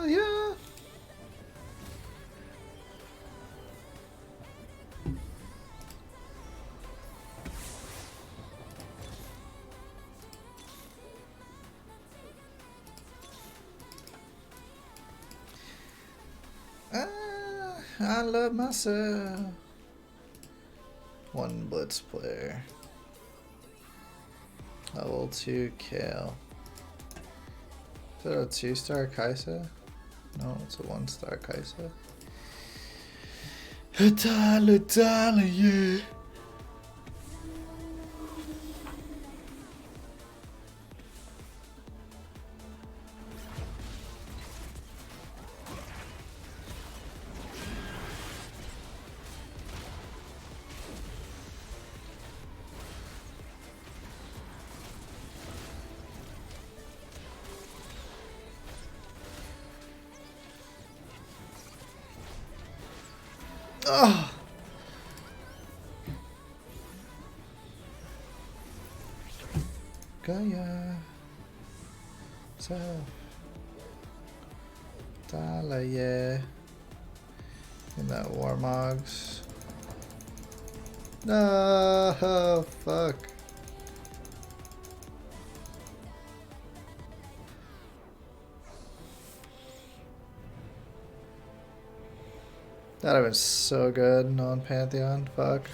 Yeah. I love myself. One blitz player. Level 2 Kale. Is that a 2-star Kaisa? No, it's a 1-star Kaisa. Dollar, yeah. Oh. Gaia. So. Dollar, yeah. In that Warmogs. No, oh, fuck. That'd have been so good on Pantheon. Fuck.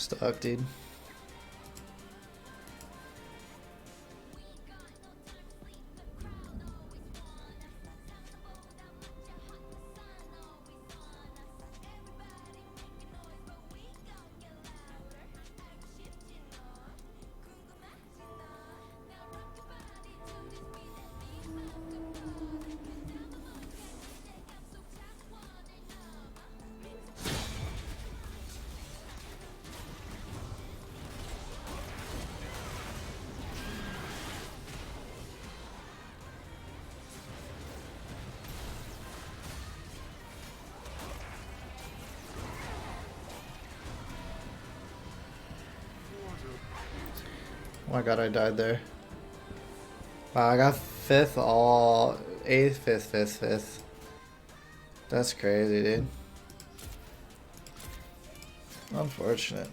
Stuck, dude. Oh my god, I died there. Wow, I got 5th all... 8th, 5th, 5th, 5th. That's crazy, dude. Unfortunate.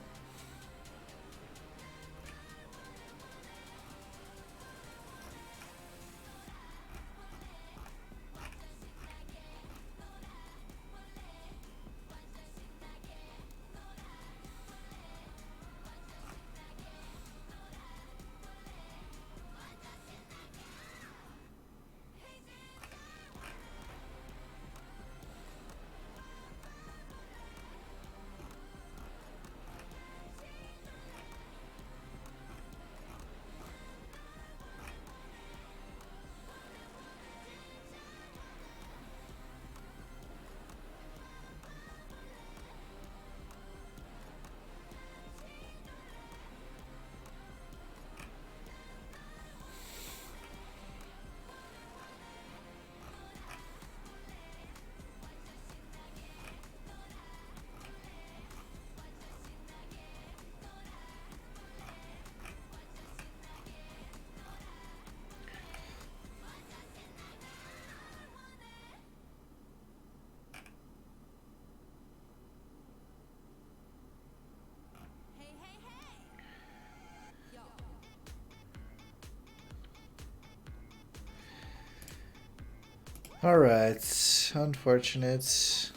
Alright, unfortunate.